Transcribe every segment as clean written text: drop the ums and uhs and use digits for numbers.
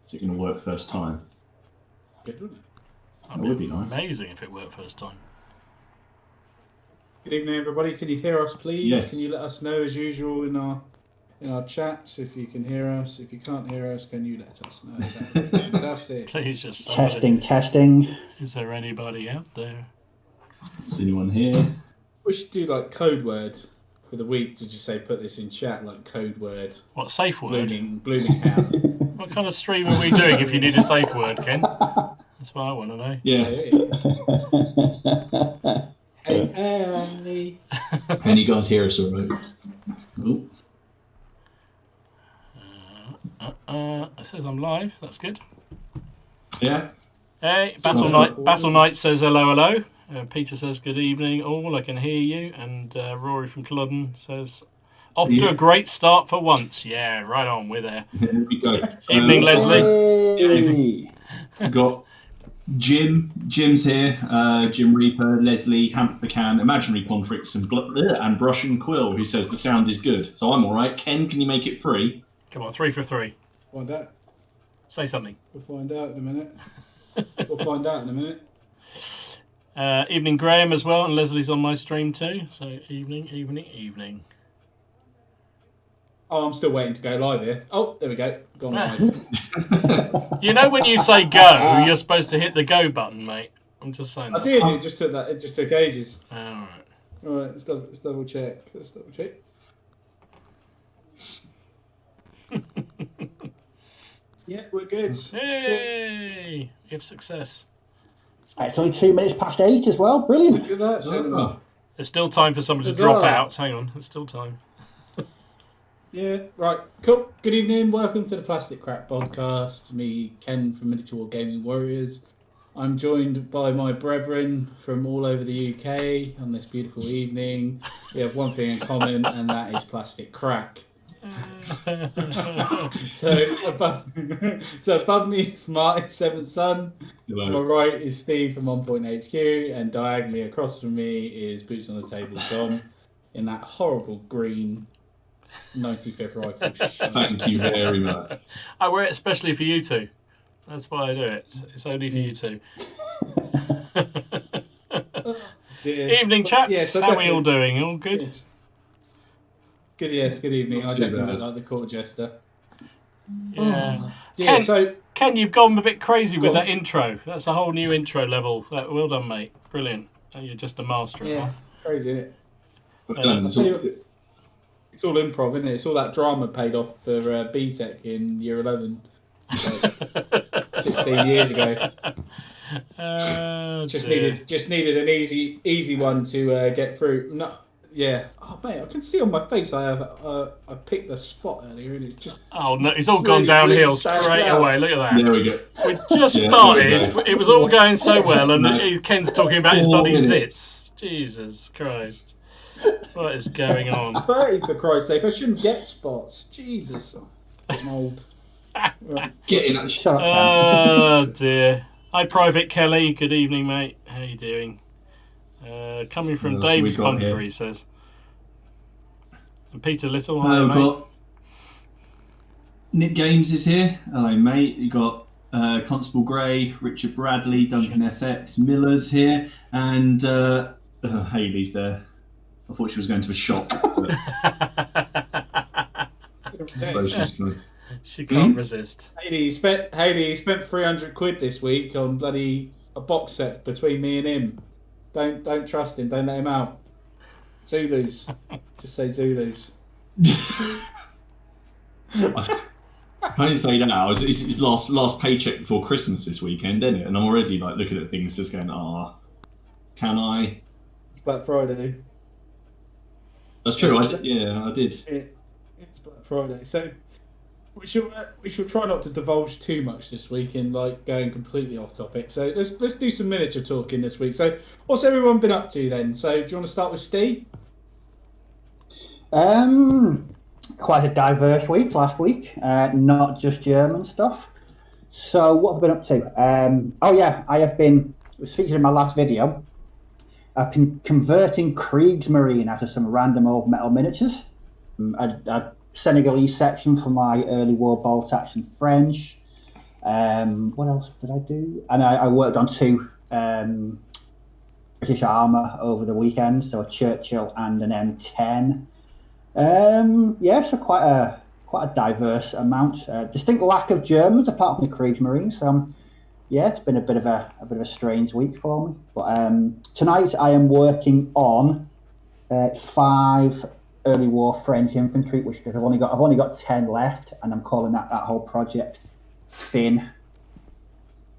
Is it going to work first time? Good, wouldn't it? That would be nice. Amazing if it worked first time. Good evening, everybody. Can you hear us, please? Yes. Can you let us know, as usual, in our chats if you can hear us? If you can't hear us, can you let us know? That would be fantastic. Please just Testing. Is there anybody out there? Is anyone here? We should do like code word for the week to just say put this in chat, like code word. What, safe word? Blooming town. What kind of stream are we doing if you need a safe word, Ken? That's what I want to know. Yeah. Hey. Can you guys hear us all right? Oh. It says I'm live. That's good. Yeah. Hey, Battle Knight says hello. Peter says good evening all. I can hear you. And Rory from Culloden says off to a great start for once. Yeah, right on. We're there. Here we go. Evening, Leslie. Hey. Evening. We've got Jim. Jim's here. Jim Reaper, Leslie, Hamp the Can, Imaginary Ponfrix, and Brush and Quill, who says the sound is good. So I'm all right. Ken, can you make it free? Come on, 3 for 3. Find out. Say something. We'll find out in a minute. Evening, Graham, as well, and Leslie's on my stream too. So evening. Oh, I'm still waiting to go live here. Oh, there we go. Gone live. You know when you say go, you're supposed to hit the go button, mate. I'm just saying. I did. It just took ages. All right. All right. Let's double check. Yeah, we're good. Yay! We have success. It's only 2 minutes past 8 as well. Brilliant. Look at that. gentlemen. There's still time for somebody to Huzzah. drop out. Hang on, there's still time. Yeah, right. Cool. Good evening. Welcome to the Plastic Crap Podcast. Me, Ken from Miniature Wargaming Warriors. I'm joined by my brethren from all over the UK on this beautiful evening. We have one thing in common, and that is plastic crack. So above me is Martin's seventh son. Hello. To my right is Steve from On Point HQ, and diagonally across from me is Boots on the Table Dom in that horrible green 95th rifle. Thank you very much. I wear it especially for you two. That's why I do it. It's only for you two. Evening, chaps. Yeah, so how are we all doing? All good? Yes. Good, yes, good evening. Not I too definitely bad. like the court jester. Yeah. Yeah, so Ken, you've gone a bit crazy with that intro. That's a whole new intro level. Well done, mate. Brilliant. You're just a master. yeah, crazy, isn't it? I've done I'll tell you what, it's all improv, isn't it? It's all that drama paid off for BTEC in year 11. Like 16 years ago. Just needed an easy one to get through. No, yeah. Oh mate, I can see on my face I picked the spot earlier, and it's just. Oh no, it's all gone downhill really straight away. Look at that. There we go. We just started. It was all going so well, and Ken's talking about his 4 bloody minutes. zits. Jesus Christ. What is going on? 30 for Christ's sake, I shouldn't get spots. Jesus. I'm old. Right. Getting that Shut up, Ken. Oh dear. Hi, Private Kelly. Good evening, mate. How you doing? Coming from What else have we Dave's got bunker, here? he says. And Peter Little. Hello, Hello, we've mate. got Nick Games is here. Hello, mate. You got Constable Gray, Richard Bradley, Duncan FX, Miller's here, and Hayley's there. I thought she was going to a shop. But I suppose she's going. She can't resist. Haley spent £300 this week on bloody a box set between me and him. Don't trust him. Don't let him out. Zulus. Just say Zulus. I only say that now. It's his last paycheck before Christmas this weekend, isn't it? And I'm already like looking at things, just going, can I? It's Black Friday. That's true. Yes. I did. It's Black Friday. So we shall try not to divulge too much this week in like going completely off topic. So let's do some miniature talking this week. So what's everyone been up to then? So do you want to start with Steve? Quite a diverse week last week, not just German stuff. So what have I been up to? It was featured in my last video. I've been converting Kriegsmarine out of some random old metal miniatures. A Senegalese section for my early war bolt action French. What else did I do? And I worked on 2 British armour over the weekend, so a Churchill and an M10. So quite a diverse amount. Distinct lack of Germans apart from the Kriegsmarine. So it's been a bit of a strange week for me. But tonight I am working on 5 early war French infantry, which because I've only got 10 left, and I'm calling that whole project Finn.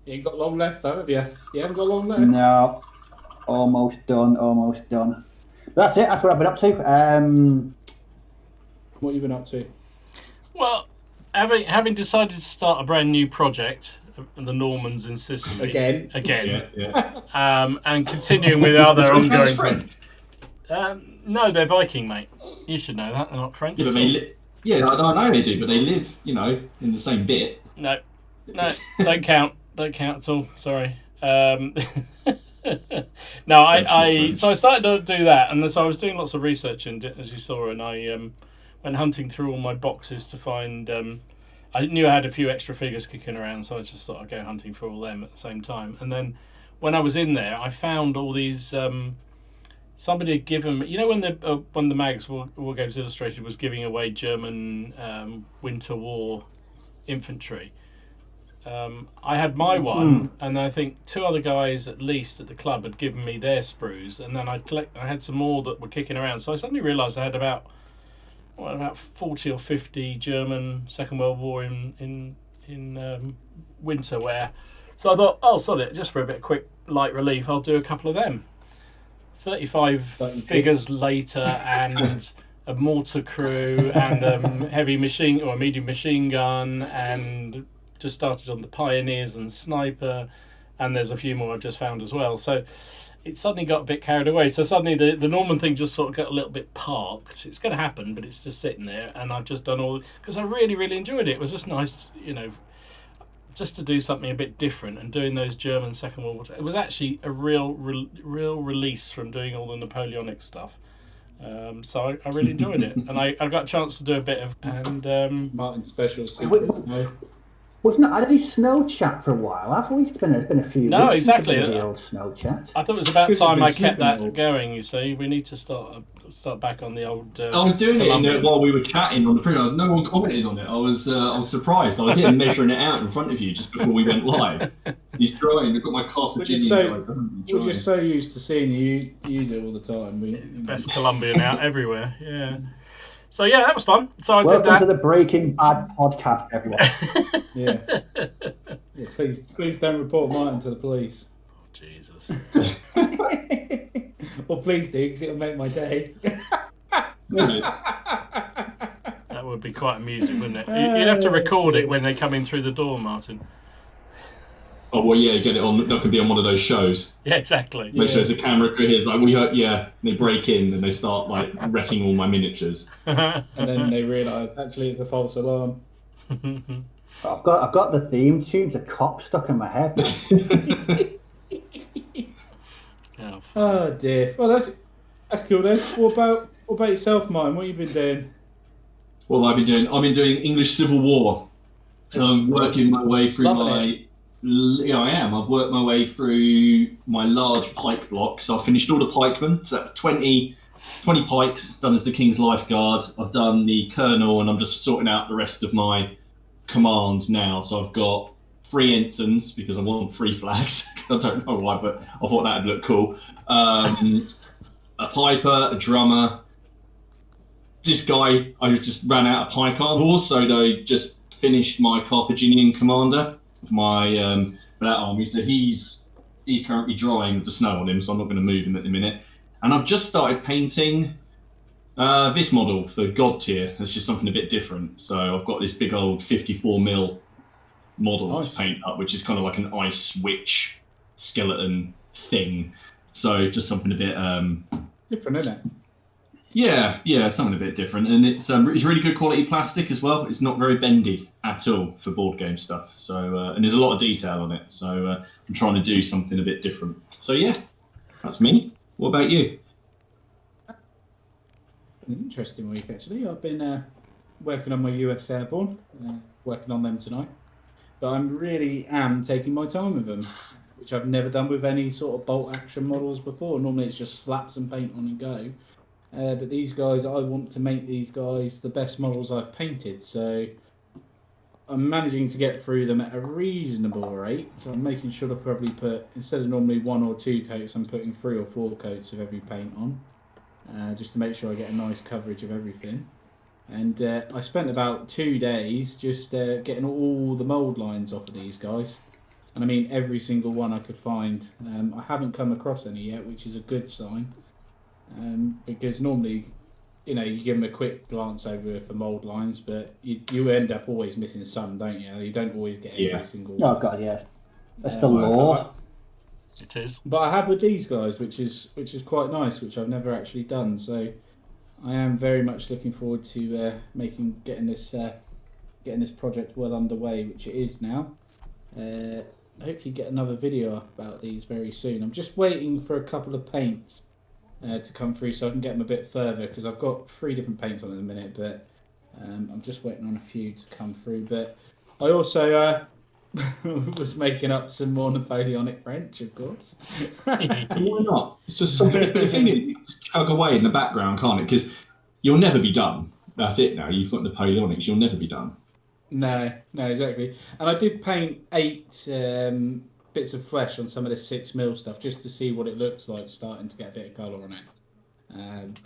You ain't got long left, though, have you? You haven't got long left. No, almost done. But that's it. That's what I've been up to. What have you been up to? Well, having decided to start a brand new project, the Normans in Sicily Again. Yeah. And continuing with other ongoing. French. No, they're Viking, mate. You should know that. They're not French. Yeah, but I know they do, but they live, in the same bit. No, don't count. Don't count at all. Sorry. No, so I started to do that, and so I was doing lots of research, and as you saw, and I went hunting through all my boxes to find. I knew I had a few extra figures kicking around, so I just thought I'd go hunting for all them at the same time. And then when I was in there, I found all these. Somebody had given me, when the Mags War Games Illustrated was giving away German Winter War infantry. I had my one, and I think 2 other guys at least at the club had given me their sprues, and then I had some more that were kicking around. So I suddenly realised I had about 40 or 50 German Second World War in winter wear. So I thought, oh, sod it, just for a bit of quick light relief, I'll do a couple of them. 35 figures later, and a mortar crew, and heavy machine or medium machine gun, and just started on the Pioneers and Sniper, and there's a few more I've just found as well. So it suddenly got a bit carried away. So suddenly the Norman thing just sort of got a little bit parked. It's going to happen, but it's just sitting there, and I've just done all because I really, really enjoyed it. It was just nice, just to do something a bit different, and doing those German Second World War. It was actually a real release from doing all the Napoleonic stuff. So I really enjoyed it, and I got a chance to do a bit of Martin Specials. We've not had any snow chat for a while, have we? It's been a few No, weeks exactly. since the old snow chat. I thought it was about time I kept that going. You see, we need to start back on the old. I was doing it while we were chatting on the print. No one commented on it. I was surprised. I was here measuring it out in front of you just before we went live. He's trying. I've got my Carthaginian. We're just so used to seeing you use it all the time. Best Colombian out everywhere. Yeah. So yeah, that was fun. So Welcome I did that. to the Breaking Bad podcast, everyone. Yeah. Please don't report Martin to the police. Oh, Jesus. Well, please do, because it'll make my day. That would be quite amusing, wouldn't it? You'd have to record it when they come in through the door, Martin. Oh well, yeah, get it on. That could be on one of those shows. Yeah, exactly. Make sure there's a camera crew here. It's like, they break in and they start like wrecking all my miniatures. And then they realise actually it's a false alarm. I've got the theme tune to Cop stuck in my head. Oh dear. Well, that's cool then. What about yourself, Martin? What have you been doing? What have I been doing? I've been doing English Civil War. I'm working my way through I am. I've worked my way through my large pike block. So I've finished all the pikemen. So that's 20 pikes done as the King's Lifeguard. I've done the colonel, and I'm just sorting out the rest of my command now. So I've got 3 ensigns because I want 3 flags. I don't know why, but I thought that'd look cool. A piper, a drummer. This guy, I just ran out of pike arms. I've also though just finished my Carthaginian commander of my for that army. So he's currently drying with the snow on him, so I'm not going to move him at the minute. And I've just started painting this model for God tier. It's just something a bit different. So I've got this big old 54mm model to paint up, which is kind of like an ice witch skeleton thing. So just something a bit different, isn't it? Yeah, something a bit different, and it's really good quality plastic as well. It's not very bendy at all for board game stuff. So and there's a lot of detail on it. So I'm trying to do something a bit different. So yeah, that's me. What about you? An interesting week actually. I've been working on my US Airborne, working on them tonight. but I really am taking my time with them, which I've never done with any sort of bolt action models before. Normally it's just slap some paint on and go. But these guys, I want to make these guys the best models I've painted, so I'm managing to get through them at a reasonable rate. So I'm making sure to probably put, instead of normally 1 or 2 coats, I'm putting 3 or 4 coats of every paint on, just to make sure I get a nice coverage of everything. And I spent about 2 days just getting all the mould lines off of these guys. And I mean every single one I could find. I haven't come across any yet, which is a good sign. Because normally, you give them a quick glance over for mould lines, but you end up always missing some, don't you? You don't always get every single one. Oh God, yes. That's the law. It is. But I have with these guys, which is quite nice, which I've never actually done. So I am very much looking forward to getting this project well underway, which it is now. Hopefully get another video up about these very soon. I'm just waiting for a couple of paints to come through so I can get them a bit further, because I've got 3 different paints on at the minute, but I'm just waiting on a few to come through. But I also was making up some more Napoleonic French, of course. Why not? It's just something. The thing is, you just chug away in the background, can't it? Because you'll never be done. That's it now. You've got Napoleonics. You'll never be done. No, exactly. And I did paint 8 bits of flesh on some of the 6mm stuff just to see what it looks like, starting to get a bit of colour on it.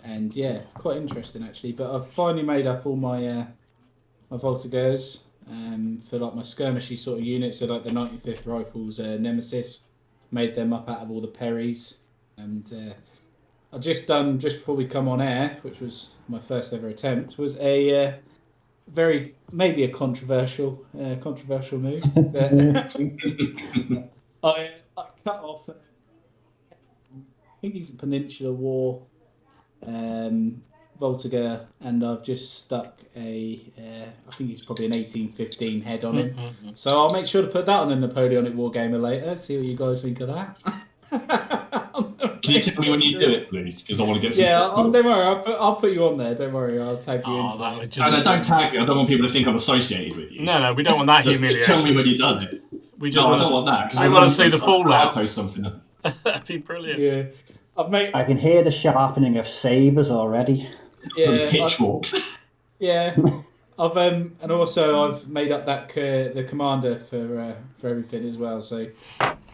And yeah, it's quite interesting actually. But I've finally made up all my my Voltigeurs for like my skirmishy sort of units, so like the 95th Rifles Nemesis. Made them up out of all the Perrys. And I just done, just before we come on air, which was my first ever attempt, was a maybe a controversial move. But I cut off, I think he's a Peninsular War Voltigeur, and I've just stuck I think he's probably an 1815 head on him. So I'll make sure to put that on a Napoleonic Wargamer later, see what you guys think of that. Can you tell me when you do it, please? Because I want to get some. Yeah, don't worry, I'll put you on there, don't worry, I'll tag you into it. And don't tag me, I don't want people to think I'm associated with you. No, we don't want that humiliation. Just tell me when you've done it. We just I don't want that. We want to see the fallout. I'll post something. That'd be brilliant. Yeah. I can hear the sharpening of sabres already. Yeah, pitchforks. Yeah. And also I've made up that the commander for everything as well. So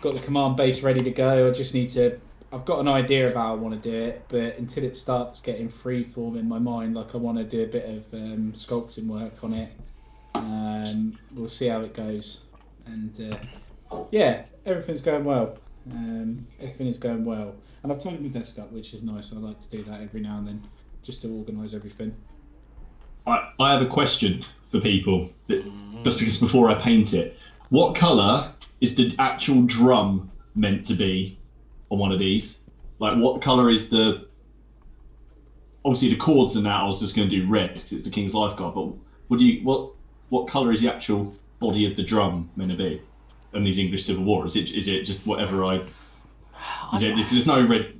got the command base ready to go. I just need to. I've got an idea of how I want to do it, but until it starts getting freeform in my mind, like I want to do a bit of sculpting work on it. We'll see how it goes. And yeah, everything's going well. Everything is going well. And I've tightened my desk up, which is nice. I like to do that every now and then, just to organise everything. I have a question for people, just because before I paint it. What colour is the actual drum meant to be on one of these? Like, what colour is the... Obviously, the chords and that, I was just going to do red, because it's the King's Lifeguard, but what colour is the actual body of the drum meant to be on these English Civil War? Is it just whatever because there's no red...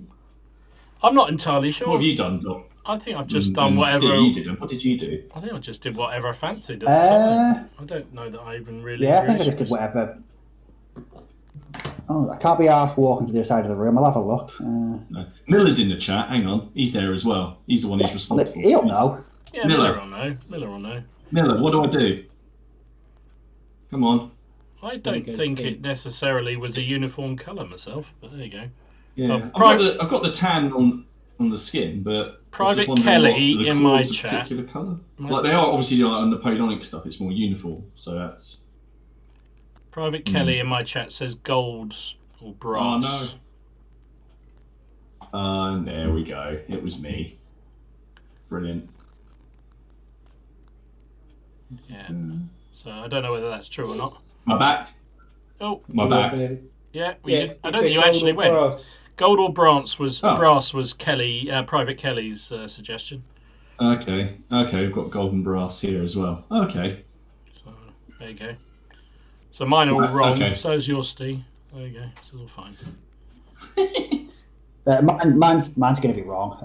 I'm not entirely sure. What have you done, Doc? I think I've just done whatever... Steve, you did. What did you do? I think I just did whatever I fancied at the time. I don't know that I even really... Yeah, I think I just did whatever. Oh, I can't be asked walking to the side of the room. I'll have a look. No. Miller's in the chat. Hang on. He's there as well. He's the one who's responsible. He'll know. Yeah, Miller will know. Miller, what do I do? Come on. I don't think it necessarily was a uniform colour myself, but there you go. Yeah, I've got the tan on the skin, but Private Kelly in my chat. Particular colour. Like they are obviously like on Napoleonic stuff. It's more uniform, so that's. Private Kelly in my chat says gold or brass. Oh no. There we go. It was me. Brilliant. Yeah. So I don't know whether that's true or not. My back. Oh. My back. Yeah, I don't think you actually went. Brass. Gold or brass was Kelly, Private Kelly's suggestion. Okay, we've got gold and brass here as well. Okay. So there you go. So mine are all wrong. Okay. So's yours, Steve. There you go. It's all fine. Mine's going to be wrong.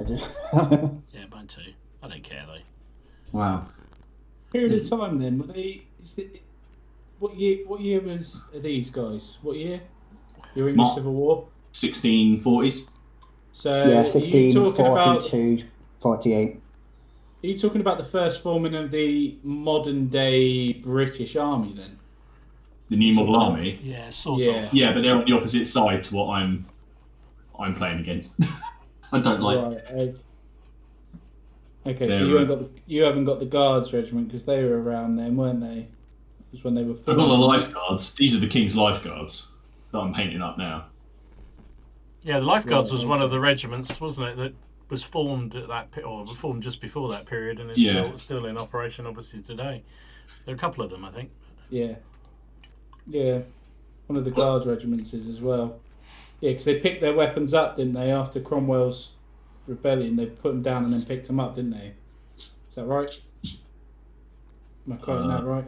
Yeah, mine too. I don't care though. Wow. Period of time then. What year was these guys? What year? Your English Mark. Civil War. 1640s. So Yeah, are you talking about? 1642, 48. Are you talking about the first forming of the modern day British Army then? The new model army. Yeah, sort Yeah. of. Yeah, but they're on the opposite side to what I'm playing against. I don't like. Right. Okay, so They're, you haven't got the Guards regiment because they were around then, weren't they? It was when they were. I've got the lifeguards. These are the King's lifeguards that I'm painting up now. Yeah, the Lifeguards Right, was one of okay. the regiments, wasn't it, that was formed at that or formed just before that period, and is Yeah. still in operation, obviously today. There are a couple of them, I think. Yeah. One of the Guards regiments is as well. Yeah, because they picked their weapons up, didn't they? After Cromwell's rebellion, they put them down and then picked them up, didn't they? Is that right? Am I quoting that right?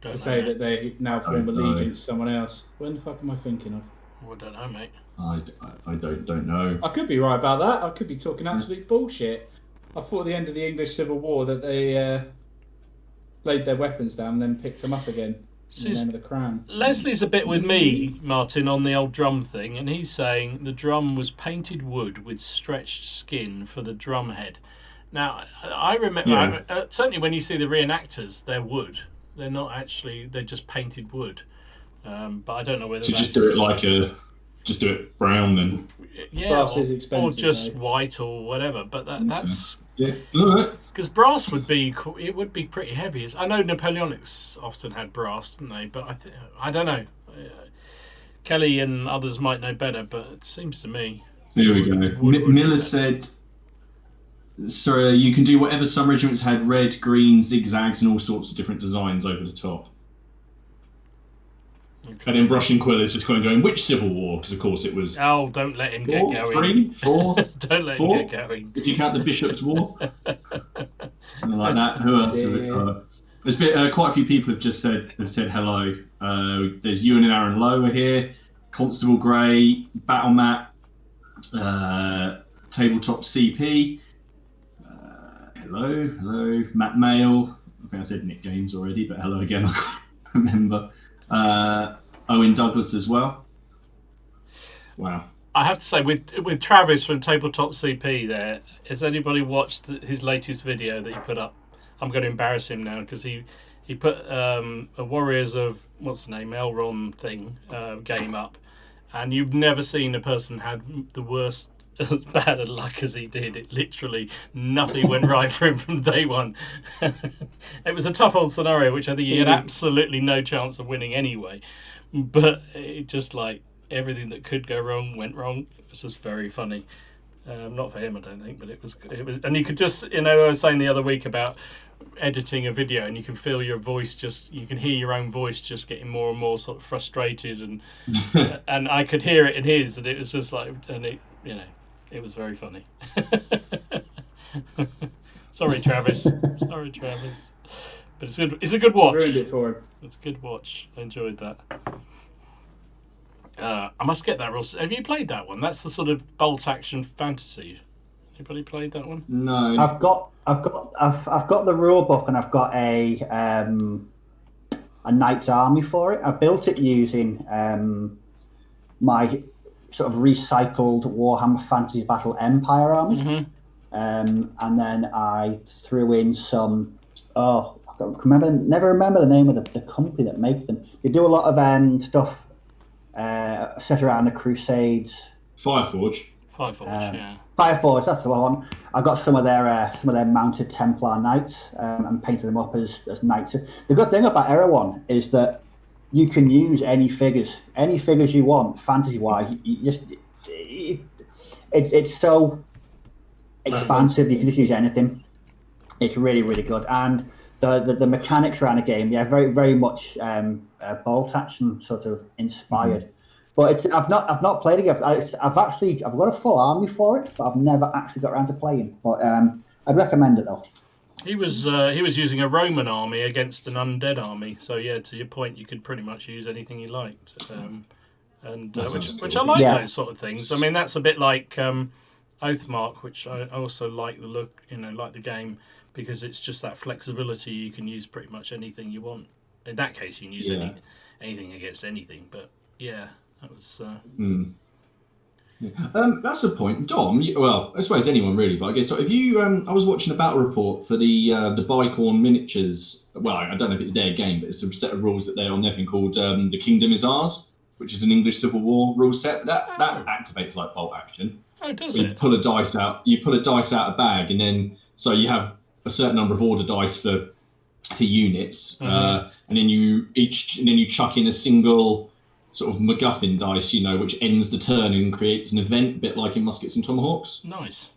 Don't They know, say mate. that they now form Don't know. allegiance to someone else. When the fuck am I thinking of? Well, I don't know, mate. I don't know. I could be right about that. I could be talking absolute bullshit. I thought at the end of the English Civil War that they laid their weapons down and then picked them up again in the name of the crown. Leslie's a bit with me, Martin, on the old drum thing, and he's saying the drum was painted wood with stretched skin for the drum head. Now, I remember, certainly when you see the reenactors, they're wood. They're not actually, they're just painted wood. But I don't know whether So that's... just do it brown then. Yeah, Brass is expensive, or just mate. white or whatever. But that's... Yeah. Alright. Because brass would be pretty heavy. I know Napoleonics often had brass, didn't they? But I don't know. Kelly and others might know better, but it seems to me. Here we go. Miller said, sorry, you can do whatever. Some regiments had red, green, zigzags, and all sorts of different designs over the top. Okay. And then Brushing Quill is just going, which Civil War? Because, of course, it was Oh, don't let him get 4, going. 3, 4, Don't let 4? him get going. If you count the Bishop's War. Something like that. Who else? Yeah. There's been, quite a few people have said hello. There's Ewan and Aaron Lowe are here. Constable Grey, Battle Map, Tabletop CP. Hello. Matt Mail. I think I said Nick Games already, but hello again. I can't remember. Owen Douglas as well. Wow. I have to say, with Travis from Tabletop CP there, has anybody watched his latest video that he put up? I'm going to embarrass him now because he put a Warriors of, what's the name, Elrond thing, game up. And you've never seen a person had the worst, as bad of luck as he did. It literally, nothing went right for him from day one. It was a tough old scenario, which I think he had absolutely no chance of winning anyway. But it just like everything that could go wrong went wrong. It was just very funny. Not for him, I don't think, but it was, and you could just, I was saying the other week about editing a video, and you can feel your voice you can hear your own voice just getting more and more sort of frustrated, and and I could hear it in his, and it was just like, and it was very funny. Sorry, Travis. But it's good. It's a good watch. Ruined it for him. It's a good watch. I enjoyed that. I must get that. Have you played that one? That's the sort of bolt action fantasy. Anybody played that one? No. I've got the rule book and I've got a knight's army for it. I built it using my sort of recycled Warhammer Fantasy Battle Empire army, and then I threw in some. Never remember the name of the company that makes them. They do a lot of stuff set around the Crusades. Fireforge, yeah. Fireforge, that's the one. I got some of their mounted Templar knights and painted them up as knights. The good thing about Erewhon is that you can use any figures you want, fantasy-wise. It's so expansive. You can just use anything. It's really, really good, and the mechanics around the game, very, very much bolt action sort of inspired. But I've not played it. I've got a full army for it, but I've never actually got around to playing. But I'd recommend it though. He was using a Roman army against an undead army. So yeah, to your point, you could pretty much use anything you liked, which I like those sort of things. I mean, that's a bit like Oathmark, which I also like the look, like the game, because it's just that flexibility. You can use pretty much anything you want in that case, you can use Yeah. anything against anything. But yeah, that was. That's a point, Dom. Well, I suppose anyone really, but I guess if you, I was watching a battle report for the Bicorn miniatures. Well, I don't know if it's their game, but it's a set of rules that they're on their thing called "The Kingdom Is Ours," which is an English Civil War rule set. That activates like bolt action. Oh, does You it? pull a dice out. You pull a dice out of a bag, and then so you have a certain number of order dice for units, and then you chuck in a single sort of MacGuffin dice, which ends the turn and creates an event, a bit like in Muskets and Tomahawks. Nice.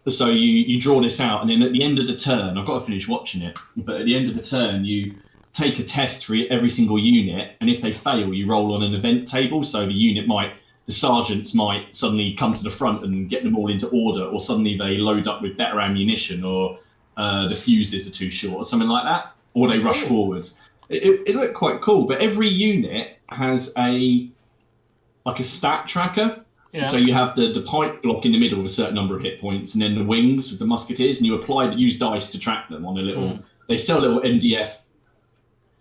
So you draw this out, and then at the end of the turn, I've got to finish watching it, but at the end of the turn, you take a test for every single unit, and if they fail, you roll on an event table. So the sergeants might suddenly come to the front and get them all into order, or suddenly they load up with better ammunition, or the fuses are too short, or something like that, or they rush forwards. It looked quite cool, but every unit has a stat tracker. Yeah. So you have the pike block in the middle with a certain number of hit points, and then the wings with the musketeers, and you use dice to track them on a little. They sell little MDF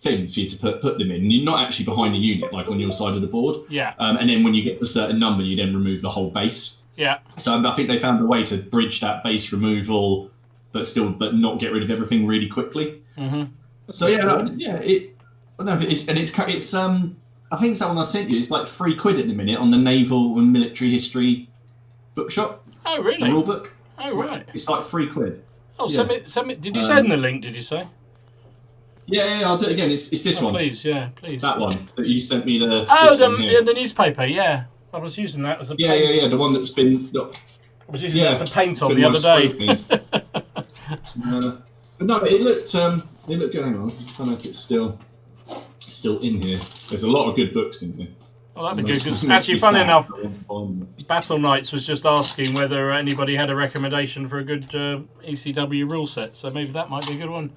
things for you to put them in, and you're not actually behind the unit, like on your side of the board. Yeah. And then when you get to a certain number, you then remove the whole base. Yeah. So I think they found a way to bridge that base removal, but not get rid of everything really quickly. Mm-hmm. So I don't know if it's I think it's that one I sent you. It's like £3 at the minute on the Naval and Military History bookshop. Oh, really? The rule book. Oh, right. It's like £3. Oh, Yeah. send me. Did you send the link? Did you say? Yeah, I'll do it again. It's this one. Please, please. That one that you sent me the. The newspaper. Yeah, I was using that as a. Yeah. The one that's been. I was using that as a paint on the other day. But no, it looked good. Hang on, I don't know if it's still in here. There's a lot of good books in here. Oh, that'd be good. Because actually, funny enough, Battle Knights was just asking whether anybody had a recommendation for a good ECW rule set. So maybe that might be a good one.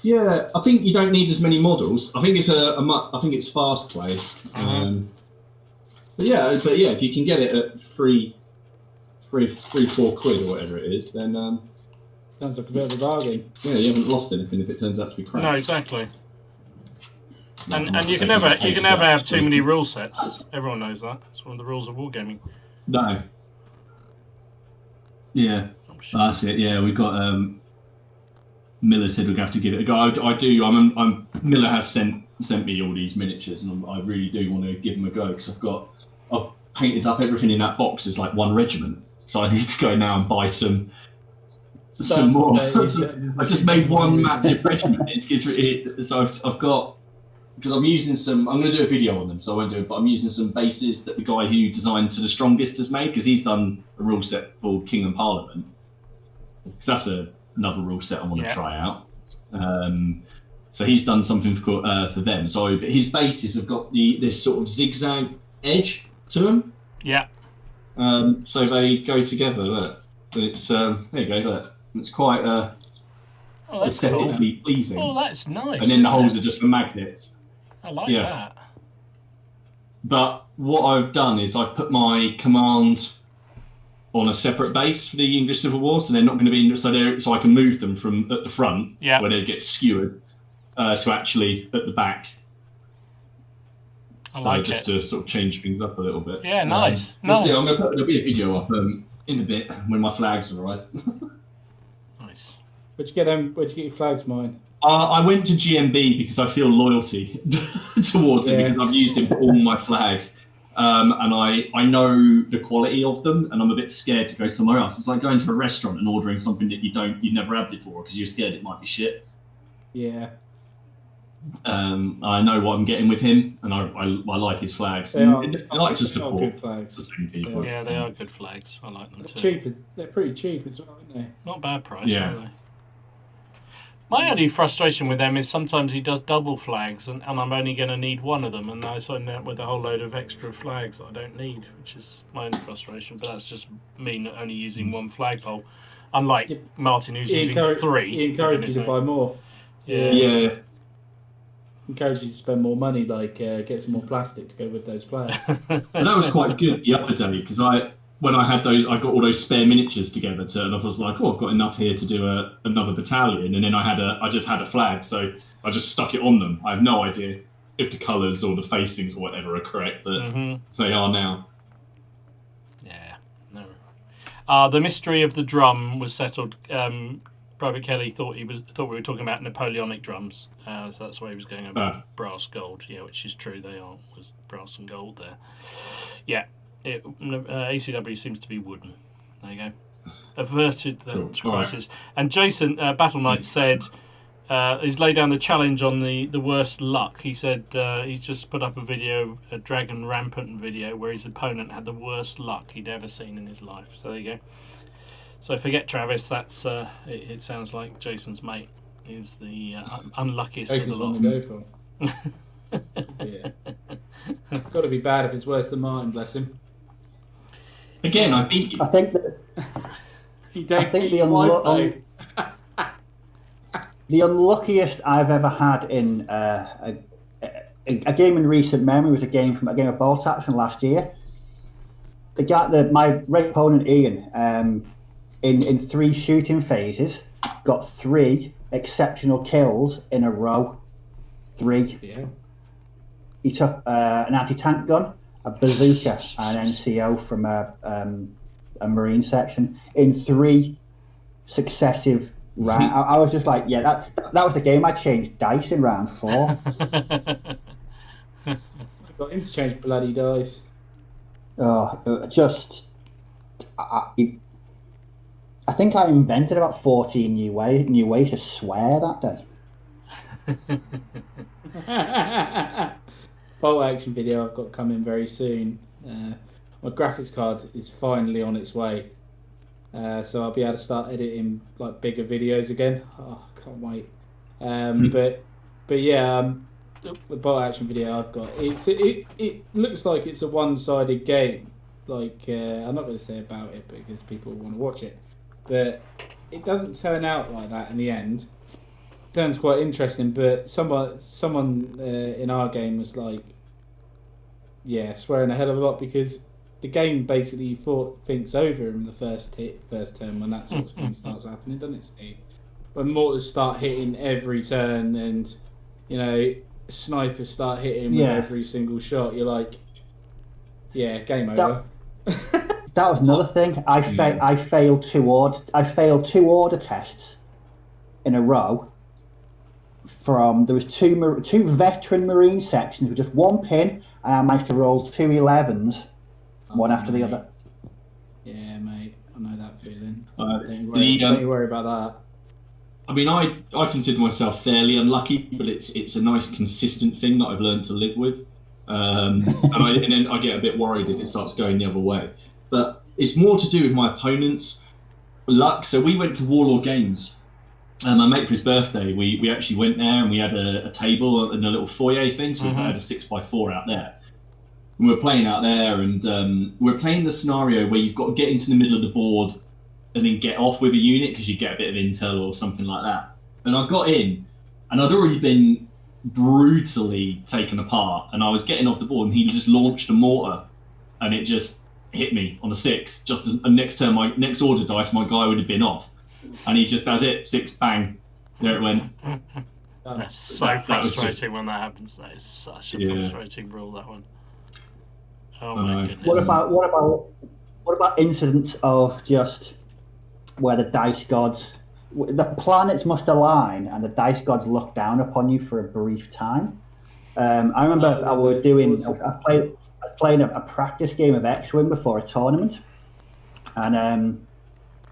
Yeah, I think you don't need as many models. I think it's I think it's fast play. But yeah, if you can get it at £3, £4 or whatever it is, then sounds like a bit of a bargain. Yeah, you haven't lost anything if it turns out to be crap. No, exactly. And you can never have too many rule sets. Everyone knows that. It's one of the rules of wargaming. No. Yeah, that's it. Yeah, we've got. Miller said we're going to have to give it a go. I do. Miller has sent me all these miniatures, and I really do want to give them a go because I've painted up everything in that box as like one regiment. So I need to go now and buy some more. I just made one massive regiment. So I've got, because I'm using some. I'm going to do a video on them, so I won't do it. But I'm using some bases that the guy who designed To the Strongest has made, because he's done a rule set called King and Parliament. Because that's another rule set I want to try out. So he's done something for them. So his bases have got this sort of zigzag edge to them. Yeah. So they go together. Look, it's there you go. Look, it's quite aesthetically pleasing. Oh, that's nice. And then the holes are just for magnets. I like that. But what I've done is I've put my command on a separate base for the English Civil War, so they're not going to be so I can move them from at the front where they get skewered to actually at the back. To sort of change things up a little bit. Yeah, nice. See, there'll be a video up in a bit when my flags arrive. Nice. Where'd you get your flags, mine? I went to GMB because I feel loyalty towards him because I've used him for all my flags. And I know the quality of them, and I'm a bit scared to go somewhere else. It's like going to a restaurant and ordering something that you've never had before because you're scared it might be shit. Yeah. I know what I'm getting with him, and I like his flags. I like to support the same people. Yeah, they are good flags. I like them too. They're pretty cheap as well, aren't they? Not bad price, are they? My only frustration with them is sometimes he does double flags, and I'm only going to need one of them, and I end up with a whole load of extra flags that I don't need, which is my only frustration. But that's just me only using one flagpole, unlike Martin, who's using three. He encourages you to buy more. Yeah. Encourages you to spend more money, like get some more plastic to go with those flags. And that was quite good the other day because when I had those, I got all those spare miniatures together and I was like, oh, I've got enough here to do another battalion, and then I just had a flag, so I just stuck it on them. I have no idea if the colours or the facings or whatever are correct, but they are now. Yeah, no. The mystery of the drum was settled. Private Kelly thought we were talking about Napoleonic drums, so that's why he was going about brass gold. Yeah, which is true. They was brass and gold there. Yeah. ACW seems to be wooden. There you go. Averted the crisis. And Jason, Battle Knight, said he's laid down the challenge on the worst luck. He said he's just put up a video, a Dragon Rampant video, where his opponent had the worst luck he'd ever seen in his life. So there you go. So forget Travis. That's it sounds like Jason's mate is the unluckiest of the lot. Jason's one to go for. Yeah. It's got to be bad if it's worse than mine, bless him. Again, I beat you. I think that. The unluckiest I've ever had in a game in recent memory was a game of Bolt Action last year. My red opponent Ian, in 3 shooting phases, got 3 exceptional kills in a row. 3. Yeah. He took an anti-tank gun, a bazooka, and an NCO from a Marine section in 3 successive rounds. I was just like, yeah, that was the game. I changed dice in round 4. I've got him to change bloody dice. Oh, just I think I invented about 14 new ways to swear that day. Bolt action video I've got coming very soon. My graphics card is finally on its way, so I'll be able to start editing like bigger videos again. Oh, I can't wait. But yeah, the bolt action video I've got, it looks like it's a one-sided game. Like I'm not going to say about it because people want to watch it, but it doesn't turn out like that in the end. Turns quite interesting, but someone in our game was like, swearing a hell of a lot because the game basically thinks over in the first turn when that sort of thing starts happening, doesn't it, Steve? When mortars start hitting every turn and snipers start hitting with every single shot, you're like, game over. That was another thing. I failed 2 order tests in a row. There was two veteran Marine sections with just 1 pin, and I managed to roll 2 11s, one after the other. Yeah, mate, I know that feeling. Don't you worry about that. I mean, I consider myself fairly unlucky, but it's a nice consistent thing that I've learned to live with, and then I get a bit worried if it starts going the other way. But it's more to do with my opponent's luck. So we went to Warlord Games. My mate, for his birthday, we actually went there and we had a table and a little foyer thing, so we had a 6x4 out there. And we were playing out there, and we're playing the scenario where you've got to get into the middle of the board and then get off with a unit because you get a bit of intel or something like that. And I got in, and I'd already been brutally taken apart, and I was getting off the board, and he just launched a mortar, and it just hit me on a 6. Just as next turn, my next order dice, my guy would have been off. And he just does it, 6, bang, there it went. That's so frustrating when that happens. That is such a frustrating rule, that one. Oh my goodness. What about incidents of just where the dice gods, the planets must align and the dice gods look down upon you for a brief time? I remember I was playing a practice game of X-Wing before a tournament, and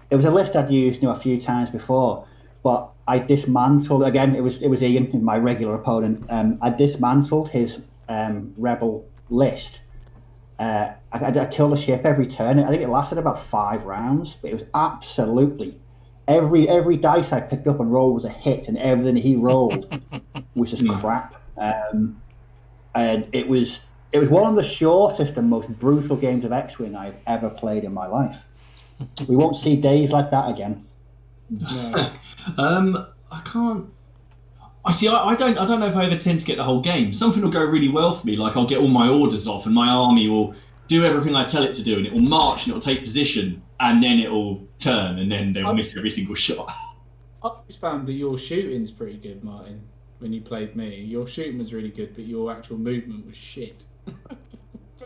it was a list I'd used a few times before, but I dismantled, again, it was Ian, my regular opponent. I dismantled his rebel list. I killed a ship every turn. I think it lasted about 5 rounds, but it was absolutely every dice I picked up and rolled was a hit, and everything he rolled was just crap. And it was one of the shortest and most brutal games of X-Wing I've ever played in my life. We won't see days like that again. No. I can't. I don't know if I ever tend to get the whole game. Something will go really well for me, like I'll get all my orders off and my army will do everything I tell it to do, and it will march and it will take position, and then it will turn, and then they'll miss every single shot. I always found that your shooting's pretty good, Martin. When you played me, your shooting was really good, but your actual movement was shit. But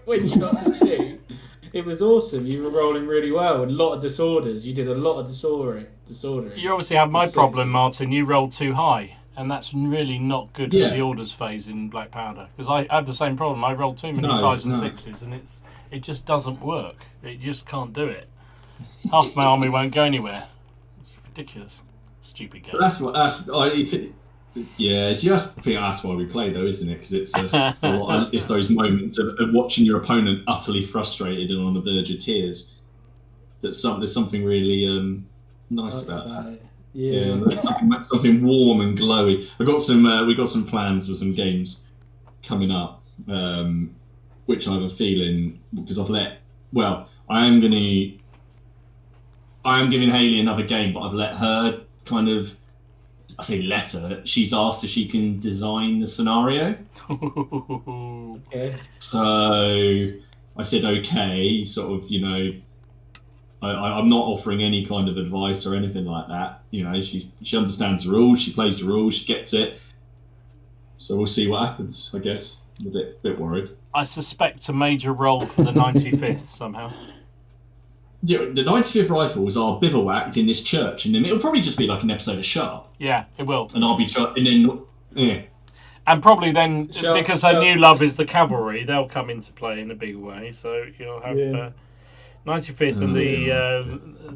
when you got to shoot, it was awesome. You were rolling really well, and a lot of disorders. You did a lot of disordering. You obviously have my problem, Martin. You rolled too high, and that's really not good for the orders phase in Black Powder. Because I had the same problem. I rolled too many 5s and 6s, and it just doesn't work. You just can't do it. Half my army won't go anywhere. It's ridiculous. Stupid game. But that's why we play, though, isn't it? Because it's it's those moments of watching your opponent utterly frustrated and on the verge of tears. There's something really nice about that. Yeah, something warm and glowy. We got some plans for some games coming up, which I have a feeling because I am giving Hayley another game, but I've let her kind of. I say let her. She's asked if she can design the scenario. Okay. So I said okay. Sort of, I'm not offering any kind of advice or anything like that. She understands the rules. She plays the rules. She gets it. So we'll see what happens. I guess I'm a bit worried. I suspect a major role for the 95th somehow. Yeah, the 95th Rifles are bivouacked in this church, and then it'll probably just be like an episode of Sharp. Yeah, it will. And I'll be And probably then, because her new love is the cavalry, they'll come into play in a big way. So you'll have 95th and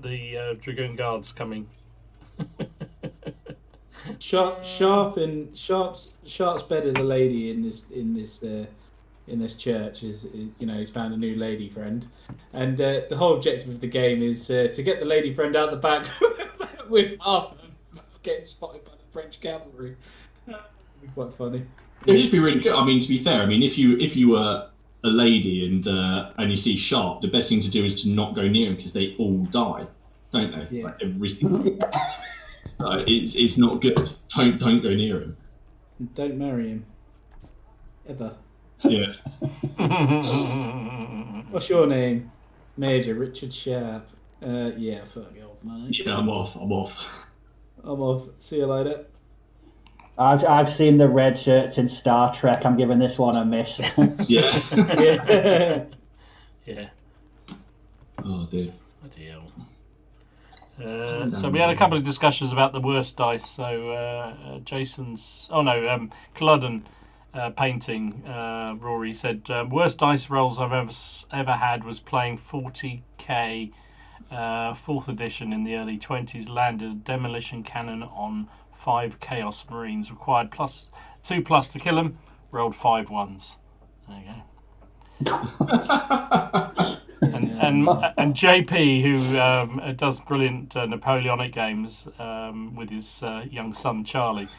the Dragoon Guards coming. Sharp's bedded a lady in this church. He's found a new lady friend, and the whole objective of the game is to get the lady friend out the back with half of them getting spotted by the French cavalry. It'd be quite funny. It'd just be really good. I mean, to be fair, if you were a lady and you see Sharp, the best thing to do is to not go near him because they all die, don't they? Yes. Like every single. It's not good. Don't go near him. Don't marry him. Ever. Yeah. What's your name? Major Richard Sharp. Yeah, fuck off, mate. Yeah, I'm off. I'm off. See you later. I've seen the red shirts in Star Trek. I'm giving this one a miss. Yeah. Yeah. Oh dear. So we had a couple of discussions about the worst dice. So Culloden painting. Rory said worst dice rolls I've ever had was playing 40k 4th edition in the early 20s. Landed a demolition cannon on 5 Chaos Marines. Required +2+ to kill them. Rolled 5 1s. There you go. And JP, who does brilliant Napoleonic games with his young son Charlie,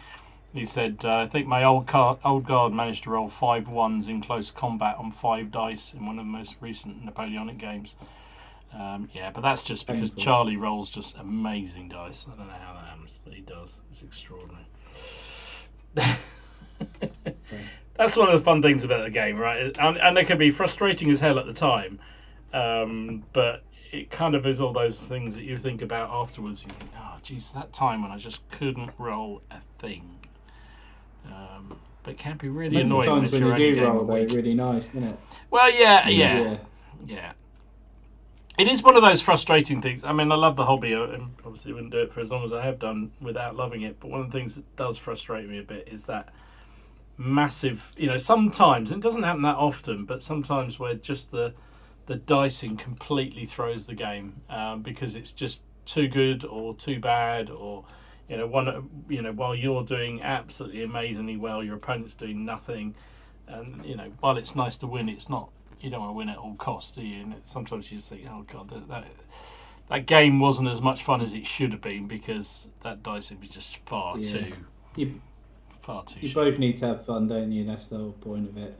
he said, I think my old guard managed to roll 5 1s in close combat on 5 dice in one of the most recent Napoleonic games. But that's just because Charlie rolls just amazing dice. I don't know how that happens, but he does. It's extraordinary. That's one of the fun things about the game, right? And it can be frustrating as hell at the time. But it kind of is all those things that you think about afterwards. You think, oh, geez, that time when I just couldn't roll a thing. But it can be really annoying. Sometimes when you do roll, they're really nice, isn't it? Well, yeah. It is one of those frustrating things. I mean, I love the hobby, and obviously wouldn't do it for as long as I have done without loving it. But one of the things that does frustrate me a bit is that massive, sometimes, and it doesn't happen that often, but sometimes where just the dicing completely throws the game because it's just too good or too bad, or while you're doing absolutely amazingly well, your opponent's doing nothing, and while it's nice to win, it's not. You don't want to win at all costs, do you? And sometimes you just think, oh god, that game wasn't as much fun as it should have been because that dicing was just far too. You both need to have fun, don't you? That's the whole point of it.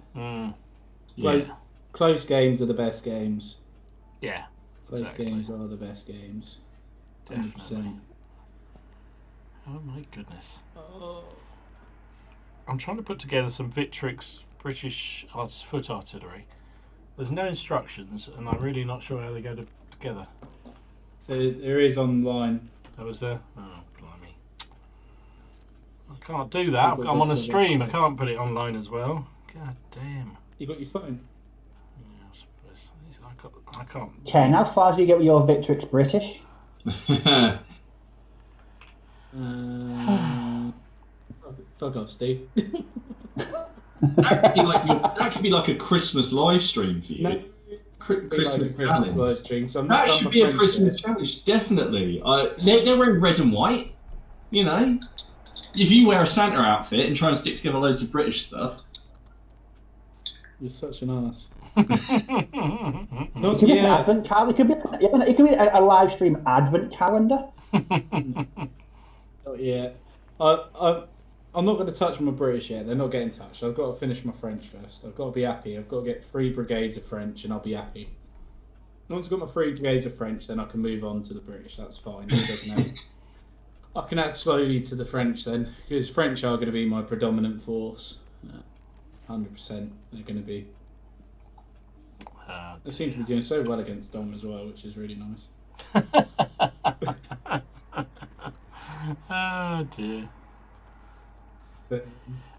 Close games are the best games. Yeah. Close games are the best games. 100%. Definitely. Oh my goodness. I'm trying to put together some Victrix British foot artillery. There's no instructions, and I'm really not sure how they go together. There is online. Oh, was there? Oh, blimey. I can't do that. You've got I'm on a to stream. I website. can't put it online as well. God damn. You got your phone? I can't. Ken, how far do you get with your Victrix British? Fuck off, Steve. That could be like a Christmas live stream for you. No. Christmas Like a Christmas challenge. live stream. So That should be a Christmas challenge, definitely. They're wearing red and white, you know. If you wear a Santa outfit and try and stick together loads of British stuff. You're such an ass. It could be an advent calendar. It could be a live stream advent calendar. Oh, yeah. I'm not going to touch my British yet. They're not getting touched. I've got to finish my French first. I've got to be happy. I've got to get 3 brigades of French and I'll be happy. Once I've got my 3 brigades of French, then I can move on to the British. That's fine. It doesn't matter. I can add slowly to the French then, because French are going to be my predominant force. 100% they're going to be. They seem to be doing so well against Dom as well, which is really nice. Oh dear. But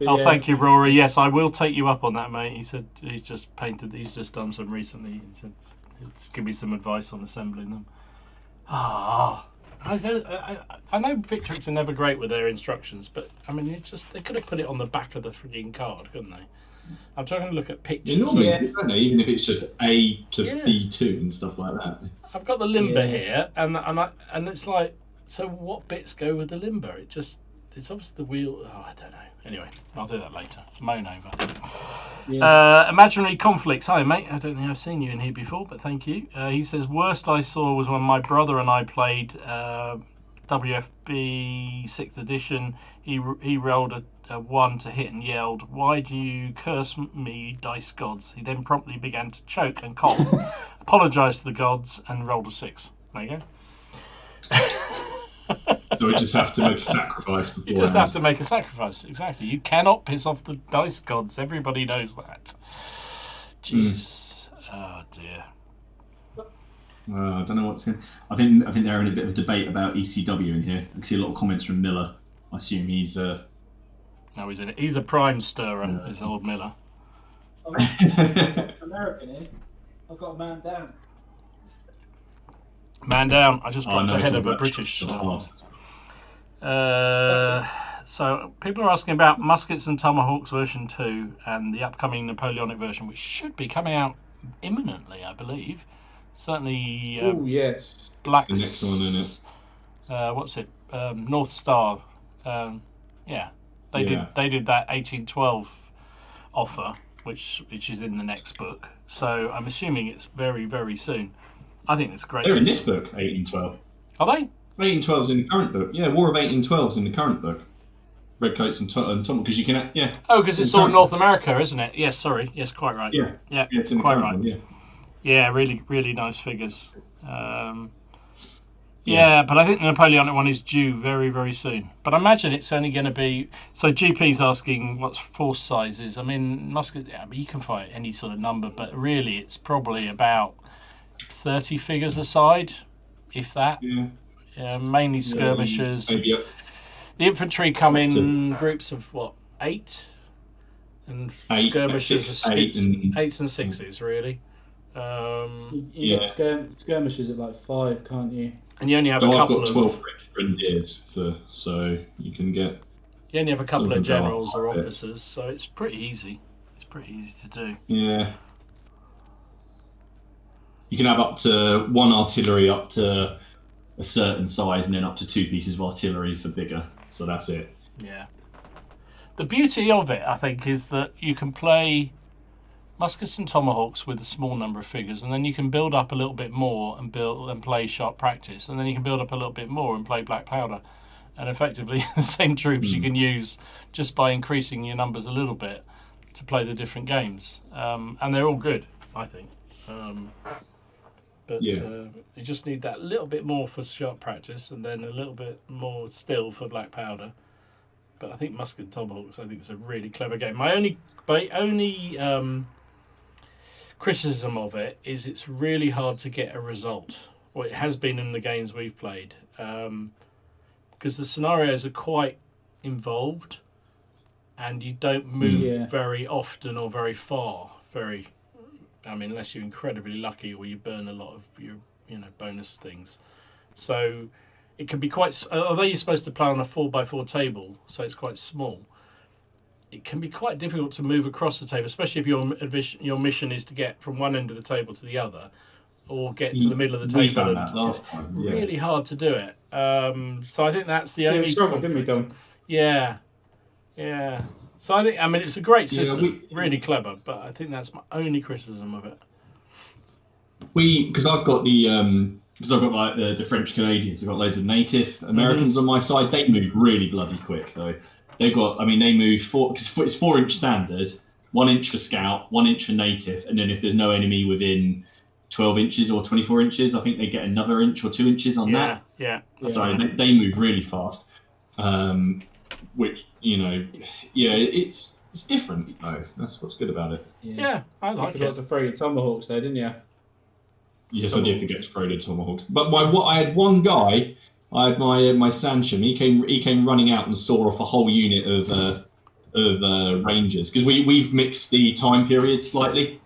Oh, yeah. thank you, Rory. Yes, I will take you up on that, mate. He said he's just done some recently. He said, give me some advice on assembling them. I know Victrix are never great with their instructions, but I mean, they could have put it on the back of the frigging card, couldn't they? I'm trying to look at pictures. Normally, don't they? Even if it's just A to Yeah. B2 and stuff like that. I've got the limber here, and it's like, so what bits go with the limber? It's obviously the wheel. Oh, I don't know. Anyway, I'll do that later. Moan over. Yeah. Imaginary conflicts. Hi, mate. I don't think I've seen you in here before, but thank you. He says, worst I saw was when my brother and I played WFB 6th edition. He rolled a 1 to hit and yelled, "Why do you curse me, dice gods?" He then promptly began to choke and cough, apologised to the gods, and rolled a 6. There you go. So we just have to make a sacrifice before. You just have to make a sacrifice, exactly. You cannot piss off the dice gods. Everybody knows that. Jeez. Oh dear. Well, I don't know what's in. I think they're in a bit of a debate about ECW in here. I can see a lot of comments from Miller. I assume he's. No, he's a prime stirrer. Is old Miller. American here. I've got a man down. Man down. I just dropped no, ahead it's of a all British. about So people are asking about Muskets and Tomahawks version 2 and the upcoming Napoleonic version, which should be coming out imminently, I believe. Certainly. Oh yes. Black's. The next one, isn't it? What's it? North Star. Yeah. They did that 1812 offer, which is in the next book. So I'm assuming it's very, very soon. I think it's great. They're in this book, 1812. Are they? 1812's in the current book. Yeah, War of 1812's in the current book. Redcoats and Tom, because you can, yeah. Oh, because it's all North America, isn't it? Yes, sorry. Yes, quite right. Yeah, Yeah, it's in the quite current right. one, yeah. Yeah, really, really nice figures. Yeah, but I think the Napoleonic one is due very, very soon. But I imagine it's only going to be... So GP's asking what's force sizes. I mean, musket, you can fight any sort of number, but really it's probably about 30 figures a side, if that. Yeah. Mainly skirmishers. Maybe up The infantry come in groups of, 8? And Eight, skirmishers six, are 8 and- 8s and 6s, really. You get skirmishes at like 5, can't you? And you only have So a I've couple got of 12 French grenadiers, so you can get... you only have a couple Some of of them go generals up or a bit. officers, so it's pretty easy. It's pretty easy to do. Yeah. You can have up to 1 artillery up to a certain size and then up to 2 pieces of artillery for bigger. So that's it. Yeah. The beauty of it, I think, is that you can play muskets and tomahawks with a small number of figures, and then you can build up a little bit more and play sharp practice, and then you can build up a little bit more and play black powder, and effectively the same troops you can use just by increasing your numbers a little bit to play the different games, and they're all good, I think. But you just need that little bit more for sharp practice, and then a little bit more still for black powder. But I think Musket and Tomahawks, I think it's a really clever game. My only criticism of it is it's really hard to get a result. Well, it has been in the games we've played, because the scenarios are quite involved, and you don't move very often or very far. Unless you're incredibly lucky or you burn a lot of your bonus things. So it can be quite. Although you're supposed to play on a 4x4 table, so it's quite small. It can be quite difficult to move across the table, especially if your mission is to get from one end of the table to the other, or get to the middle of the We table. found that last time. Yeah. Really hard to do it. So I think that's the Yeah, only. we struggled, didn't we, Dom? Yeah. So I think it's a great system, really clever, but I think that's my only criticism of it. Because I've got like the French Canadians. I've got loads of Native Americans on my side. They move really bloody quick though. They've got, they move because it's 4-inch standard, 1 inch for scout, 1 inch for native, and then if there's no enemy within 12 inches or 24 inches, I think they get another inch or 2 inches on that. Yeah. So they move really fast, which it's different though. That's what's good about it. Yeah, I like it. You forgot to throw your tomahawks there, didn't you? Yes, I did forget to throw the tomahawks. But I had one guy. I had my Sancham. He came running out and saw off a whole unit of Rangers, because we've mixed the time periods slightly.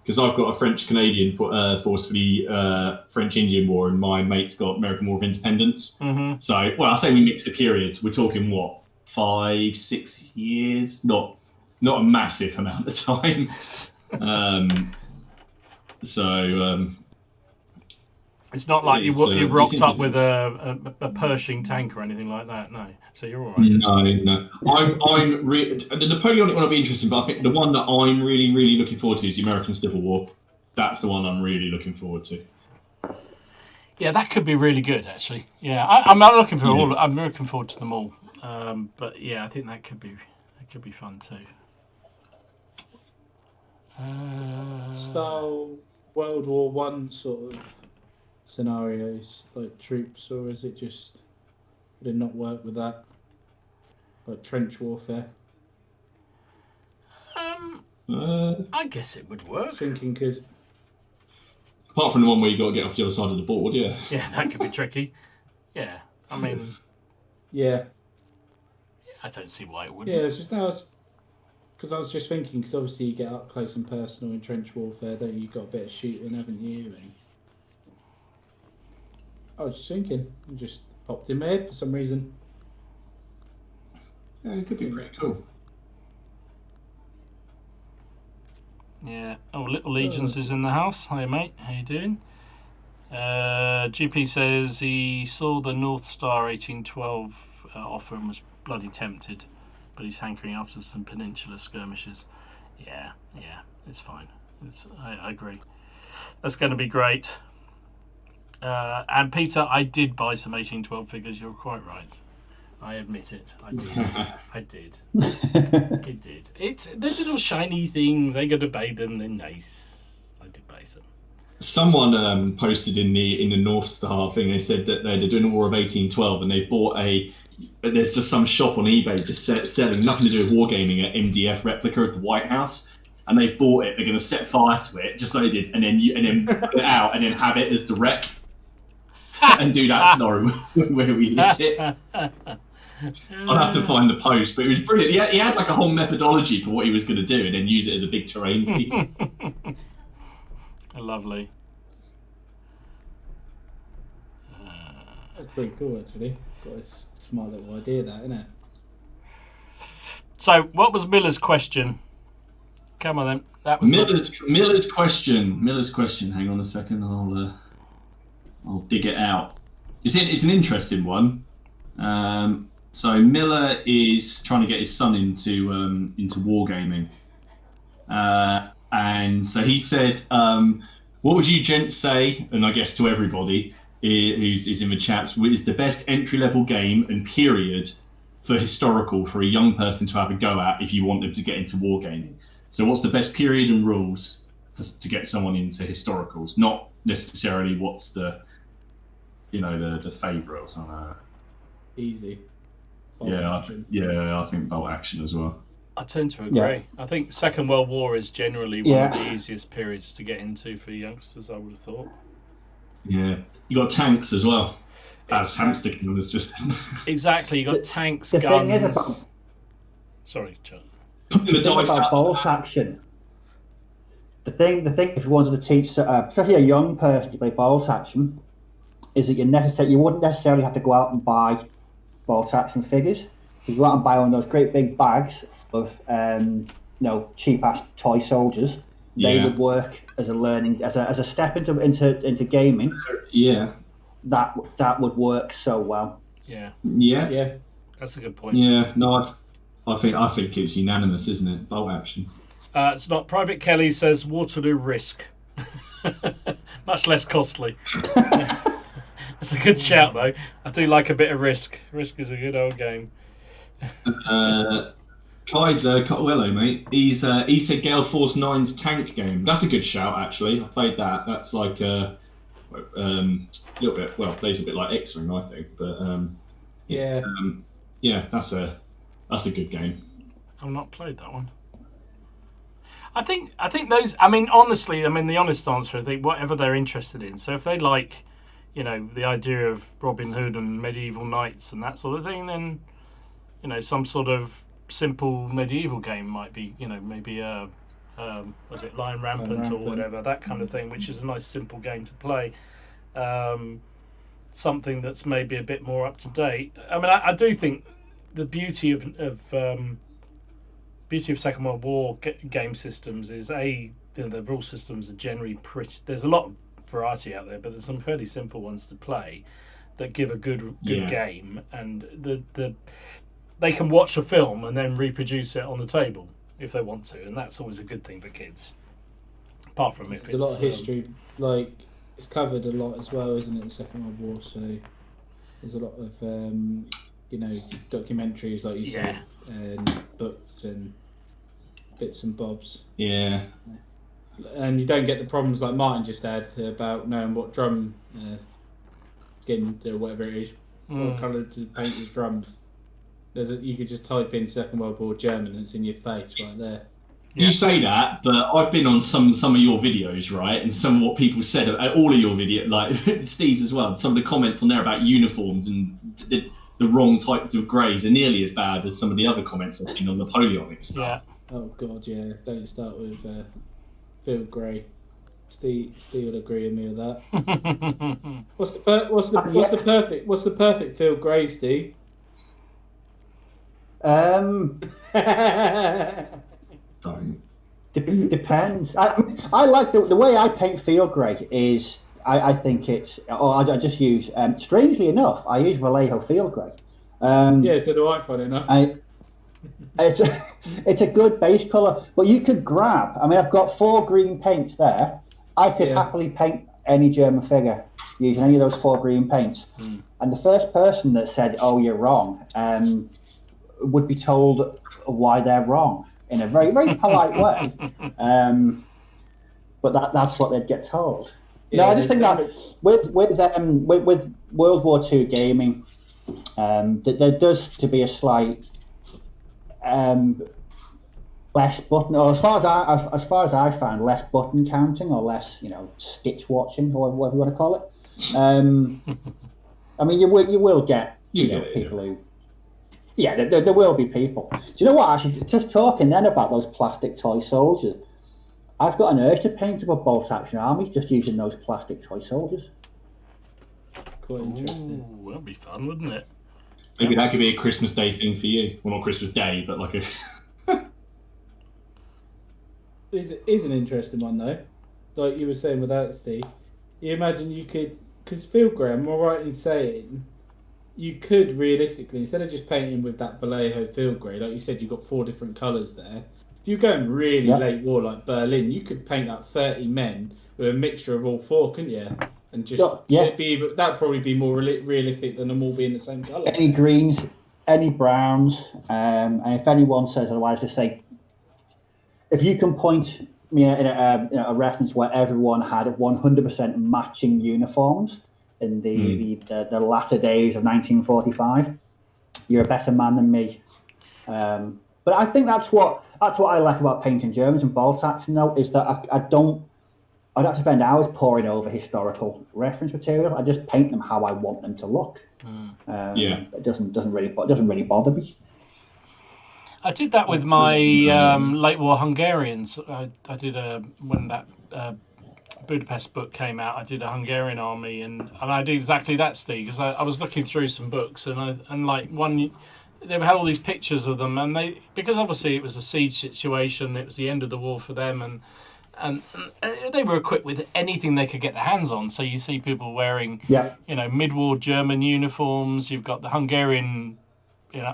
Because I've got a French Canadian force for the French Indian War, and my mate's got American War of Independence. Mm-hmm. So, I say we mix the periods. We're talking 5-6 years, not a massive amount of time. It's not like you rocked up with a Pershing tank or anything like that, no. So you're all right. No. The Napoleonic one will be interesting, but I think the one that I'm really, really looking forward to is the American Civil War. That's the one I'm really looking forward to. Yeah, that could be really good, actually. Yeah, I'm not looking for all. I'm looking forward to them all. But yeah, I think that could be fun too. Style World War One sort of scenarios, like troops, or is it just would it not work with that, like trench warfare? I guess it would work. Thinking because apart from the one where you got to get off the other side of the board, yeah. Yeah, that could be tricky. Yeah, yeah, I don't see why it wouldn't. yeah. It's just because I was just thinking, because obviously you get up close and personal in trench warfare, don't you? You've got a bit of shooting, haven't you? And I was just thinking, it just popped in my head for some reason. Yeah, it could be pretty cool. Yeah. Oh, Little Legions is in the house. Hi, mate. How you doing? GP says he saw the North Star 1812 offer and was bloody tempted, but he's hankering after some Peninsula skirmishes. Yeah, it's fine. I agree. That's going to be great. And Peter, I did buy some 1812 figures. You're quite right. I admit it. I did. I did. It's the little shiny things. I got to buy them. They're nice. I did buy some. Someone posted in the North Star thing. They said that they're doing a War of 1812, and they bought there's just some shop on eBay just selling nothing to do with wargaming, an MDF replica of the White House, and they bought it. They're going to set fire to it, just like they did, and then put it out, and then have it as the wreck, and do that scenario where we lit it. I'll have to find the post, but it was brilliant. He had like a whole methodology for what he was going to do, and then use it as a big terrain piece. Lovely. That's pretty cool, actually. Got a smart little idea, that, isn't it? So, what was Miller's question? Come on, then. That was Miller's question. Hang on a second. I'll dig it out. It's an interesting one. So Miller is trying to get his son into wargaming, and so he said, "What would you gents say?" And I guess to everybody who's in the chats, is the best entry-level game and period for historical for a young person to have a go at if you want them to get into wargaming. So what's the best period and rules to get someone into historicals? Not necessarily what's the favourite or something like that. Easy. I think bolt action as well. I tend to agree. Yeah. I think Second World War is generally one of the easiest periods to get into for youngsters, I would have thought. Yeah. You got tanks as well. As Hamster Kingdom was just... Exactly, you got tanks, The guns... thing is about... Sorry, Chuck. the The thing dice about out. bolt action... The thing, if you wanted to teach, especially a young person to play bolt action, is that you wouldn't necessarily have to go out and buy bolt action figures. You go out and buy one of those great big bags of cheap ass toy soldiers. They would work as a learning as a step into gaming. Yeah. That would work so well. Yeah. That's a good point. Yeah. No, I think it's unanimous, isn't it? Bolt action. It's not. Private Kelly says Waterloo Risk. Much less costly. It's a good shout, though. I do like a bit of Risk. Risk is a good old game. Kaiser, hello, mate. He said Gale Force 9's tank game. That's a good shout, actually. I played that. That's like a little bit. Well, plays a bit like X-Wing, I think. But that's a good game. I've not played that one. I think those. I mean, honestly, the honest answer, I think whatever they're interested in. So if they like, the idea of Robin Hood and medieval knights and that sort of thing, then, some sort of simple medieval game might be, maybe was it Lion Rampant or whatever, that kind of thing, which is a nice simple game to play. Something that's maybe a bit more up to date. I mean, I do think the beauty of Second World War game systems is the rule systems are generally pretty. There's a lot of variety out there, but there's some fairly simple ones to play that give a good game, and they can watch a film and then reproduce it on the table if they want to, and that's always a good thing for kids. Apart from there's a lot of history, like it's covered a lot as well, isn't it? In the Second World War, so there's a lot of documentaries, like you said, and books and bits and bobs. Yeah. And you don't get the problems like Martin just had about knowing what drum skin or whatever it is, what colour to paint his drums. You could just type in Second World War German and it's in your face right there. You say that, but I've been on some of your videos, right? And some of what people said at all of your videos, like Steve's as well. Some of the comments on there about uniforms and the wrong types of greys are nearly as bad as some of the other comments I've seen on Napoleonic stuff. Yeah. Oh God, yeah. Don't start with field grey. Steve would agree with me with that. What's the perfect field grey, Steve? Depends. I like the way I paint field grey is I think it's, or I just use, strangely enough, I use Vallejo field grey. So do I, funny enough. It's a good base colour, but you could grab, I've got 4 green paints there. I could happily paint any German figure using any of those 4 green paints. And the first person that said, oh, you're wrong, would be told why they're wrong in a very, very polite way. But that's what they'd get told. No, I just think that with World War II gaming, there does to be a slight less button, or as far as I found, less button counting or less, stitch watching or whatever you want to call it. You will get people who. Yeah, there will be people. Do you know what? Actually, just talking then about those plastic toy soldiers, I've got an urge to paint up a bolt action army just using those plastic toy soldiers. Quite interesting. Ooh, that'd be fun, wouldn't it? Maybe that could be a Christmas Day thing for you. Well, not Christmas Day, but like a. Is an interesting one though. Like you were saying with that, Steve. You imagine you could, because field grey, am I right in saying, you could realistically, instead of just painting with that Vallejo field grey, like you said, you've got 4 different colours there. If you're going really late war like Berlin, you could paint up 30 men with a mixture of all 4, couldn't you? And just that'd probably be more realistic than them all being the same colour. Any greens, any browns, and if anyone says otherwise, just say, if you can point me in a reference where everyone had 100% matching uniforms in the latter days of 1945, you're a better man than me. But I think that's what I like about painting Germans and ball taxing, though, is that I don't have to spend hours poring over historical reference material. I just paint them how I want them to look. It doesn't really bother me. I did that with my late war Hungarians. I did when that Budapest book came out. I did a Hungarian army, and I did exactly that, Steve, because I was looking through some books, and like one. They had all these pictures of them, and because obviously it was a siege situation, it was the end of the war for them, and they were equipped with anything they could get their hands on. So you see people wearing, mid-war German uniforms. You've got the Hungarian,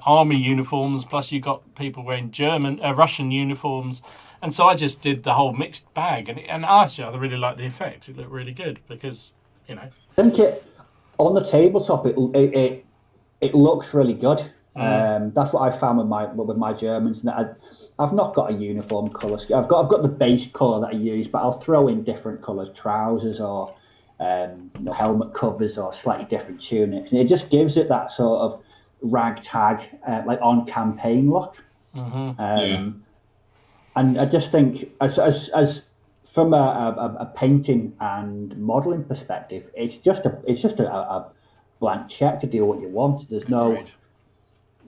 army uniforms. Plus you've got people wearing Russian uniforms, and so I just did the whole mixed bag. And actually, I really liked the effect. It looked really good because, I think on the tabletop it looks really good. That's what I found with my Germans. That I've not got a uniform colour scheme. I've got the base colour that I use, but I'll throw in different coloured trousers or helmet covers or slightly different tunics, and it just gives it that sort of ragtag, like on campaign look. And I just think as from a painting and modelling perspective, it's just a blank check to do what you want. There's no.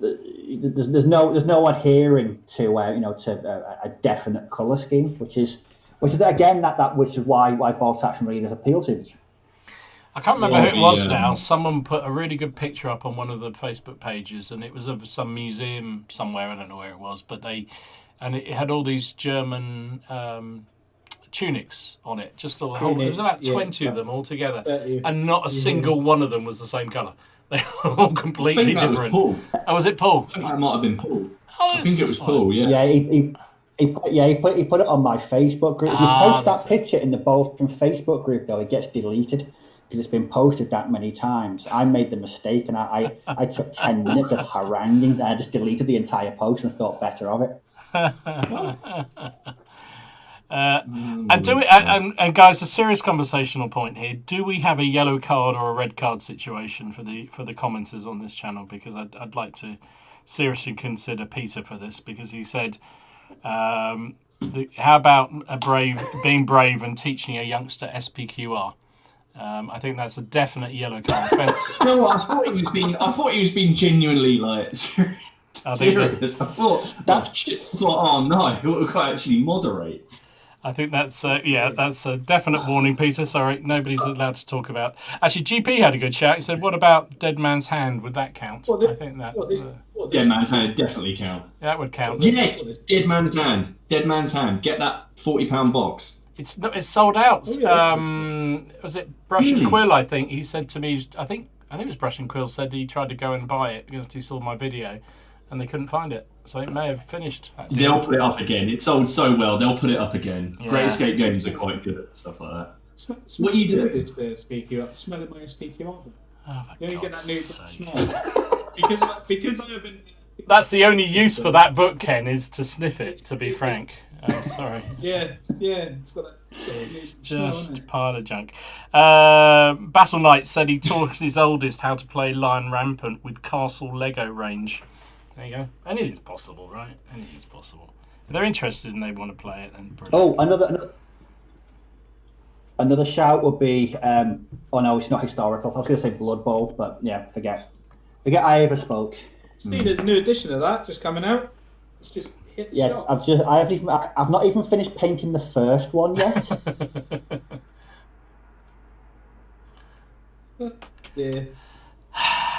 There's no adhering to a definite colour scheme, which is again which is why ball taxing really does appeal to me. I can't remember who it was now. Someone put a really good picture up on one of the Facebook pages, and it was of some museum somewhere. I don't know where it was, but it had all these German tunics on it. Just all the whole. It was about 20 of them all together, and not a single one of them was the same colour. They were all completely different. Was Paul. Oh, was it Paul? I think that might have been Paul. Oh, I think it was Paul. Yeah. Yeah, he put it on my Facebook group. If you post that picture in the Bolton Facebook group, though, it gets deleted because it's been posted that many times. I made the mistake, and I took 10 minutes of haranguing, and I just deleted the entire post and thought better of it. And guys, a serious conversational point here. Do we have a yellow card or a red card situation for the commenters on this channel? Because I'd like to seriously consider Peter for this, because he said, how about being brave and teaching a youngster SPQR? I think that's a definite yellow card offence. You know what? I thought he was being genuinely like serious. I thought oh no, we can't actually moderate. I think that's a definite warning, Peter. Sorry, nobody's allowed to talk about. Actually, GP had a good shout. He said, "What about Dead Man's Hand? Would that count?" I think that Dead Man's Hand definitely count. That would count. Yes, Dead Man's Hand. Dead Man's Hand. Get that £40 box. It's sold out. Was it Brush and Quill? I think he said to me. I think it was Brush and Quill said he tried to go and buy it because he saw my video, and they couldn't find it. So it may have finished. They'll put it up again. It sold so well. They'll put it up again. Yeah. Great Escape Games are quite good at stuff like that. What are you doing? SPQR. Smelling my SPQR. Oh my God! You get that new sake. smell because I haven't. That's the only use for that book, Ken, is to sniff it. To be frank, sorry. Yeah, it's got that. It's just a pile of junk. Battle Knight said he taught his oldest how to play Lion Rampant with Castle Lego range. There you go. Anything's possible, right? Anything's possible. If they're interested and they want to play it, then brilliant. Oh, another shout would be. Oh no, it's not historical. I was going to say Blood Bowl, but yeah, forget I ever spoke. Steve, there's a new edition of that just coming out. It's just hit shot. I've not even finished painting the first one yet. Yeah.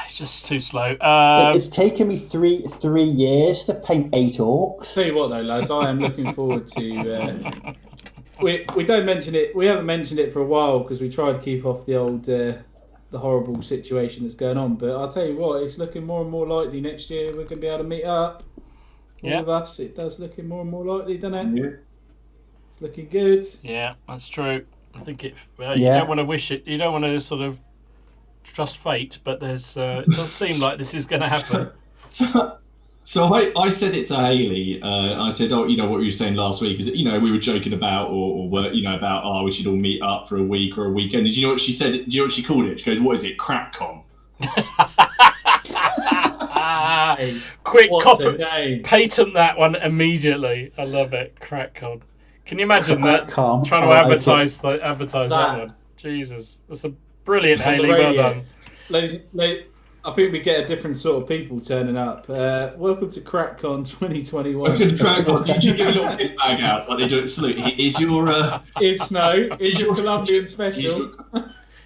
It's just too slow. Um, It's taken me three years to paint 8 orcs. Tell you what, though, lads, I am looking forward to. We don't mention it. We haven't mentioned it for a while because we tried to keep off the old, the horrible situation that's going on. But I'll tell you what, it's looking more and more likely next year we're going to be able to meet up. All of us. It does looking more and more likely, doesn't it? Yeah. It's looking good. Yeah, that's true. I think it. You don't want to wish it. You don't want to sort of trust fate, but there's. It does seem like this is going to happen. So I said it to Hayley. I said, oh, you know what you were saying last week is, you know, we were joking about or were, you know, about, oh, we should all meet up for a week or a weekend. Did you know what she said? Do you know what she called it? She goes, what is it? CrackCon. name? Quick What's copy, a name? patent that one immediately. I love it. CrackCon. Can you imagine that? CrackCon. Trying to I like advertise that one. Jesus, that's a brilliant, On the Hayley. Well radio. done. I think we get a different sort of people turning up. Welcome to CrackCon 2021. Welcome to CrackCon. You give a little gift bag out like they do at Salute. Here's your Is Snow? Is your Colombian special?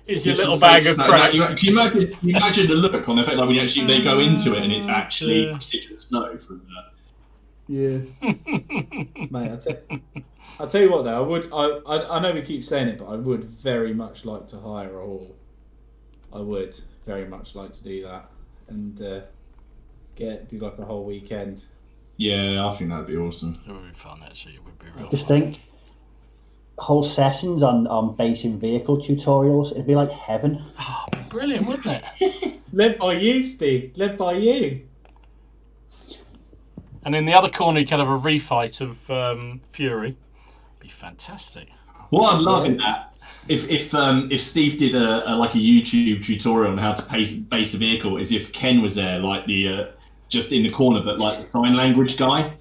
Here's your little bag of crack. Can you imagine the look on their face, like when they go into it and it's actually citrus snow from that. Yeah, mate. I'll tell you what though. I know we keep saying it, but I would very much like to hire a hall. I would very much like to do that and do like a whole weekend. Yeah, I think that'd be awesome. It would be fun, actually. It would be real. Just fun. think, whole sessions on basing vehicle tutorials. It'd be like heaven. Oh, brilliant, wouldn't it? Led by you, Steve. Led by you. And in the other corner, you can have a refight of Fury. Be fantastic. What I'd love in that, if Steve did a YouTube tutorial on how to base a vehicle, is if Ken was there, like the just in the corner, but like the sign language guy,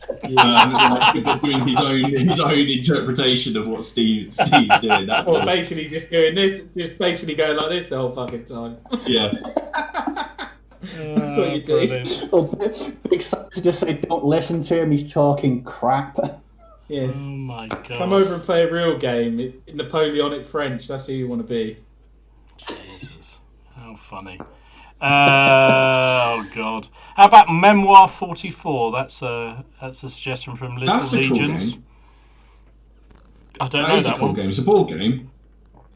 but doing his own interpretation of what Steve's doing. Or basically just doing this, just basically going like this the whole fucking time. Yeah. That's what you do. Oh, big sign to just say, don't listen to him. He's talking crap. Yes. Oh my god. Come over and play a real game in Napoleonic French. That's who you want to be. Jesus. How funny. Oh god. How about Memoir 44? That's a suggestion from Little That's a cool Legions. game. I don't know That is that a cool one. game. It's a board game.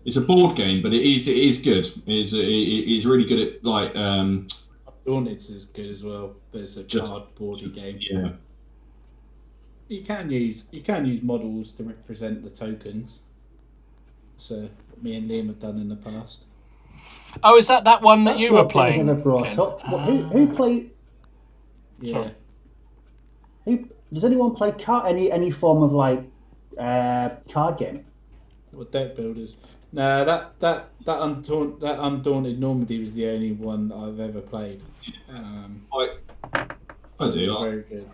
It's a board game, but it is good. It is really good at like. Daunted is good as well, but it's a cardboardy game. Yeah. You can use models to represent the tokens. So what me and Liam have done in the past. Oh, is that one that That's you were what they playing? never brought Ken? up. Who played? Yeah. Sorry. Does anyone play any form of like card game? Or deck builders. No, that Undaunted Normandy was the only one that I've ever played. I do. It was very good.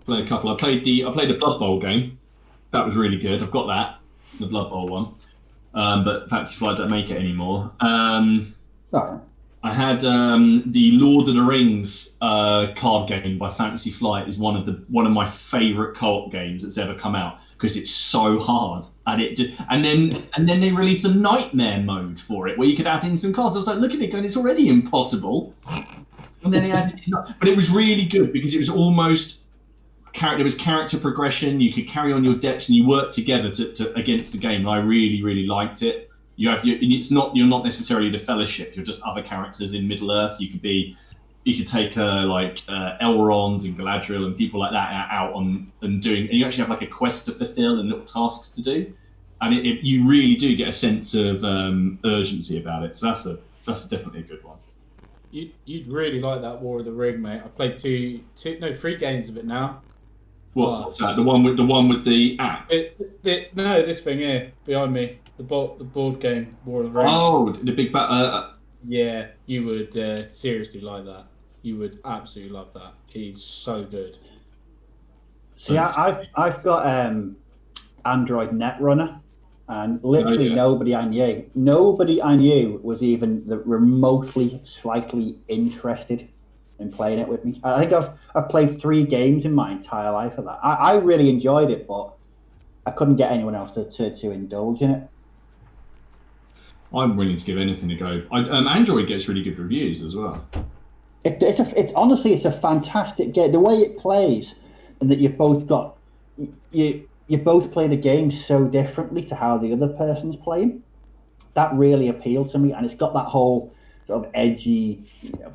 Play a couple. I played the Blood Bowl game. That was really good. I've got that, the Blood Bowl one. But Fantasy Flight don't make it anymore. Sorry. I had the Lord of the Rings card game by Fantasy Flight. Is one of my favourite co-op games that's ever come out because it's so hard. And then they released a nightmare mode for it where you could add in some cards. I was like, look at it going, it's already impossible. And then they added in, but it was really good because it was almost there was character progression. You could carry on your decks and you work together to against the game. And I really, really liked it. You're not necessarily the Fellowship. You're just other characters in Middle Earth. You could take Elrond and Galadriel and people like that out and you actually have like a quest to fulfill and little tasks to do, and you really do get a sense of urgency about it. So that's definitely a good one. You'd really like that War of the Ring, mate. I played 3 games of it now. What's that? The one with the app? No, this thing here behind me, the board game War of the Ring. Oh, the big bat. Yeah, you would seriously like that. You would absolutely love that. He's so good. See, I've got Android Netrunner, and literally nobody I knew was even remotely slightly interested in playing it with me. I think I've played 3 games in my entire life of that. I really enjoyed it, but I couldn't get anyone else to indulge in it. I'm willing to give anything a go. Android gets really good reviews as well. It's honestly a fantastic game. The way it plays, and that you've both got you both play the game so differently to how the other person's playing. That really appealed to me, and it's got that whole sort of edgy,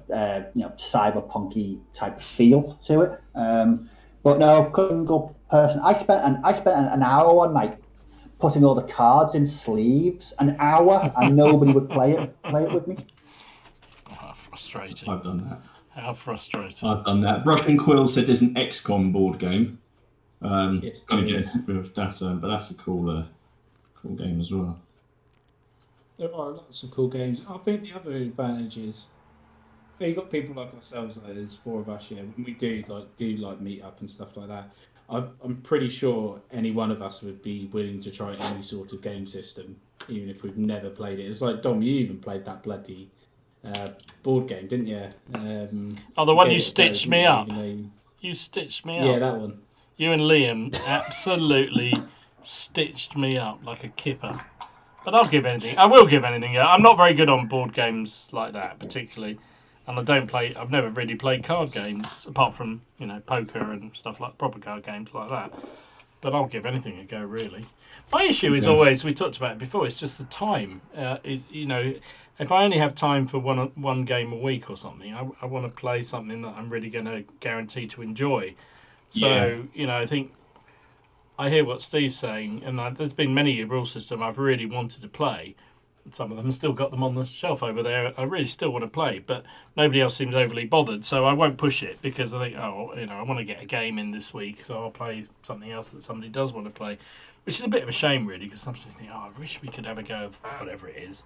cyberpunky type feel to it. But no, couldn't go person. I spent an hour one night putting all the cards in sleeves, an hour, and nobody would play it with me. How frustrating. I've done that. How frustrating. I've done that. Brush and Quill said there's an XCOM board game. Yes, but that's a cool game as well. There are lots of cool games. I think the other advantage is you got people like ourselves. Like there's 4 of us. Yeah, when we do meet up and stuff like that. I'm pretty sure any one of us would be willing to try any sort of game system, even if we've never played it. It's like Dom, you even played that bloody board game, didn't you? The one you stitched me up. You stitched me up. Yeah, that one. You and Liam absolutely stitched me up like a kipper. But I'll give anything. I will give anything. I'm not very good on board games like that, particularly. And I've never really played card games, apart from, poker and stuff like proper card games like that. But I'll give anything a go, really. My issue is always, we talked about it before, it's just the time. If I only have time for one game a week or something, I want to play something that I'm really going to guarantee to enjoy. So, I think I hear what Steve's saying, and there's been many rule system I've really wanted to play. Some of them still got them on the shelf over there. I really still want to play, but nobody else seems overly bothered, so I won't push it because I think, I want to get a game in this week, so I'll play something else that somebody does want to play, which is a bit of a shame, really, because sometimes I think, I wish we could have a go of whatever it is.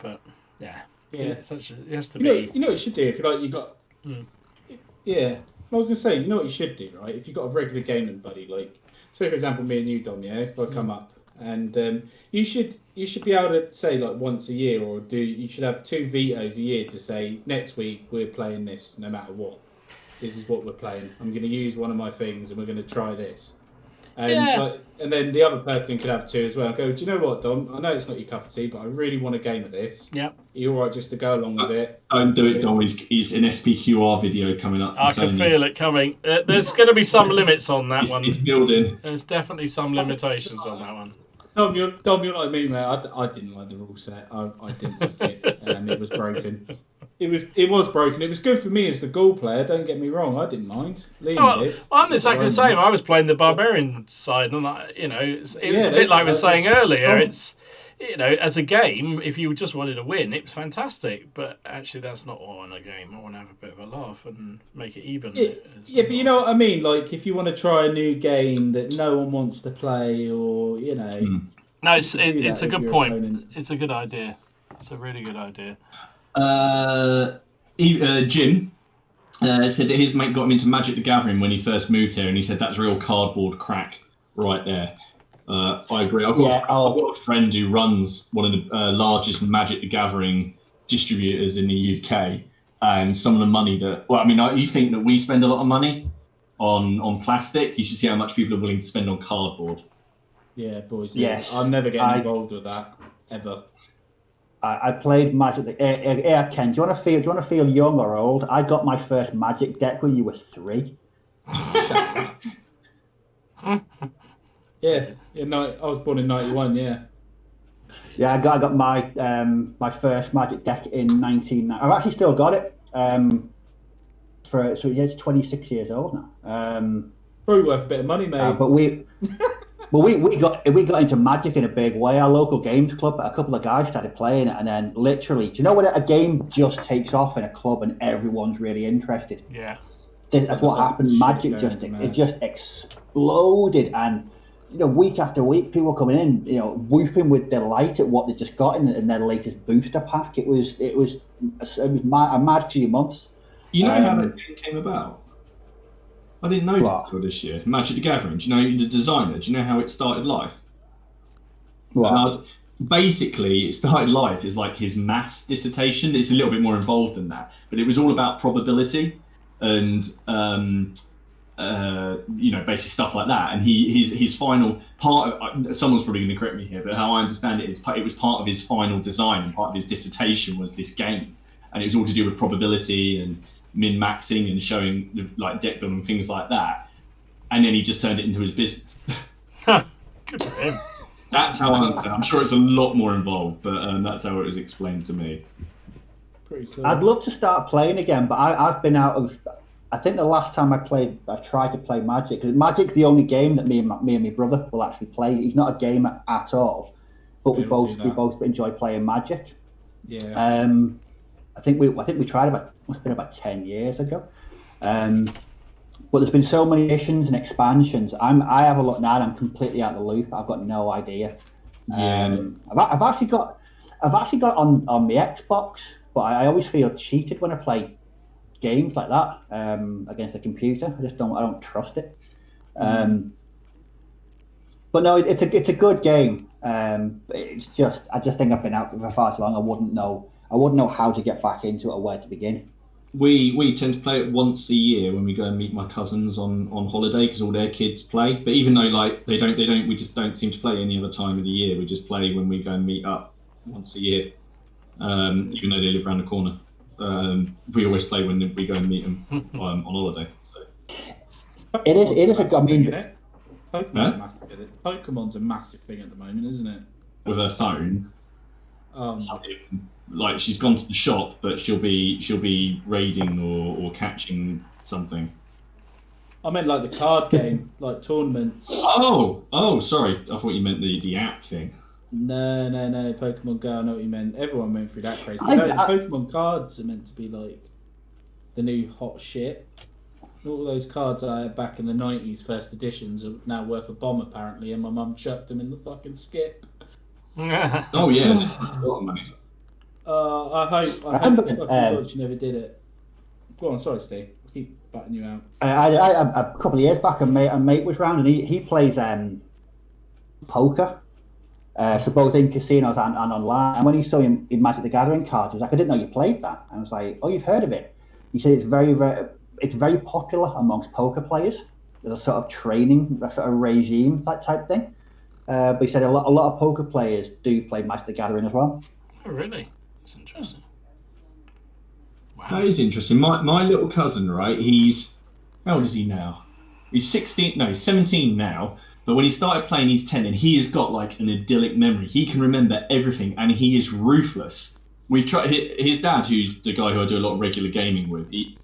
But yeah, it has to be. You know what you should do if you got. Yeah, I was gonna say, you know what you should do, right? If you got a regular gaming buddy, like say for example me and you, Dom, if I come up. And you should be able to say like once a year, or you should have 2 vetoes a year to say next week we're playing this no matter what. This is what we're playing. I'm going to use one of my things and we're going to try this. And and then the other person could have 2 as well. Go, do you know what, Dom? I know it's not your cup of tea, but I really want a game of this. Yeah. Are you all right just to go along with it? Don't do it, Dom. He's an SPQR video coming up. I can feel it coming. There's going to be some limits on that one. He's building. There's definitely some limitations on that one. Dom, you're like me, mate. I didn't like the rule set. I didn't like it. It was broken. It was broken. It was good for me as the Gaul player. Don't get me wrong. I didn't mind. Liam did. I'm exactly the same. I was playing the barbarian side, and it was a bit like I was saying earlier. It's as a game, if you just wanted to win, it was fantastic. But actually, that's not all in a game. I want to have a bit of a laugh and make it even. Yeah, but you know what I mean. Like if you want to try a new game that no one wants to play, or No, it's a good point. Opponent. It's a good idea. It's a really good idea. Jim said that his mate got him into Magic the Gathering when he first moved here, and he said that's real cardboard crack right there. I agree. I've got a friend who runs one of the largest Magic the Gathering distributors in the UK, and some of the money you think that we spend a lot of money on plastic? You should see how much people are willing to spend on cardboard. Yeah, boys. Yes, I'm never getting involved with that ever. I played Magic. Ken, do you want to feel young or old? I got my first Magic deck when you were 3. Shut up. Yeah. I was born in 91. Yeah. Yeah, I got my my first Magic deck in 1990. I've actually still got it. It's 26 years old now. Probably worth a bit of money, mate. But we got into Magic in a big way. Our local games club, a couple of guys started playing it, and then literally, do you know when a game just takes off in a club and everyone's really interested? Yeah, that's what happened. Magic just exploded, and week after week, people were coming in, whooping with delight at what they just got in their latest booster pack. It was a mad few months. You know how that game came about? I didn't know that until this year. Magic the Gathering. Do you know the designer? Do you know how it started life? Basically, it started life as like his maths dissertation. It's a little bit more involved than that, but it was all about probability and basically stuff like that. And his final part of, someone's probably going to correct me here, but how I understand it is it was part of his final design, and part of his dissertation was this game, and it was all to do with probability and min-maxing and showing like deck building and things like that, and then he just turned it into his business. Good for him. That's how I understand. I'm sure it's a lot more involved, but that's how it was explained to me. Pretty cool. I'd love to start playing again, but I've been out of. I think the last time I tried to play Magic, because Magic's the only game that me and my brother will actually play. He's not a gamer at all, but we both enjoy playing Magic. Yeah. I think we tried must have been about 10 years ago. But there's been so many additions and expansions. I have a look now and I'm completely out of the loop. I've got no idea. Yeah. I've actually got on the Xbox, but but I always feel cheated when I play games like that against a computer. I don't trust it. But no, it's a good game. It's just I just think I've been out for far too long. I wouldn't know how to get back into it or where to begin. We tend to play it once a year when we go and meet my cousins on holiday because all their kids play. But even though like they don't, we just don't seem to play any other time of the year. We just play when we go and meet up once a year. Even though they live around the corner, we always play when we go and meet them on holiday. So. It is a. I mean, Pokemon's a massive thing at the moment, isn't it? With her phone. Like she's gone to the shop, but she'll be raiding or catching something. I meant like the card game, like tournaments. Oh, sorry. I thought you meant the app thing. No. Pokemon Go. I know what you meant. Everyone went through that crazy. The Pokemon cards are meant to be like the new hot shit. All those cards I had back in the 90s, first editions, are now worth a bomb apparently, and my mum chucked them in the fucking skip. Oh yeah. Oh, money. I hope she never did it. Go on, sorry, Steve. Keep batting you out. A couple of years back, a mate was round, and he plays poker, so both in casinos and online. And when he saw him in Magic the Gathering cards, he was like, "I didn't know you played that." And I was like, "Oh, you've heard of it?" He said it's very popular amongst poker players. There's a sort of training, a sort of regime, that type thing. But he said a lot of poker players do play Magic the Gathering as well. Oh, really? That's interesting. Wow. That is interesting. My little cousin, right? How old is he now? He's 17 now. But when he started playing, he's 10, and he has got like an idyllic memory. He can remember everything, and he is ruthless. We've tried. His dad, who's the guy who I do a lot of regular gaming with, he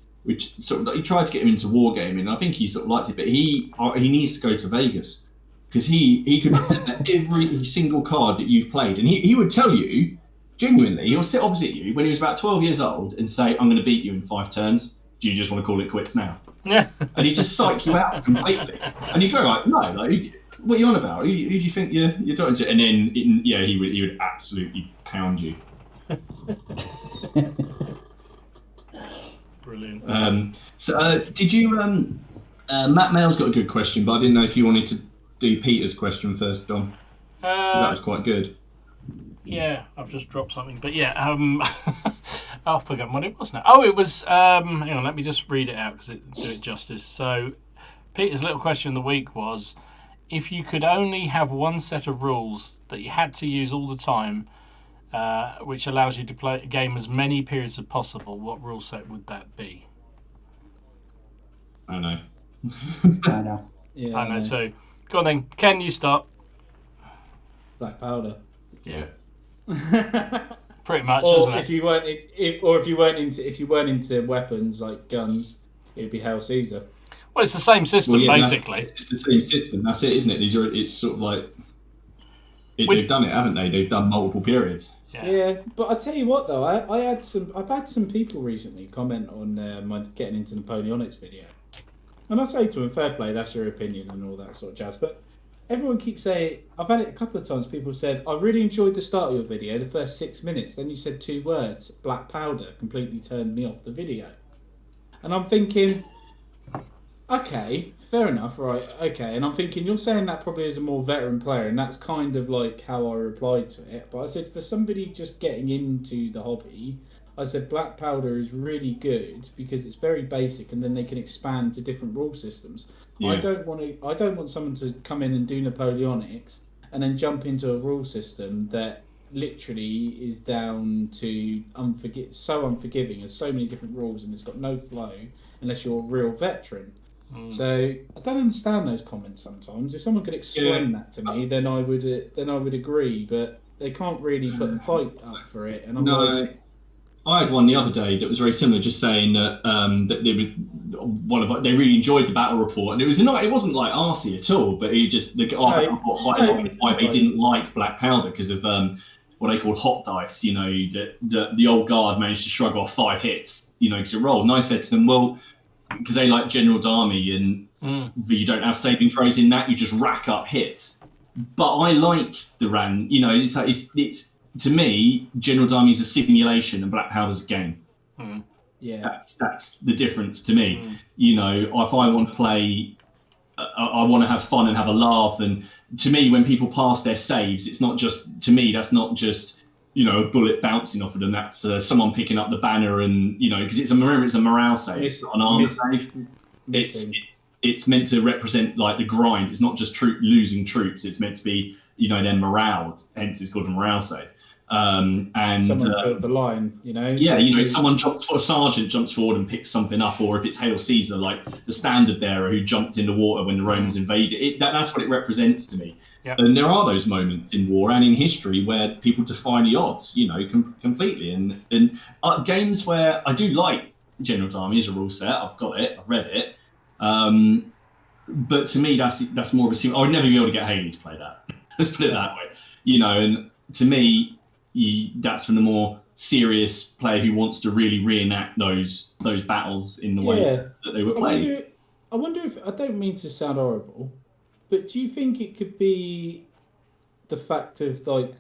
tried to get him into wargaming, and I think he sort of liked it. But he needs to go to Vegas because he could remember every single card that you've played, and he would tell you. Genuinely, he'll sit opposite you when he was about 12 years old and say, "I'm going to beat you in 5 turns. Do you just want to call it quits now?" Yeah. And he'd just psych you out completely. And you go like, "No, like, what are you on about? Who do you think you're talking to?" And then, he would absolutely pound you. Brilliant. Did you? Matt Mail's got a good question, but I didn't know if you wanted to do Peter's question first, Dom. That was quite good. Yeah, I've just dropped something, but yeah, I've forgotten what it was now. Oh, it was. Hang on, let me just read it out because it do it justice. So, Peter's little question of the week was: if you could only have one set of rules that you had to use all the time, which allows you to play a game as many periods as possible, what rule set would that be? I know. I know. Yeah, I know too. Go on then, Ken. You start. Black powder. Yeah. Pretty much, or isn't it? If you weren't into weapons like guns, it'd be Hail Caesar. Well, it's the same system basically. It's the same system. That's it, isn't it? It's sort of like they've done it, haven't they? They've done multiple periods. Yeah, but I tell you what though, I've had some people recently comment on my getting into Napoleonics video, and I say to them, fair play, that's your opinion and all that sort of jazz, but. Everyone keeps saying, I've had it a couple of times, people said, I really enjoyed the start of your video, the first 6 minutes, then you said 2 words, black powder, completely turned me off the video. And I'm thinking, okay, fair enough, right, okay, and I'm thinking, you're saying that probably as a more veteran player, and that's kind of like how I replied to it, but I said, for somebody just getting into the hobby, I said black powder is really good because it's very basic, and then they can expand to different rule systems. Yeah. I don't want someone to come in and do Napoleonics and then jump into a rule system that literally is down to so unforgiving. There's so many different rules and it's got no flow unless you're a real veteran. So I don't understand those comments sometimes. If someone could explain that to me, then I would agree. But they can't really put a fight up for it. And I'm like. I had one the other day that was very similar, just saying that they really enjoyed the battle report, and it wasn't like arsey at all, but he just why they didn't like black powder because of what they called hot dice. You know, the old guard managed to shrug off 5 hits, you know, because it rolled. And I said to them, well, because they like General Army and you don't have saving throws in that, you just rack up hits. But I like the ran, you know, it's to me, General Army is a simulation and Black Powder's a game. Yeah, That's the difference to me. You know, if I want to play, I want to have fun and have a laugh. And to me, when people pass their saves, it's not just, to me, that's not just, you know, a bullet bouncing off of them. That's someone picking up the banner and, you know, because it's a morale save, it's not an armor save. It's meant to represent like the grind. It's not just losing troops. It's meant to be, you know, then morale. Hence, it's called a morale save. And someone filled the line, you know. Yeah, you know, a sergeant jumps forward and picks something up, or if it's Hail Caesar, like the standard bearer who jumped in the water when the Romans invaded. That's what it represents to me. Yep. And there are those moments in war and in history where people defy the odds, you know, completely. And games where I do like General Army as a rule set. I've got it. I've read it. But to me, that's more of a. I would never be able to get Haley to play that. Let's put it that way. You know, and to me, that's from the more serious player who wants to really reenact those battles in the way that they were played. I wonder if, I don't mean to sound horrible, but do you think it could be the fact of like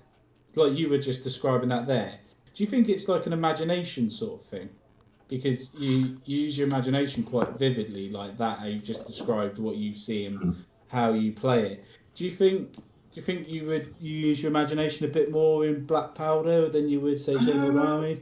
you were just describing that there? Do you think it's like an imagination sort of thing? Because you use your imagination quite vividly, like that, how you've just described what you see and how you play it. Do you think you use your imagination a bit more in Black Powder than you would say General Army?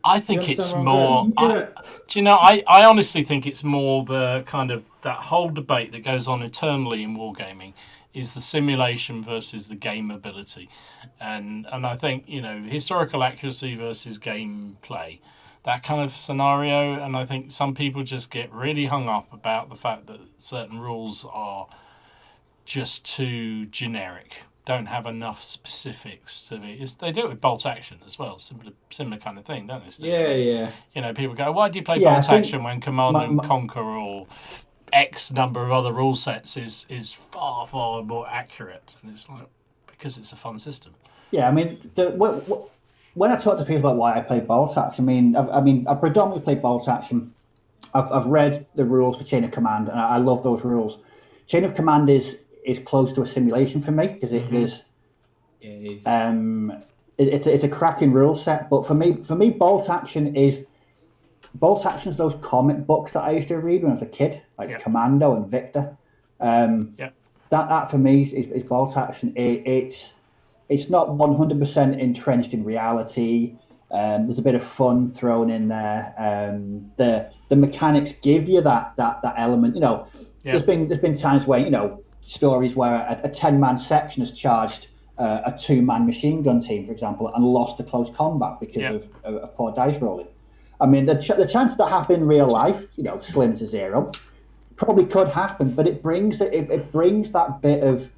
I think it's more. Do you know? I honestly think it's more the kind of that whole debate that goes on eternally in wargaming is the simulation versus the game ability, and I think, you know, historical accuracy versus gameplay, that kind of scenario. And I think some people just get really hung up about the fact that certain rules are just too generic, don't have enough specifics to be. They do it with bolt action as well, similar kind of thing, don't they, Steve? Yeah. You know, people go, why do you play bolt action when Command and Conquer or X number of other rule sets is far, far more accurate? And it's like, because it's a fun system. Yeah, I mean, when I talk to people about why I play bolt action, I predominantly play bolt action. I've read the rules for Chain of Command, and I love those rules. Chain of Command is close to a simulation for me because it is. It is. It's a cracking rule set, but for me, bolt action is those comic books that I used to read when I was a kid, like Commando and Victor. That for me is bolt action. It's not 100% entrenched in reality. There's a bit of fun thrown in there. The mechanics give you that element. You know, there's been times where, you know, stories where a 10-man section has charged a 2-man machine gun team, for example, and lost a close combat because of poor dice rolling. I mean, the chance that happen in real life, you know, slim to zero. Probably could happen, but it brings that bit of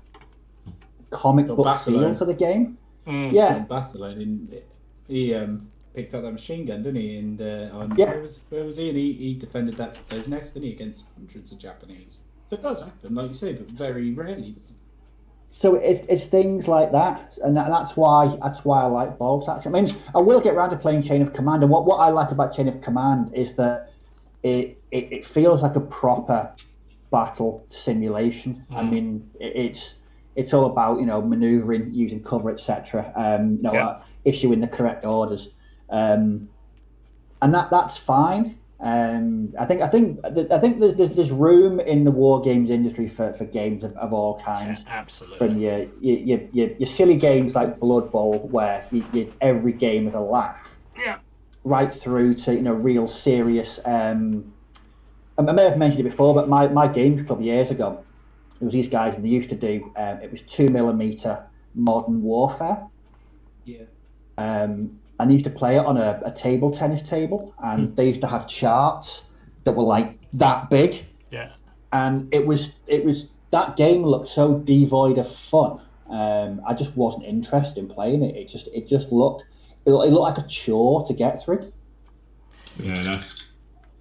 comic book feel to the game. Yeah, he picked up that machine gun, didn't he? And where was he? And he defended those nests, didn't he, against hundreds of Japanese. It does happen, like you say, but very rarely. So it's things like that, and that's why I like bolt action. I mean, I will get around to playing Chain of Command, and what I like about Chain of Command is that it feels like a proper battle simulation. I mean, it's all about, you know, maneuvering, using cover, etc. Issuing the correct orders, and that's fine. I think there's room in the war games industry for games of all kinds. Yeah, absolutely. From your silly games like Blood Bowl, where every game is a laugh. Yeah. Right through to, you know, real serious. I may have mentioned it before, but my games club years ago, there was these guys, and they used to do it was 2mm modern warfare. Yeah. And they used to play it on a table tennis table, and they used to have charts that were like that big. Yeah. And it was that game looked so devoid of fun. I just wasn't interested in playing it. It just looked like a chore to get through. Yeah, that's.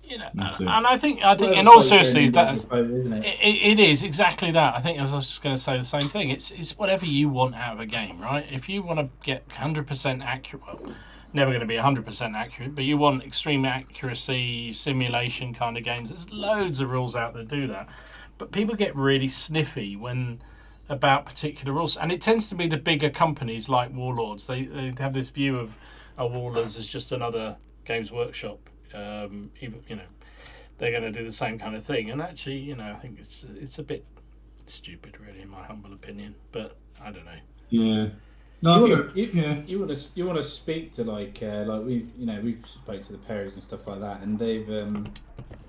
You know, and I think in all seriousness, it is exactly that. I think I was just going to say the same thing. It's whatever you want out of a game, right? If you want to get 100% accurate, well, never going to be 100% accurate, but you want extreme accuracy, simulation kind of games. There's loads of rules out there that do that, but people get really sniffy when about particular rules, and it tends to be the bigger companies like Warlords. They have this view of Warlords as just another Games Workshop. Even they're going to do the same kind of thing, and actually, I think it's a bit stupid, really, in my humble opinion. But I don't know. Yeah. No, you want to speak to like we've spoke to the Perrys and stuff like that, and they've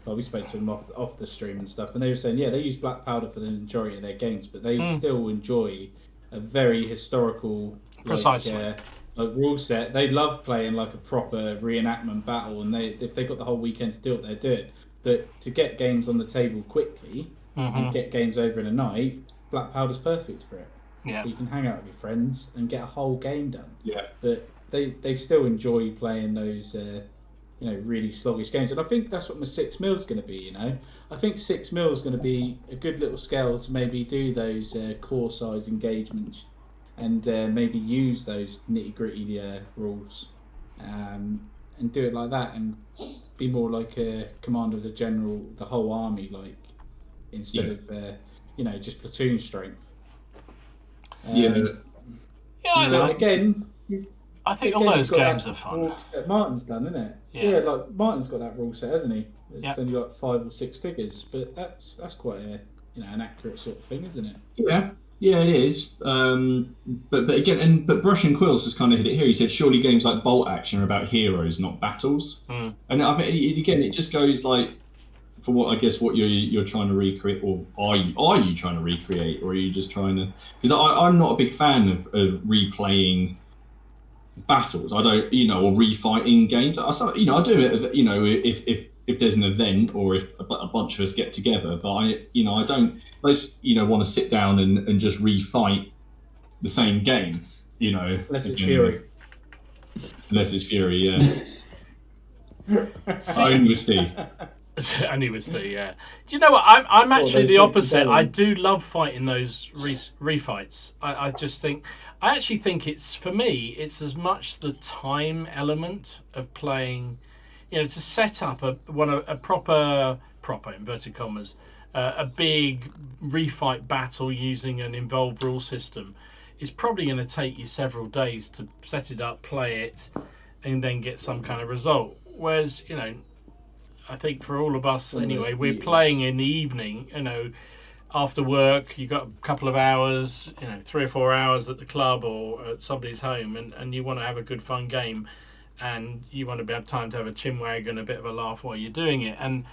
we spoke to them off the stream and stuff, and they were saying they use black powder for the majority of their games, but they still enjoy a very historical precisely rule set. They love playing like a proper reenactment battle, and if they got the whole weekend to do it, they'd do it. But to get games on the table quickly and get games over in a night, black powder's perfect for it. Yeah. So you can hang out with your friends and get a whole game done. Yeah. But they still enjoy playing those really sluggish games, and I think that's what my 6 mil is going to be. I think 6 mil is going to be a good little scale to maybe do those core size engagements, and maybe use those nitty gritty rules, and do it like that, and be more like a commander of the whole army, like instead of just platoon strength. Again, I think all those games are fun. Martin's done, isn't it? Yeah, like Martin's got that rule set, hasn't he? It's only like 5 or 6 figures, but that's quite an accurate sort of thing, isn't it? Yeah, it is. But again, but Brush and Quills has kind of hit it here. He said, surely games like Bolt Action are about heroes, not battles. And I think again, it just goes like, for what you're trying to recreate, or are you trying to recreate, or are you just trying to? Because I'm not a big fan of replaying battles. I don't, or refighting games. I do it, if there's an event or if a bunch of us get together. But I don't want to sit down and just refight the same game. Unless it's Fury. Unless it's Fury, yeah. Only with Steve. Only with Steve, yeah. Do you know what? I'm actually the opposite. I do love fighting those refights. I actually think it's, for me, it's as much the time element of playing, to set up a proper inverted commas, a big refight battle using an involved rule system is probably going to take you several days to set it up, play it, and then get some kind of result. Whereas, I think for all of us anyway, we're playing in the evening, after work, you got a couple of hours, 3 or 4 hours at the club or at somebody's home, and you want to have a good fun game, and you want to have time to have a chinwag and a bit of a laugh while you're doing it. And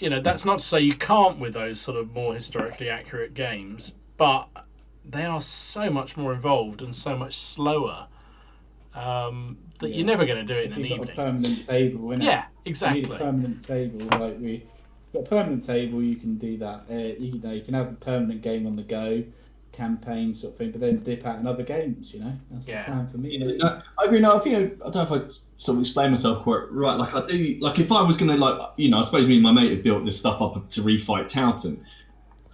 that's not to say you can't with those sort of more historically accurate games, but they are so much more involved and so much slower that you're never going to do it in an evening. A permanent table, innit? Yeah, exactly. You need a permanent table, like we got a permanent table. You can do that. You can have a permanent game on the go, campaign sort of thing, but then dip out in other games. That's the plan for me. I agree. No, I think I don't know if I sort of explain myself quite right. Like I do. Like if I was going to I suppose me and my mate have built this stuff up to refight Towton.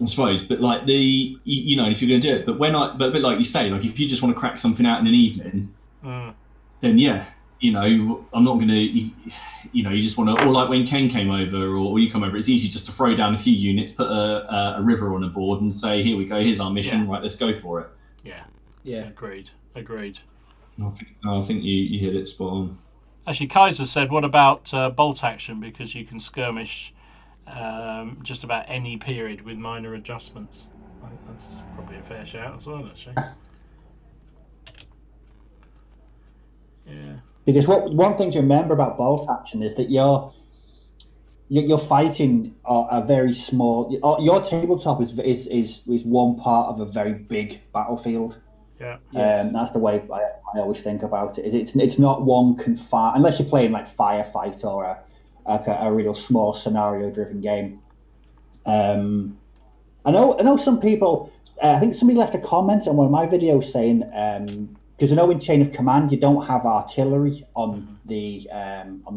I suppose, but like if you're going to do it, but but like you say, like if you just want to crack something out in an evening. Then I'm not going to, you just want to, or like when Ken came over or you come over, it's easy just to throw down a few units, put a river on a board and say, here we go, here's our mission, right, let's go for it. Yeah. Agreed. I think you hit it spot on. Actually, Kaiser said, what about Bolt Action, because you can skirmish just about any period with minor adjustments. I think that's probably a fair shout as well, actually. Yeah. Because one thing to remember about Bolt Action is that you're fighting a very small. Your tabletop is one part of a very big battlefield. Yeah. That's the way I always think about it. It's not one confined, unless you're playing like Firefight or a real small scenario driven game. I know some people. I think somebody left a comment on one of my videos saying. Because in Chain of Command you don't have artillery on the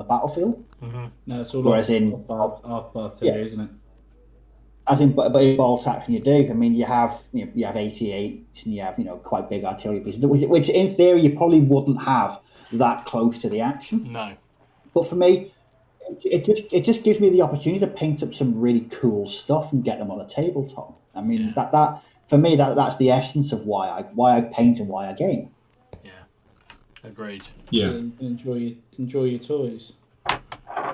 battlefield. No, it's all artillery, isn't it? I think, but in Bolt Action you do. I mean, you have 88 and you have quite big artillery pieces, which in theory you probably wouldn't have that close to the action. No. But for me, it just gives me the opportunity to paint up some really cool stuff and get them on the tabletop. I mean that for me, that's the essence of why I paint and why I game. Yeah, agreed. Yeah. You can enjoy your toys.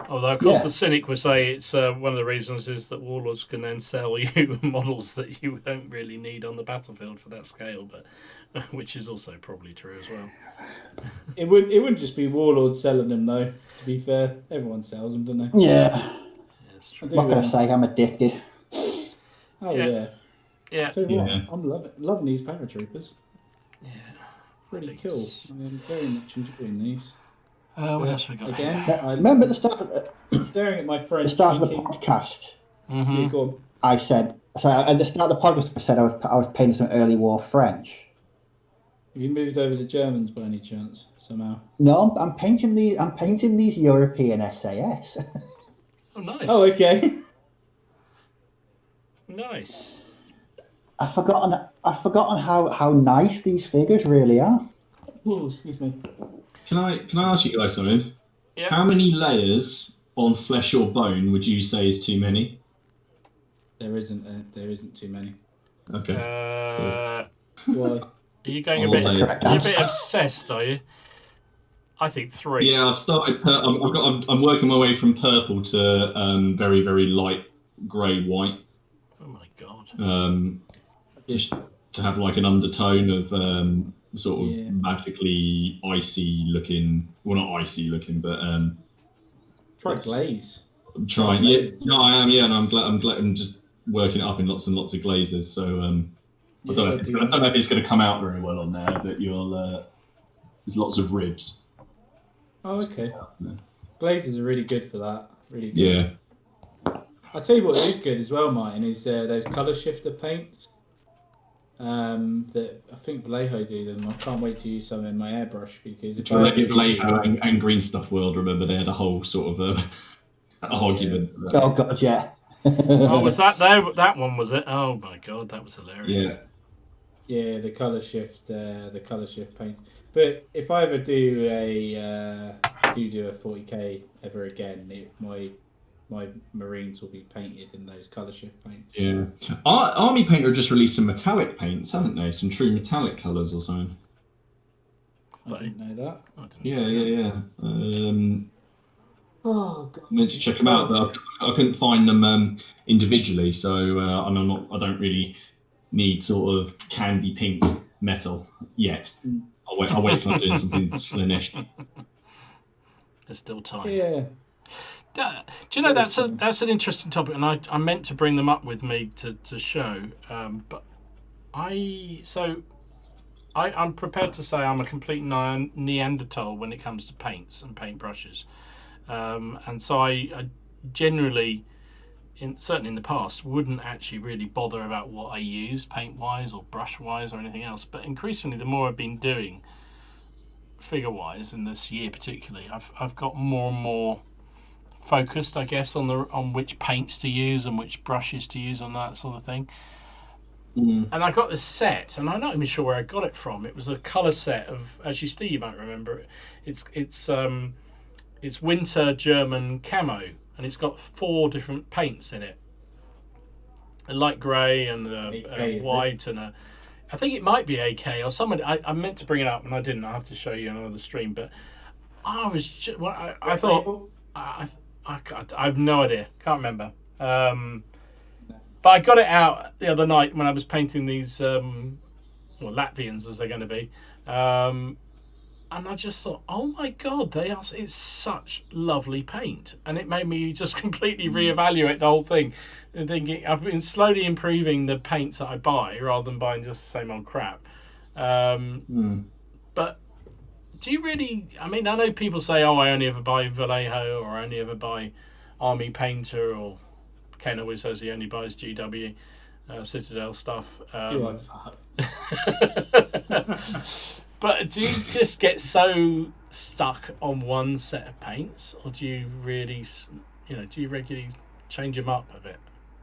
Although, of course, Yeah. the cynic would say it's one of the reasons is that warlords can then sell you models that you don't really need on the battlefield for that scale, but which is also probably true as well. It wouldn't just be warlords selling them though. To be fair, everyone sells them, don't they? Yeah. Yeah, it's true. What can I say? I'm addicted. Oh Yeah. yeah. Yeah, Tell you what, Yeah. I'm loving these paratroopers. yeah. Pretty think cool. it's- I am very much enjoying these. What else we got? Again, Remember at the start staring at my friend. the start of the thinking, podcast, Mm-hmm. Yeah, go on. I said, so at the start of the podcast, I said I was painting some early war French. Have you moved over to Germans by any chance somehow? No, I'm painting these European SAS. Oh, nice. Oh, okay. Nice. I've forgotten how nice these figures really are. Oh, excuse me. Can I ask you guys something? Yeah. How many layers on flesh or bone would you say is too many? There isn't too many. Okay. Why? Are you going I'll a bit? take Correct You're a answer. bit obsessed, are you? I think 3. Yeah, I've started. I'm working my way from purple to very very light grey white. Oh my god. Just to have like an undertone of sort of Yeah. magically icy looking. Well, not icy looking, but Try It's- glaze. I'm trying. Yeah, no, I am. Yeah, and I'm glad. I'm just working it up in lots and lots of glazes. So I don't know if it's going to come out very well on there, but you'll. There's lots of ribs. Oh, okay. Yeah. Glazes are really good for that. Really good. Yeah. I'll tell you what is good as well, Martin, is those colour shifter paints. That I think Vallejo do them. I can't wait to use some in my airbrush because if I Vallejo and Green Stuff World, remember they had a whole sort of argument. Oh god, yeah. Oh, was that there? That one was it? Oh my god, that was hilarious. Yeah. Yeah, the colour shift paint. But if I ever do a 40k ever again, my Marines will be painted in those colour shift paints. Yeah. Army Painter just released some metallic paints, haven't they? Some true metallic colours or something. I didn't know that. I didn't Yeah, see yeah, that. yeah. Oh god. I meant to check them out, but I couldn't find them individually. So and I don't really need sort of candy pink metal yet. I'll wait till I'm doing something Slaanesh. There's still time. Yeah. Do you know that's an interesting topic, and I meant to bring them up with me to show, but I'm prepared to say I'm a complete Neanderthal when it comes to paints and paintbrushes, and so I generally, certainly in the past, wouldn't actually really bother about what I use paint wise or brush wise or anything else. But increasingly, the more I've been doing figure wise in this year particularly, I've got more and more focused, I guess, on which paints to use and which brushes to use on that sort of thing. And I got this set, and I'm not even sure where I got it from. It was a colour set of, actually, Steve, you might remember it. It's winter German camo, and it's got 4 different paints in it: a light grey and a white, and I think it might be AK or someone. I meant to bring it up and I didn't. I have to show you another stream, but I was I thought I have no idea, can't remember. But I got it out the other night when I was painting these Latvians, as they're going to be, and I just thought, oh my god, it's such lovely paint, and it made me just completely reevaluate the whole thing and thinking I've been slowly improving the paints that I buy rather than buying just the same old crap. But do you really? I mean, I know people say, oh, I only ever buy Vallejo, or I only ever buy Army Painter, or Ken always says he only buys GW, Citadel stuff. But do you just get so stuck on one set of paints, or do you really, do you regularly change them up a bit?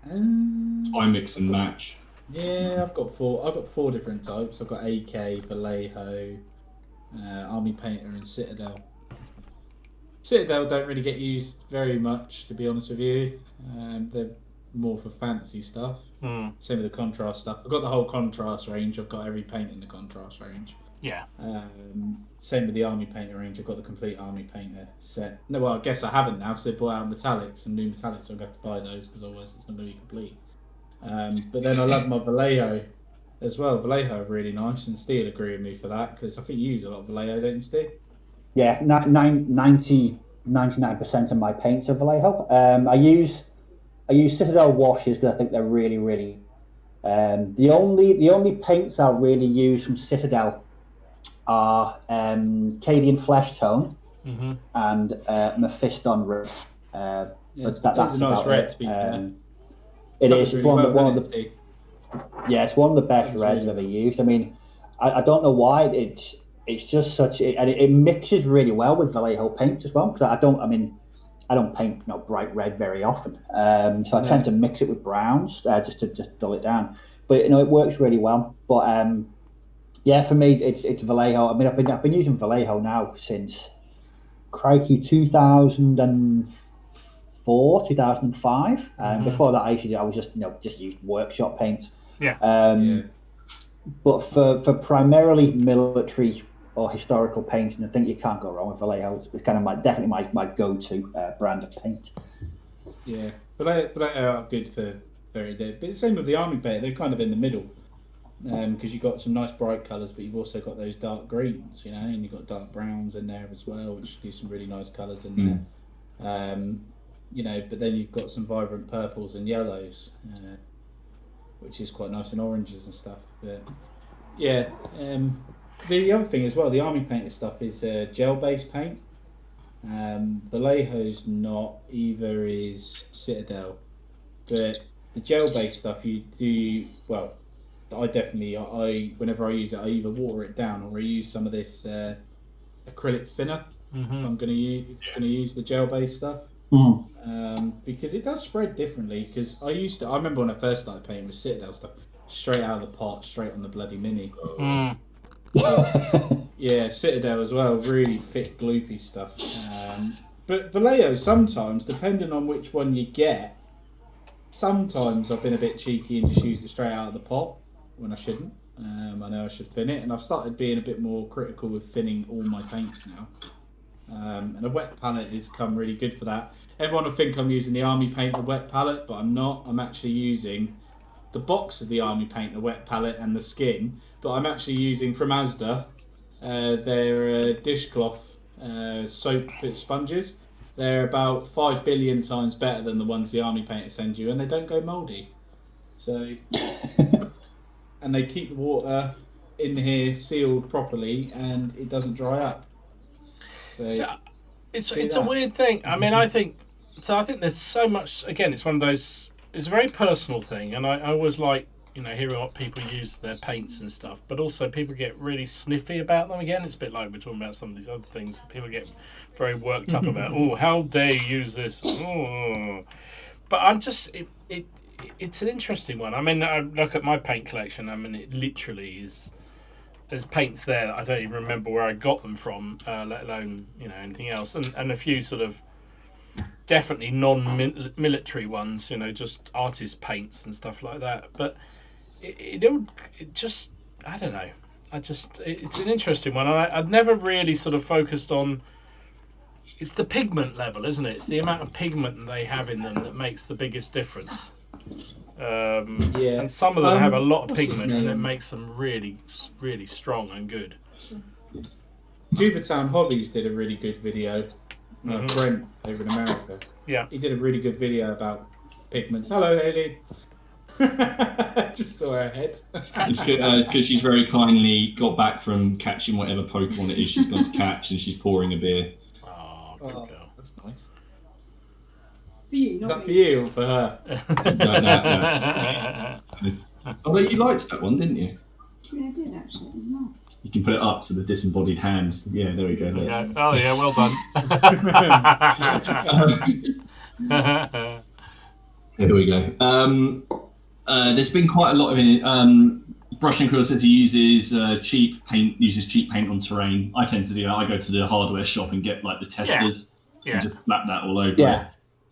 I mix and match. Yeah, I've got 4 different types. I've got AK, Vallejo, Army Painter, and Citadel. Citadel don't really get used very much, to be honest with you. They're more for fancy stuff. Mm. Same with the contrast stuff. I've got the whole contrast range. I've got every paint in the contrast range. Yeah. Same with the army painter range. I've got the complete army painter set. No, well, I guess I haven't now because they brought out metallics and new metallics. So I'm going to have to buy those because otherwise it's not going to be complete. But then I love my Vallejo as well. Vallejo are really nice, and Ste will agree with me for that because I think you use a lot of Vallejo, don't you, Ste? Yeah, 99% of my paints are Vallejo. I use Citadel washes because I think they're really, really. The only paints I really use from Citadel are Cadian Flesh Tone and Mephiston Red. But that's a nice about red, it. to be fair. It is. It's one of the. Ste? Yeah, it's one of the best That's reds really I've ever used. I mean, I don't know why it's just such, and it mixes really well with Vallejo paints as well. Because I don't paint bright red very often, so I tend to mix it with browns just to dull it down. But it works really well. But yeah, for me it's Vallejo. I mean, I've been using Vallejo now since crikey 2004, 2005. Before that, I was just used workshop paints. Yeah. But for primarily military or historical painting, I think you can't go wrong with Vallejo. It's kind of definitely my go-to brand of paint. Yeah, but they are good for very dead. But the same with the army paint; they're kind of in the middle, because you've got some nice bright colours, but you've also got those dark greens, and you've got dark browns in there as well, which do some really nice colours in there. But then you've got some vibrant purples and yellows, which is quite nice, and oranges and stuff. But yeah, the other thing as well, the army painted stuff is gel-based paint. Vallejo's not, either is Citadel, but the gel-based stuff you do well. I whenever I use it, I either water it down or I use some of this acrylic thinner. If I'm going to use the gel-based stuff. Because it does spread differently. Because I remember when I first started painting with Citadel stuff, straight out of the pot, straight on the bloody mini. Yeah, Citadel as well, really thick, gloopy stuff. But Vallejo, sometimes, depending on which one you get, sometimes I've been a bit cheeky and just used it straight out of the pot when I shouldn't. I know I should thin it, and I've started being a bit more critical with thinning all my paints now. And a wet palette has come really good for that. Everyone will think I'm using the army paint, the wet palette, but I'm not. I'm actually using the box of the army paint, the wet palette, and the skin. But I'm actually using from Asda their dishcloth soap sponges. They're about 5 billion times better than the ones the army painter sends you, and they don't go mouldy. So, and they keep the water in here sealed properly, and it doesn't dry up. So it's a weird thing. I mean, I think there's so much. Again, it's one of those. It's a very personal thing, and I always like hearing what people use their paints and stuff. But also, people get really sniffy about them. Again, it's a bit like we're talking about some of these other things. People get very worked up about. Oh, how dare you use this? Oh. But I'm just it's an interesting one. I mean, I look at my paint collection. I mean, it literally is. There's paints there that I don't even remember where I got them from, let alone anything else, and a few sort of definitely non-military ones, just artist paints and stuff like that. But it just I don't know. It's an interesting one. I'd never really sort of focused on. It's the pigment level, isn't it? It's the amount of pigment they have in them that makes the biggest difference. And some of them have a lot of pigment, and it makes them really, really strong and good. Jupitertown Hobbies did a really good video. Brent over in America. Yeah, he did a really good video about pigments. Hello, Hayley. Just saw her head. It's because she's very kindly got back from catching whatever Pokemon it is she's gone to catch, and she's pouring a beer. Oh, good girl. That's nice. For you, Is not that me. for you or for her? Although you liked that one, didn't you? Yeah, I did actually. It was nice. You can put it up to the disembodied hand. Yeah, there we go. Look. Yeah. Oh yeah, well done. There we go. There's been quite a lot of Brush and Quill City uses cheap paint on terrain. I tend to do that. I go to the hardware shop and get like the testers and just slap that all over it.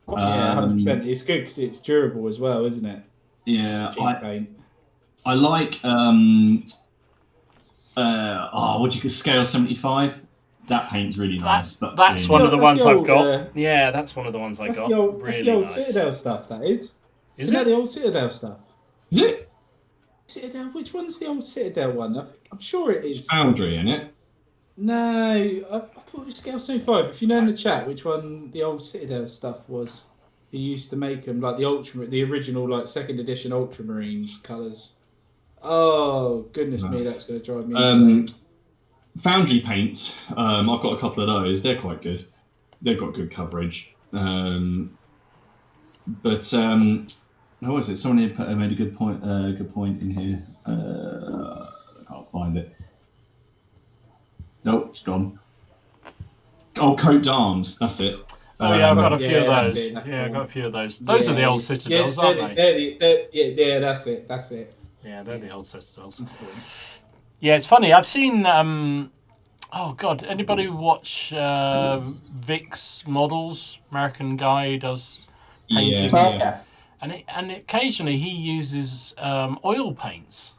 Yeah, 100%. It's good because it's durable as well, isn't it? Yeah, Cheap paint. I like what do you call scale 75? That paint's really nice. But That's one of the That's ones the I've old, got. Yeah, that's one of the ones I got. That's Really the old nice. Citadel stuff, that is. Is Isn't that it? the old Citadel stuff? Is it? Citadel? Which one's the old Citadel one? I'm sure it is. Foundry, isn't it? No, I thought it was Scale 75. If you know in the chat which one the old Citadel stuff was, he used to make them like the original like second edition Ultramarines colours. Oh goodness me, that's going to drive me insane. Foundry paints. I've got a couple of those. They're quite good. They've got good coverage. What was it? Someone here made a good point. Good point in here. I can't find it. Nope, it's gone. Oh, coat d'arms. That's it. Oh yeah, I've got a few of that's those. it, that's Yeah, I've the got a one. few of those. Those are the old Citadels, aren't they? Yeah, that's it. That's it. Yeah, they're the old Citadels. That's the one. Yeah, it's funny. I've seen. Oh God, anybody watch Vic's models? American guy who does painting. Yeah. And occasionally he uses oil paints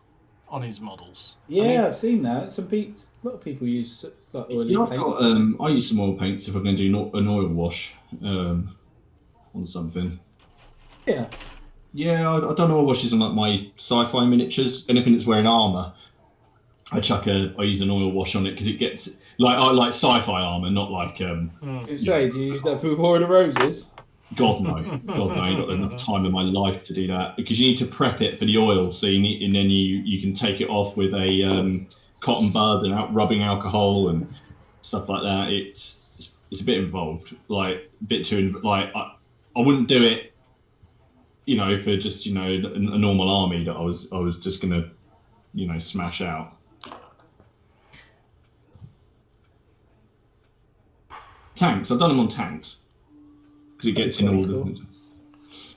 on his models. Yeah, I've seen that. A lot of people use like oily Yeah, I've paint. got. I use some oil paints if I'm going to do an oil wash on something. Yeah. Yeah, I've done oil washes on like my sci-fi miniatures. Anything that's wearing armor, I use an oil wash on it because it gets I like sci-fi armor, not like. Do you use that for War of the Roses? God no, God no, I ain't got enough time in my life to do that because you need to prep it for the oil. So you need, and then you can take it off with a cotton bud and rubbing alcohol and stuff like that. It's a bit involved, like a bit too I wouldn't do it, for just a normal army that I was just gonna smash out. Tanks, I've done them on tanks. Because it gets in all the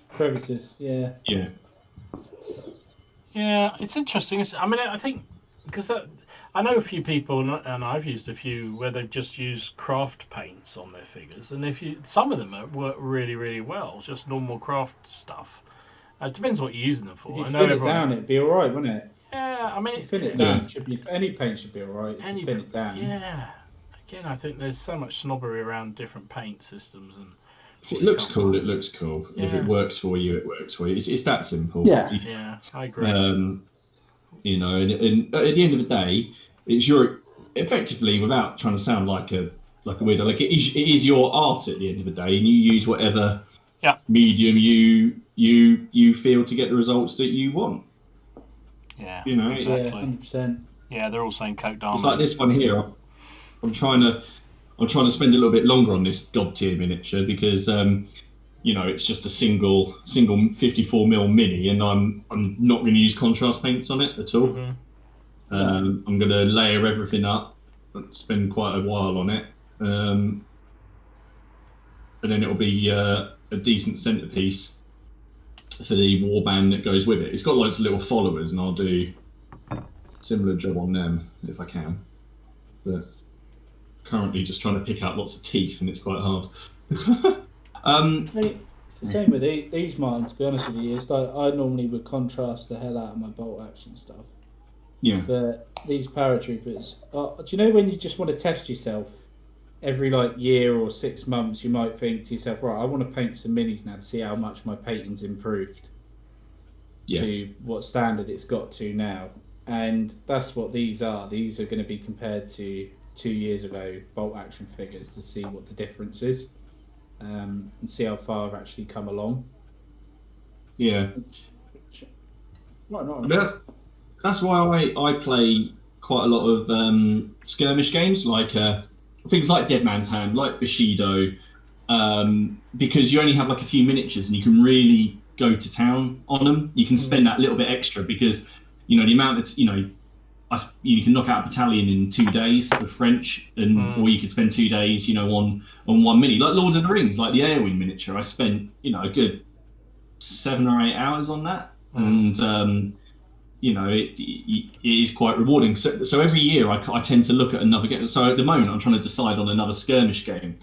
crevices. Yeah. Yeah. Yeah, it's interesting. I think because I know a few people, and I've used a few where they've just used craft paints on their figures, and some of them work really, really well, just normal craft stuff. It depends what you're using them for. If you I know thin it down, it'd be all right, wouldn't it? Yeah, I mean, if you thin it down, any paint should be all right. If you thin it down. Yeah. Again, I think there's so much snobbery around different paint systems and. If it looks cool, it looks cool. Yeah. If it works for you, it works for you. It's that simple. Yeah, I agree. And at the end of the day, it's effectively, without trying to sound like a weirdo, like it is your art at the end of the day, and you use whatever medium you feel to get the results that you want. Yeah, exactly. Yeah, 100%. Yeah, they're all saying coat d'armor. It's like this one here. I'm trying to spend a little bit longer on this god tier miniature because it's just a single 54mm mini, and I'm not going to use contrast paints on it at all. Mm-hmm. I'm going to layer everything up, spend quite a while on it, and then it'll be a decent centerpiece for the warband that goes with it. It's got loads of little followers, and I'll do a similar job on them if I can. But currently just trying to pick out lots of teeth, and it's quite hard. It's the same with these mine, to be honest with you. It's like I normally would contrast the hell out of my bolt action stuff. Yeah. But these paratroopers, do you know when you just want to test yourself every year or 6 months, you might think to yourself, right, I want to paint some minis now to see how much my painting's improved to what standard it's got to now. And that's what these are. These are going to be compared to 2 years ago bolt action figures to see what the difference is, and see how far I've actually come along. Yeah. That's why I play quite a lot of skirmish games, like things like Dead Man's Hand, like Bushido, because you only have a few miniatures and you can really go to town on them. You can spend that little bit extra because the amount that you can knock out a battalion in 2 days of French, or you could spend 2 days on one mini, like Lord of the Rings, like the Airwing miniature. I spent a good 7 or 8 hours on that, and it is quite rewarding. So every year I tend to look at another game. So at the moment I'm trying to decide on another skirmish game,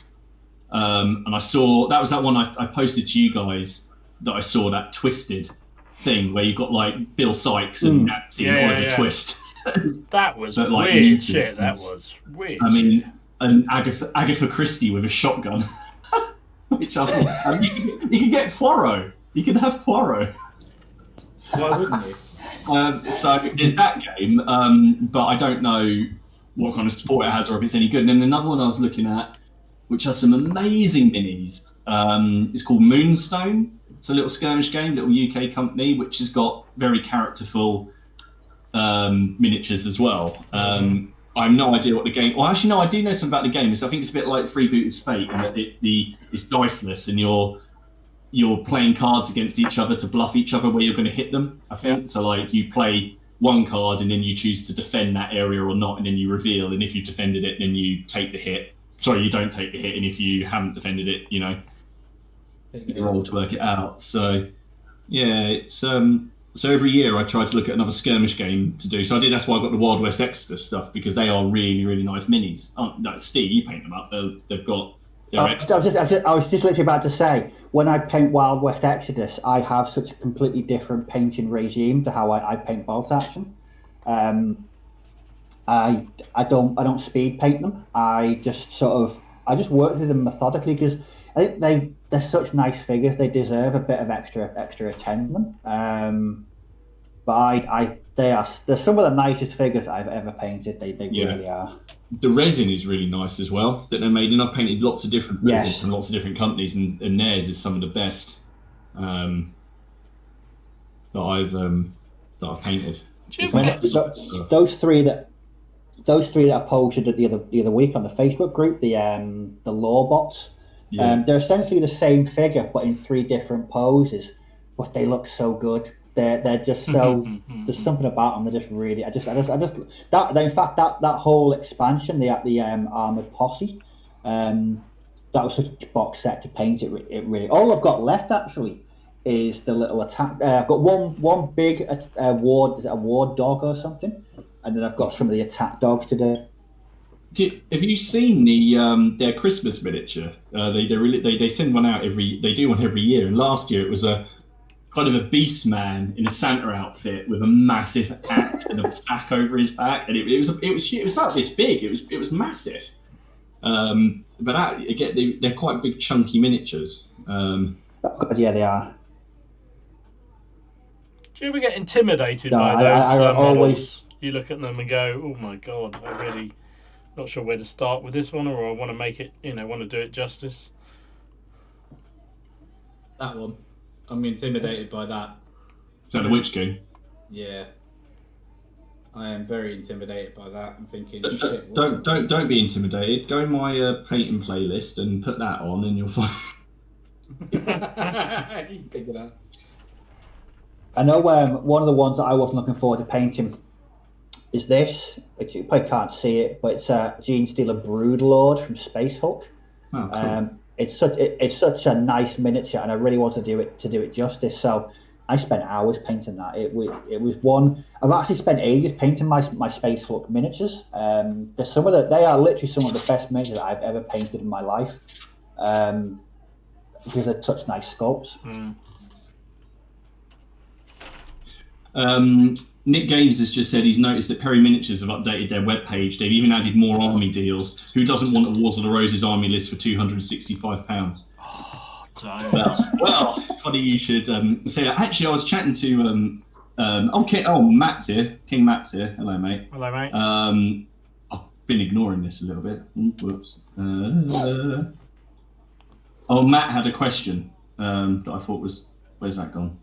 and I saw that was that one I posted to you guys that I saw that twisted thing where you got like Bill Sykes and Nancy and Oliver Twist. That was but, like, weird shit. That was weird. I mean, and Agatha Christie with a shotgun. Which I thought, you can get Poirot. You can have Poirot. Why wouldn't you? So there's that game, but I don't know what kind of support it has or if it's any good. And then another one I was looking at, which has some amazing minis, is called Moonstone. It's a little skirmish game, little UK company, which has got very characterful miniatures as well. I have no idea what the game. Well, actually, no, I do know something about the game. So I think it's a bit like Freebooters Fate, in that it's diceless, and you're playing cards against each other to bluff each other where you're going to hit them. I think so. Like you play one card, and then you choose to defend that area or not, and then you reveal. And if you defended it, then you take the hit. Sorry, you don't take the hit, and if you haven't defended it, you roll to work it out. So yeah, it's So every year I try to look at another skirmish game to do. So that's why I got the Wild West Exodus stuff, because they are really, really nice minis. Steve, you paint them up. They've got. I was just literally about to say, when I paint Wild West Exodus, I have such a completely different painting regime to how I paint Bolt Action. I don't speed paint them. I just work through them methodically, because I think they're such nice figures. They deserve a bit of extra attention. But they're some of the nicest figures I've ever painted. They really are. The resin is really nice as well that they're made, and I've painted lots of different resin from lots of different companies, and theirs is some of the best that I've painted. Those three that I posted the other week on the Facebook group, the law bots. They're essentially the same figure but in 3 different poses, but they look so good. They're just so there's something about them that just really in fact that whole expansion, the Armored Posse, that was such a box set to paint. It really, all I've got left actually is the little attack. I've got one big ward. Is it a ward dog or something? And then I've got some of the attack dogs to do. Have you seen their Christmas miniature? They send one out they do one every year, and last year it was a kind of a beast man in a Santa outfit with a massive axe and a sack over his back, and it was about this big. It was massive. But again, they're quite big, chunky miniatures. Yeah, they are. Do you ever get intimidated by those models? You look at them and go, "Oh my god, I really not sure where to start with this one, or I want to make it, want to do it justice." That one, I'm intimidated by that. Is that the Witch King? Yeah, I am very intimidated by that. I'm thinking, don't be intimidated. Go in my painting playlist and put that on, and you'll find. You can pick it up. I know one of the ones that I wasn't looking forward to painting is this. You probably can't see it, but it's Gene Stealer Broodlord from Space Hulk. Oh, cool. It's such a nice miniature, and I really want to do it justice. So I spent hours painting that. It was one. I've actually spent ages painting my Space Hulk miniatures. They are literally some of the best miniatures that I've ever painted in my life, because they're such nice sculpts. Nick Games has just said he's noticed that Perry Miniatures have updated their webpage. They've even added more army deals. Who doesn't want a Wars of the Roses army list for £265? Oh, well, it's funny you should say that. Actually, I was chatting to Matt's here. King Matt's here. Hello, mate. Hello, mate. I've been ignoring this a little bit. Whoops. Matt had a question that I thought was, where's that gone?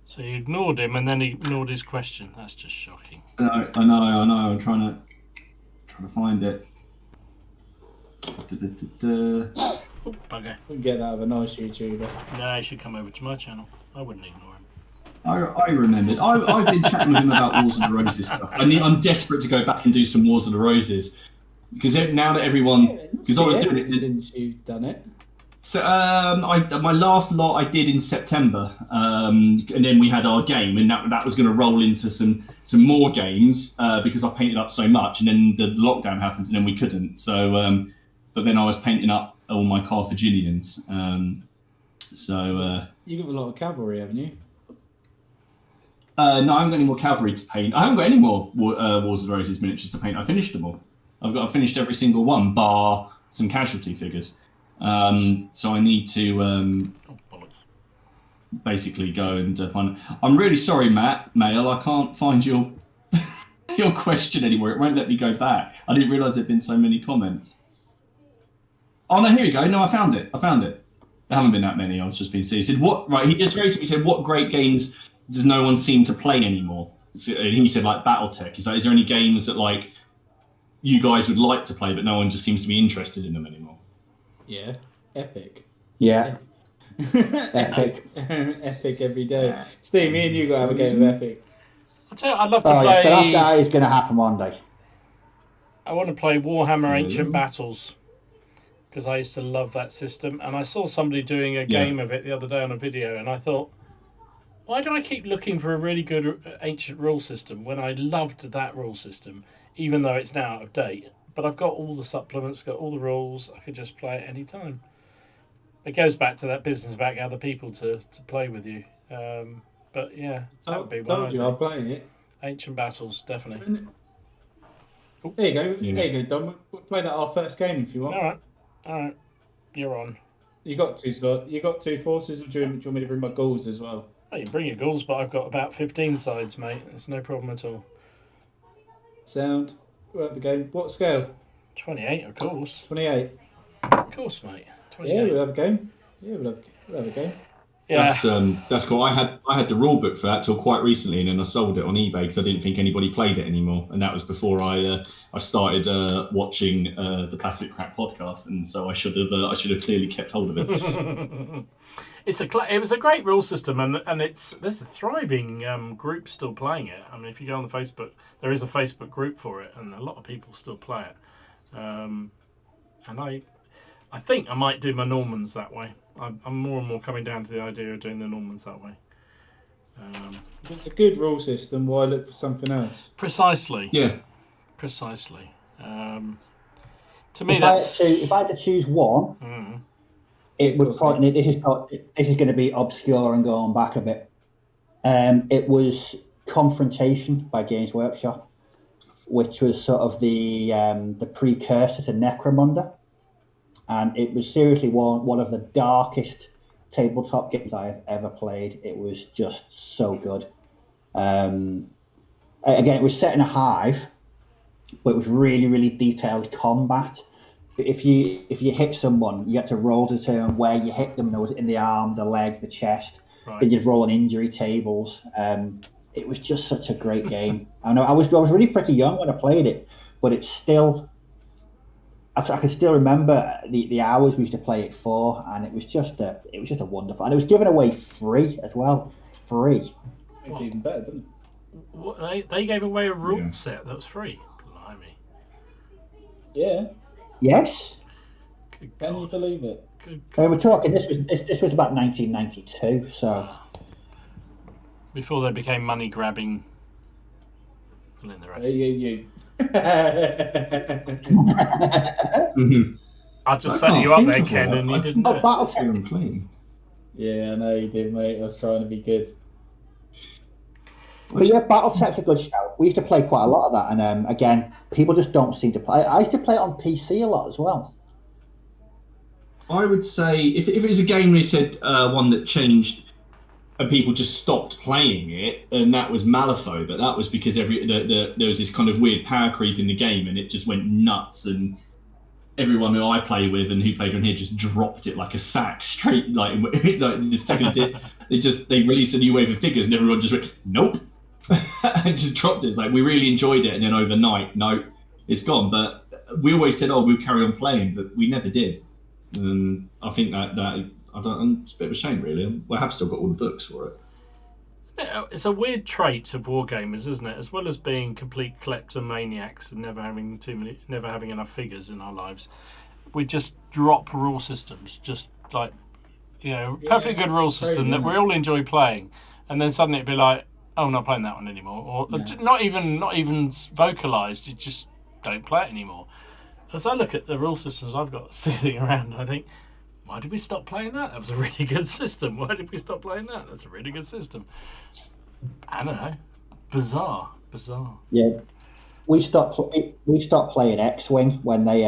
So you ignored him and then he ignored his question. That's just shocking. I know. I'm trying to find it. Oh, bugger. We can get that of a nice YouTuber. No, he should come over to my channel. I wouldn't ignore him. I remembered. I've been chatting with him about Wars of the Roses stuff. I'm desperate to go back and do some Wars of the Roses, because now that everyone, because I was doing it. Didn't you done it? So my last lot I did in September, and then we had our game, and that was going to roll into some more games because I painted up so much, and then the lockdown happened, and then we couldn't. So, but then I was painting up all my Carthaginians. You got a lot of cavalry, haven't you? No, I haven't got any more cavalry to paint. I haven't got any more Wars of the Roses miniatures to paint. I finished them all. I've finished every single one, bar some casualty figures. So I need to basically go and find. I'm really sorry, Matt Mail. I can't find your your question anymore. It won't let me go back. I didn't realise there'd been so many comments. Oh no, here we go. No, I found it. There haven't been that many. I've just been seeing. He said what? Right. He just basically said, what great games does no one seem to play anymore? So, and he said like BattleTech. Is there any games that like you guys would like to play, but no one just seems to be interested in them anymore? Yeah, Epic. Yeah. Epic. Epic every day. Steve, me and you got to have a game of Epic. I tell you, I'd love to Oh, play. yes, that is going to happen one day. I want to play Warhammer Ancient Battles because I used to love that system, and I saw somebody doing a game of it the other day on a video, and I thought, why do I keep looking for a really good ancient rule system when I loved that rule system, even though it's now out of date? But I've got all the supplements, got all the rules. I could just play it any time. It goes back to that business about other people to play with you. But yeah, that would be one. Told you, I'm playing it. Ancient Battles, definitely. There you go. Yeah. There you go, Dom. We'll play that our first game if you want. All right. You're on. You got two slots. You got two forces. Or do you want me to bring my ghouls as well? Oh, you bring your ghouls, but I've got about 15 sides, mate. It's no problem at all. Sound. We'll have the game. What scale? 28, of course. 28. Of course, mate. 28. Yeah, we'll have a game. Yeah, we'll have a game. Yeah. That's cool. I had the rule book for that till quite recently, and then I sold it on eBay because I didn't think anybody played it anymore. And that was before I started watching the Plastic Crack podcast, and so I should have clearly kept hold of it. It was a great rule system, and there's a thriving group still playing it. I mean, if you go on the Facebook, there is a Facebook group for it, and a lot of people still play it. And I think I might do my Normans that way. I'm more and more coming down to the idea of doing the Normans that way. If it's a good rule system, why look for something else? Precisely. Yeah. Precisely. To me, If I had to choose one, it would probably. This is going to be obscure and going back a bit. It was Confrontation by Games Workshop, which was sort of the precursor to Necromunda. And it was seriously one of the darkest tabletop games I have ever played. It was just so good. Again, it was set in a hive, but it was really, really detailed combat. If you hit someone, you had to roll to determine where you hit them. There was in the arm, the leg, the chest. Right. Then you'd roll on injury tables. It was just such a great game. I know I was really pretty young when I played it, but it's still. I can still remember the hours we used to play it for, and it was just a wonderful. And it was given away free as well. Free. It's even better, doesn't it? What, they gave away a rule set that was free. Blimey. Yeah. Yes. Good Can God. you believe it? Good I mean, we're talking. This was about 1992. So Before they became money grabbing. Fill in the rest. You. I just set you up there, Ken, and you didn't do it. BattleTech. Yeah, I know you did, mate. I was trying to be good. But yeah, BattleTech's a good shout. We used to play quite a lot of that, and again, people just don't seem to play. I used to play it on PC a lot as well. I would say if it was a game they said one that changed and people just stopped playing it, and that was Malifaux, but that was because there was this kind of weird power creep in the game, and it just went nuts, and everyone who I play with and who played on here just dropped it like a sack straight, like the second it did, they released a new wave of figures, and everyone just went nope, and just dropped it. It's like we really enjoyed it, and then overnight, no, it's gone. But we always said, oh, we'll carry on playing, but we never did. And I think that it's a bit of a shame, really. I have still got all the books for it. It's a weird trait of wargamers, isn't it? As well as being complete kleptomaniacs and never having enough figures in our lives, we just drop rule systems just like, perfectly good rule system that we all enjoy playing, and then suddenly it'd be like, oh, I'm not playing that one anymore, or not even vocalized. You just don't play it anymore. As I look at the rule systems I've got sitting around, I think, why did we stop playing that? That was a really good system. Why did we stop playing that? That's a really good system. I don't know. Bizarre. Yeah, we stopped playing X-Wing when they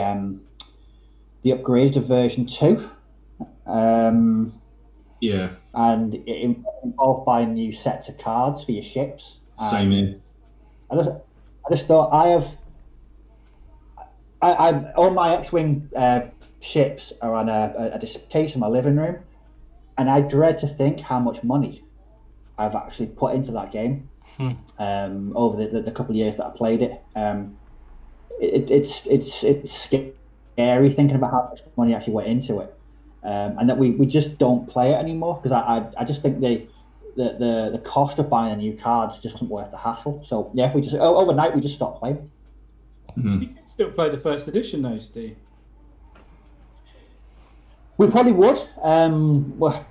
upgraded to version 2. Yeah. And it involved buying new sets of cards for your ships. Same here. I just thought all my X-Wing ships are on a case in my living room, and I dread to think how much money I've actually put into that game over the couple of years that I played it. It's scary thinking about how much money actually went into it, and that we just don't play it anymore, because I just think the cost of buying the new cards just isn't worth the hassle. So yeah, we just overnight we just stopped playing. You can still play the first edition though, Steve. We probably would. Well,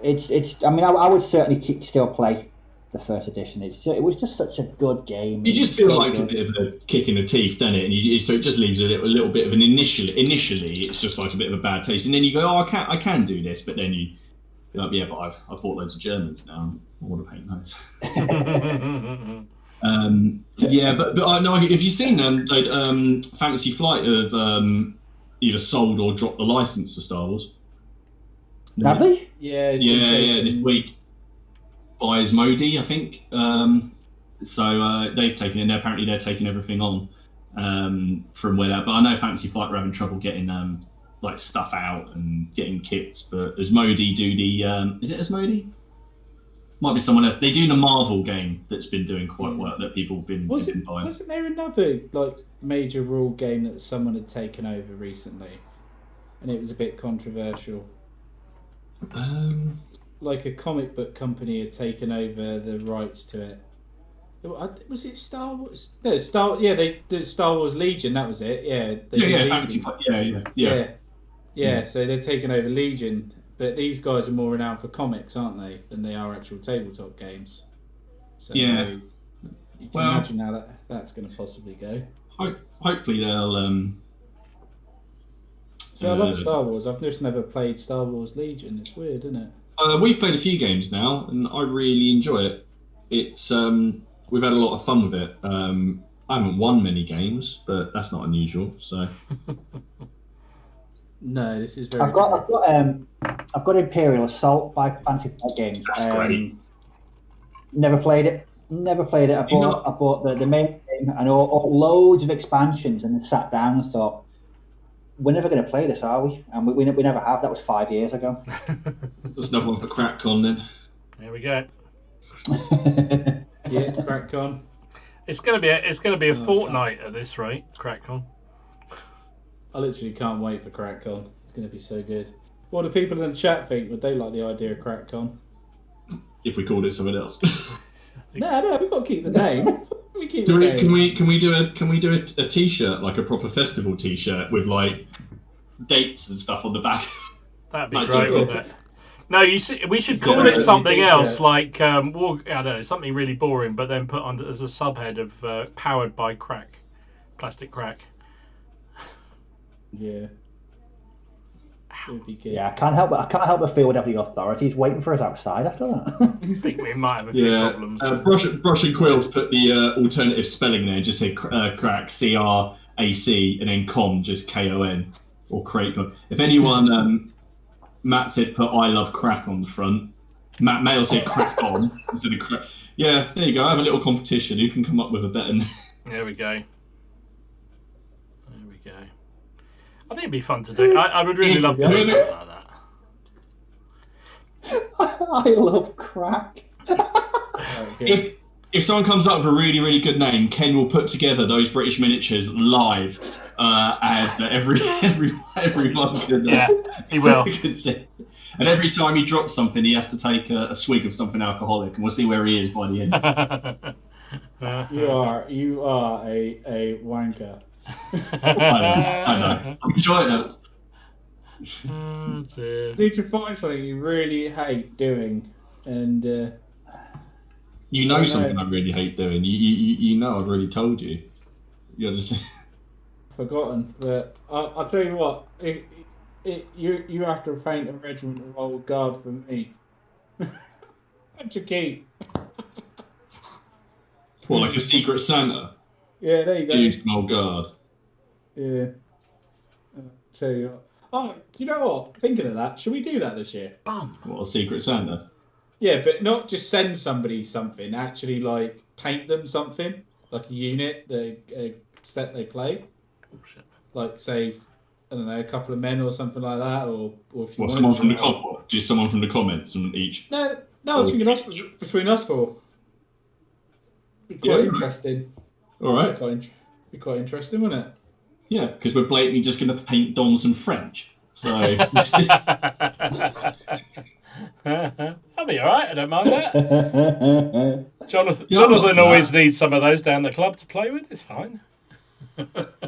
it's. I mean, I would certainly still play the first edition. It was just such a good game. You just feel like a bit of a kick in the teeth, don't it? And so it just leaves a little bit of an initially it's just like a bit of a bad taste, and then you go, oh, I can do this, but then you're like, yeah, but I've bought loads of Germans now. I want to paint those. Yeah, but no, have you seen Fantasy Flight have either sold or dropped the license for Star Wars? Have they? Yeah. This week by Asmodee, I think. So they've taken it, and apparently they're taking everything on from where that. But I know Fantasy Flight were having trouble getting like stuff out and getting kits. But Asmodee do the is it Asmodee? Might be someone else. They do the Marvel game that's been doing quite well, that people have been buying. Wasn't there another like major rule game that someone had taken over recently, and it was a bit controversial? Like a comic book company had taken over the rights to it. Was it Star Wars? No, they did Star Wars Legion. That was it. Yeah. Fantasy Flight. Yeah. So they're taking over Legion. But these guys are more renowned for comics, aren't they, than they are actual tabletop games? So you can imagine how that's going to possibly go. Hopefully they'll. So I love Star Wars. I've just never played Star Wars Legion. It's weird, isn't it? We've played a few games now, and I really enjoy it. It's we've had a lot of fun with it. I haven't won many games, but that's not unusual. So. No, this is very. I've got Imperial Assault by Fantasy Flight Games. That's great. Never played it. I bought the main game and all loads of expansions, and then sat down and thought, we're never going to play this, are we? And we never have. That was 5 years ago. There's another one for CrackCon then. There we go. Yeah, CrackCon. It's gonna be a fortnight at this rate. CrackCon. I literally can't wait for CrackCon. It's going to be so good. What do people in the chat think? Would they like the idea of CrackCon? If we called it something else. No, we've got to keep the name. Can we do a T-shirt, like a proper festival T-shirt with like dates and stuff on the back? That'd be great, wouldn't it? No, we should call it something else, like I don't know, something really boring, but then put on as a subhead of powered by crack, plastic crack. Yeah. Yeah, I can't help but feel whatever the authorities waiting for us outside after that. I think we might have a few problems. Brush and Quills put the alternative spelling there, just say crack, C-R-A-C, and then con, just K-O-N, or Cracon. If anyone, Matt said put I love crack on the front. Matt Mail said crack on instead of crack. Yeah, there you go. I have a little competition. Who can come up with a better name? There we go. I think it'd be fun to do. I would really love to do something like that. I love crack. If someone comes up with a really, really good name, Ken will put together those British miniatures live as everyone could. Yeah, he will. Could see. And every time he drops something, he has to take a swig of something alcoholic, and we'll see where he is by the end. You are a wanker. I know. I'm enjoying it. Oh dear. Need to find something you really hate doing, and You know I know. something I really hate doing. You know I've already told you. You're just forgotten. But I'll tell you what, you have to paint a regiment of old guard for me. What you keep? what, like a secret Santa? Yeah, there you go. Dude, small guard. Yeah. I'll tell you what. Oh, you know what? Thinking of that, should we do that this year? Bum. What, a secret Santa? Yeah, but not just send somebody something. Actually, like paint them something, like a unit, the set they play. Oh, shit. Like say, I don't know, a couple of men or something like that, or if you What, wanted someone to from the write- comment? Just someone from the comments on each. No, I was thinking between us four. Be quite Yeah. interesting. All right. Be quite interesting, wouldn't it? Yeah, because we're blatantly just going to paint Dons and French. So That'll be alright, I don't mind that. Jonathan, Yeah, I'm up Jonathan for always that. needs some of those down the club to play with. It's fine.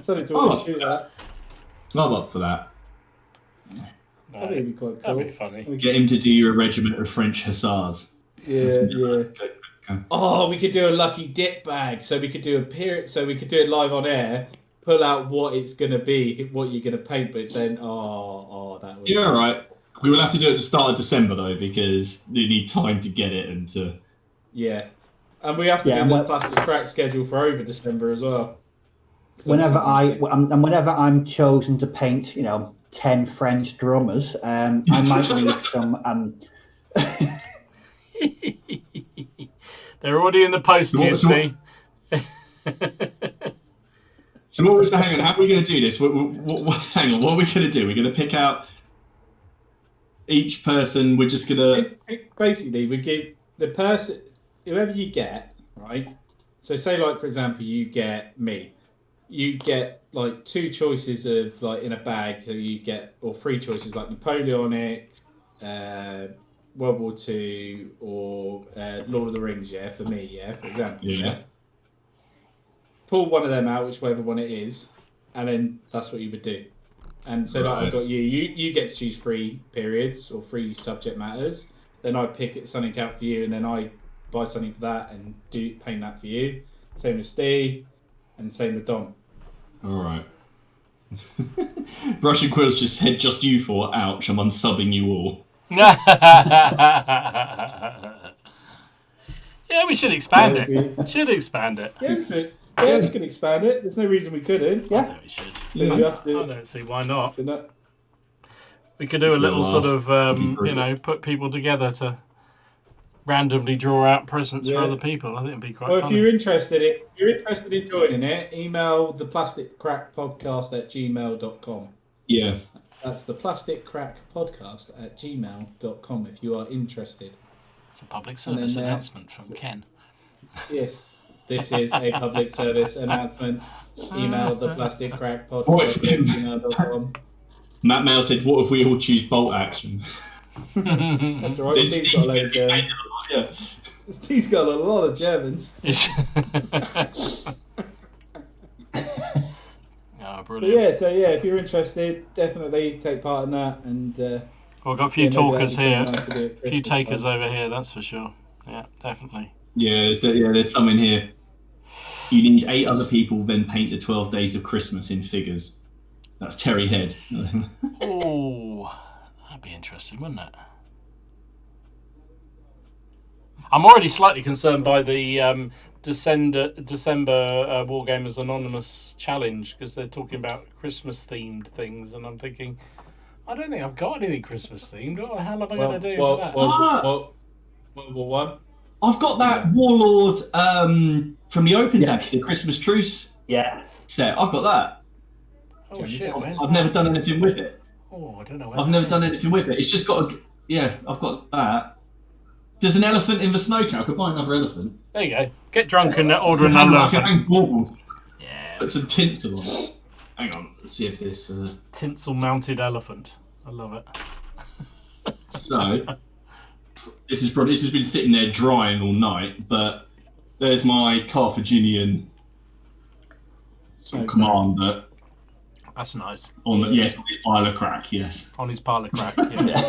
Something to Oh. always shoot at. I'm up for that. I think No, it'd be quite cool. that'd be funny. Get him to do your regiment of French hussars. Yeah. Okay. Oh, we could do a lucky dip bag. So we could do a period. So we could do it live on air. Pull out what it's gonna be, what you're gonna paint, but then that would. Yeah, all right. We will have to do it at the start of December though, because you need time to get it and to. Yeah, and we have to Yeah, do the and plastic crack schedule for over December as well. Whenever I'm chosen to paint, 10 French drummers, I might need some. They're already in the post, So what- so Disney. So what was the hang on? How are we going to do this? Hang on. What are we going to do? We're going to pick out each person. We're just going to. Basically, we give the person, whoever you get, right? So say like, for example, you get me. You get like 2 choices of like in a bag. So you get, or 3 choices like Napoleonic, World War II, or Lord of the Rings. Yeah, for me. Yeah, for example. Yeah. Pull one of them out, whichever one it is, and then that's what you would do. And so like, I Right. got you get to choose 3 periods or 3 subject matters. Then I pick something out for you, and then I buy something for that and paint that for you. Same with Ste, and same with Dom. All right. Russian Quills just said, "Just you 4. Ouch! I'm unsubbing you all." Yeah, we should expand Yeah, it. Should expand it. Yeah, we could expand it. There's no reason we couldn't. I Yeah. think we should. Yeah. You have I to. don't see why not. do that. We could do a little Well, sort of, that'd be brilliant. put people together to randomly draw out presents for Yeah. other people. I think it'd be quite Well, if funny. you're interested in joining it, email the plasticcrackpodcast@gmail.com. Yeah. That's the plasticcrackpodcast@gmail.com if you are interested. It's a public And then, service announcement from Ken. Yes, this is a public service announcement. Email the plasticcrackpodcast@gmail.com. Matt Mail said, "What if we all choose bolt action?" That's all right. This Steve's team's got a load gonna of be Germans. painted a lot, yeah. Steve's got a lot of Germans. Oh, But brilliant. yeah, if you're interested, definitely take part in that. And Well, I've got a few yeah, maybe talkers that'd be here. something nice to do at A few Christmas takers time. over here, that's for sure. Yeah, definitely. Yeah, there's some in here. You need 8 other people, then paint the 12 Days of Christmas in figures. That's Terry Head. Oh, that'd be interesting, wouldn't it? I'm already slightly concerned by the December Wargamers Anonymous challenge because they're talking about Christmas-themed things, and I'm thinking, I don't think I've got anything Christmas-themed. What the hell am I going to do for that? World War One. I've got that Warlord from the Open Day, the Christmas Truce Yeah. set. I've got that. Oh shit! Where's I've that? never done anything with it. Oh, I don't know. Where I've that never done is. anything with it. It's just got a... Yeah, I've got that. There's an elephant in the snow cow. I could buy another elephant. There you go. Get drunk and order I another. can hang baubles. Yeah. Put some tinsel on it. Hang on, let's see if this... Tinsel-mounted elephant. I love it. So, this has been sitting there drying all night, but there's my Carthaginian sort of Okay. commander. That's nice. On his pile of crack, yes. On his pile of crack, yeah.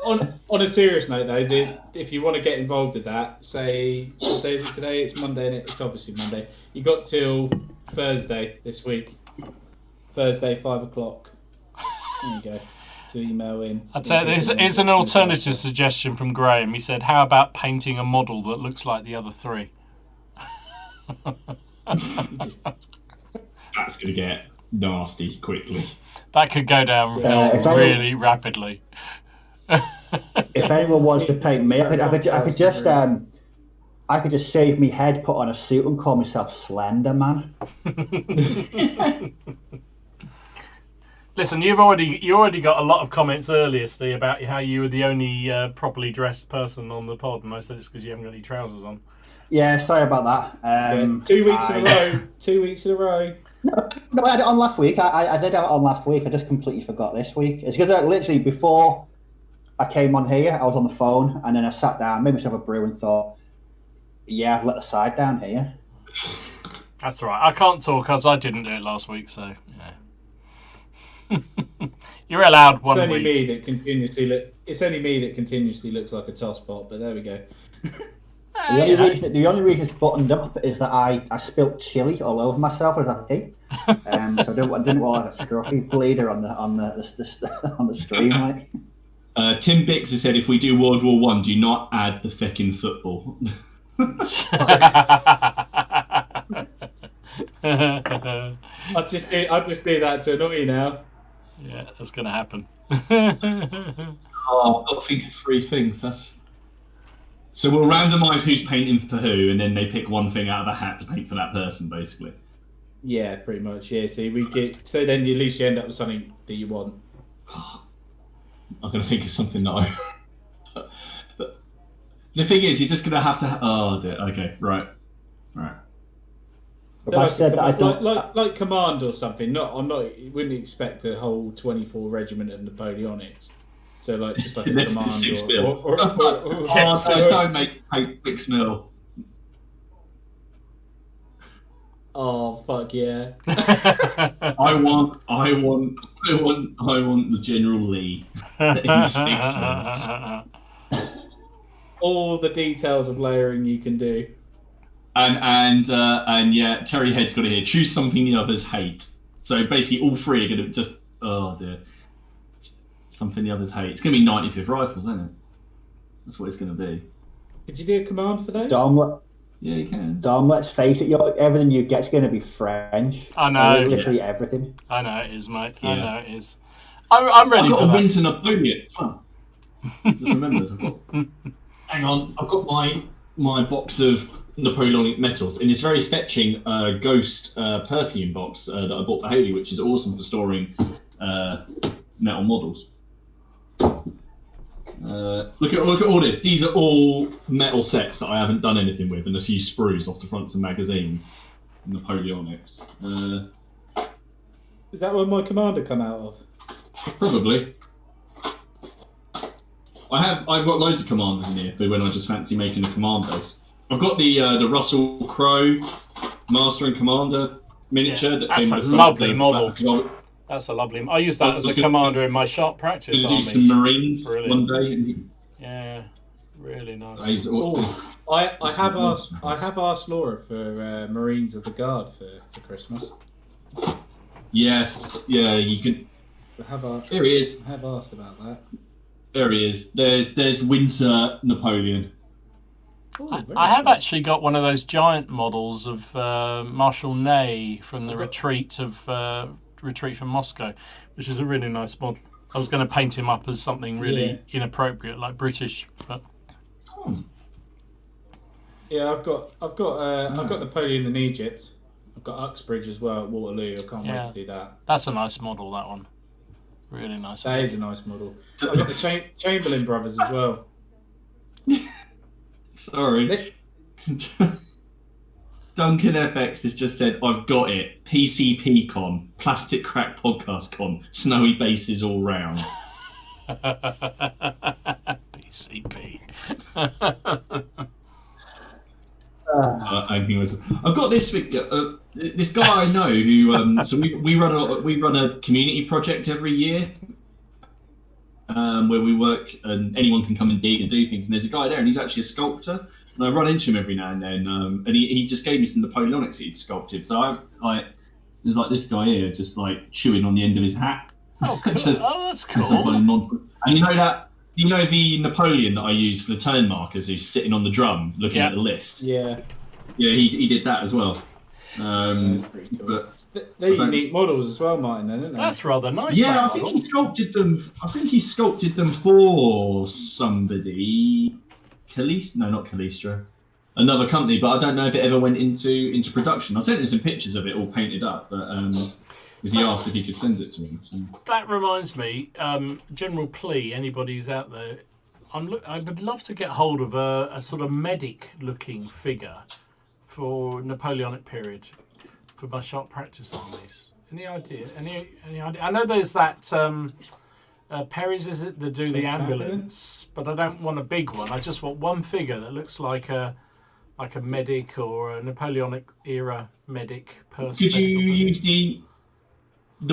On a serious note, though, if you want to get involved with that, say, what day is it today? It's Monday, and it's obviously Monday. You got till Thursday this week. Thursday, 5 o'clock. There you go. To email in. I'll tell you, here's an alternative suggestion from Graham. He said, how about painting a model that looks like the other three? That's going to get nasty quickly. That could go down really rapidly. If anyone wants to paint me, I could just shave me head, put on a suit, and call myself Slender Man. Listen, you already got a lot of comments earlier, Steve, about how you were the only properly dressed person on the pod, and I said it's because you haven't got any trousers on. Yeah, sorry about that. 2 weeks in a row. 2 weeks in a row. No, I had it on last week. I did have it on last week. I just completely forgot this week. It's because literally before I came on here, I was on the phone, and then I sat down, made myself a brew, and thought, yeah, I've let the side down here. That's all right. I can't talk because I didn't do it last week, so yeah. You're allowed one It's week. It's only me that continuously looks like a tosspot, but there we go. The only reason it's buttoned up is that I spilt chili all over myself as I pee. So I didn't want like a scruffy bleeder on the stream. Like. Tim Bix has said, if we do World War One, do not add the feckin' football. I just do that to annoy you now. Yeah, that's going to happen. I've got to think of three things. So we'll randomise who's painting for who, and then they pick one thing out of a hat to paint for that person, basically. Yeah, pretty much. Yeah, so then at least you end up with something that you want. I'm going to think of something that But the thing is, you're just going to have to... Oh, dear. Okay, right. I said that I don't... like command or something. You wouldn't expect a whole 24 regiment of Napoleonics. So just like a That's command 6 or mil. Don't make 6 mil. Oh fuck yeah! I want the General Lee in 6 mil. All the details of layering you can do. And yeah, Terry Head's got it here. Choose something the others hate. So basically, all three are going to just... Oh dear. Something the others hate. It's going to be 95th rifles, isn't it? That's what it's going to be. Could you do a command for those? Yeah, you can. Dom, let's face it, everything you get's going to be French. I know. Literally everything. I know it is, mate. Yeah. I know it is. I'm ready I've got for a that. Winter Napoleon as well. Just remembered. Hang on, I've got my box of Napoleonic metals, and it's very fetching Ghost perfume box that I bought for Haley, which is awesome for storing metal models. Look at all this. These are all metal sets that I haven't done anything with, and a few sprues off the fronts of magazines. Napoleonics. Is that where my commander come out of? Probably. I've got loads of commanders in here for when I just fancy making a command base. I've got the Russell Crowe Master and Commander miniature. Yeah, that's a lovely model. That's a lovely. I use that as a commander in my sharp practice armies. Do some Marines one day. Yeah, really nice. I have asked Laura for Marines of the Guard for Christmas. Yes, yeah, you can. Here he is. I have asked about that. There he is. There's Winter Napoleon. Ooh, I have actually got one of those giant models of Marshal Ney from the retreat from Moscow, which is a really nice model. I was going to paint him up as something really inappropriate, like British. But... Yeah, I've got Napoleon in Egypt. I've got Uxbridge as well at Waterloo. I can't wait to do that. That's a nice model, that one. Really nice. That is a nice model. I've got the Chamberlain brothers as well. Sorry. Duncan FX has just said, I've got it. PCP Con, Plastic Crack Podcast Con, snowy bases all round. PCP. I think it was. I've got this this guy I know who. So we run a community project every year, where we work and anyone can come and dig and do things. And there's a guy there, and he's actually a sculptor. And I run into him every now and then. And he just gave me some Napoleonics he'd sculpted. So there's like this guy here, just like chewing on the end of his hat. Oh, cool. That's cool. And you know the Napoleon that I use for the turn markers, who's sitting on the drum looking at the list. Yeah. Yeah, he did that as well. That's pretty cool. They're unique models as well, Martin. Then, isn't they? That's rather nice. Yeah, I think he sculpted them. I think he sculpted them for somebody. Not Callistra. Another company, but I don't know if it ever went into production. I sent him some pictures of it all painted up, but because he asked if he could send it to him. So. That reminds me, general plea, anybody who's out there, I would love to get hold of a sort of medic-looking figure for Napoleonic period for my sharp practice armies. Any idea? Any idea? I know there's that Perry's, is it, that do the ambulance, but I don't want a big one. I just want one figure that looks like a medic or a Napoleonic era medic person. Could you use the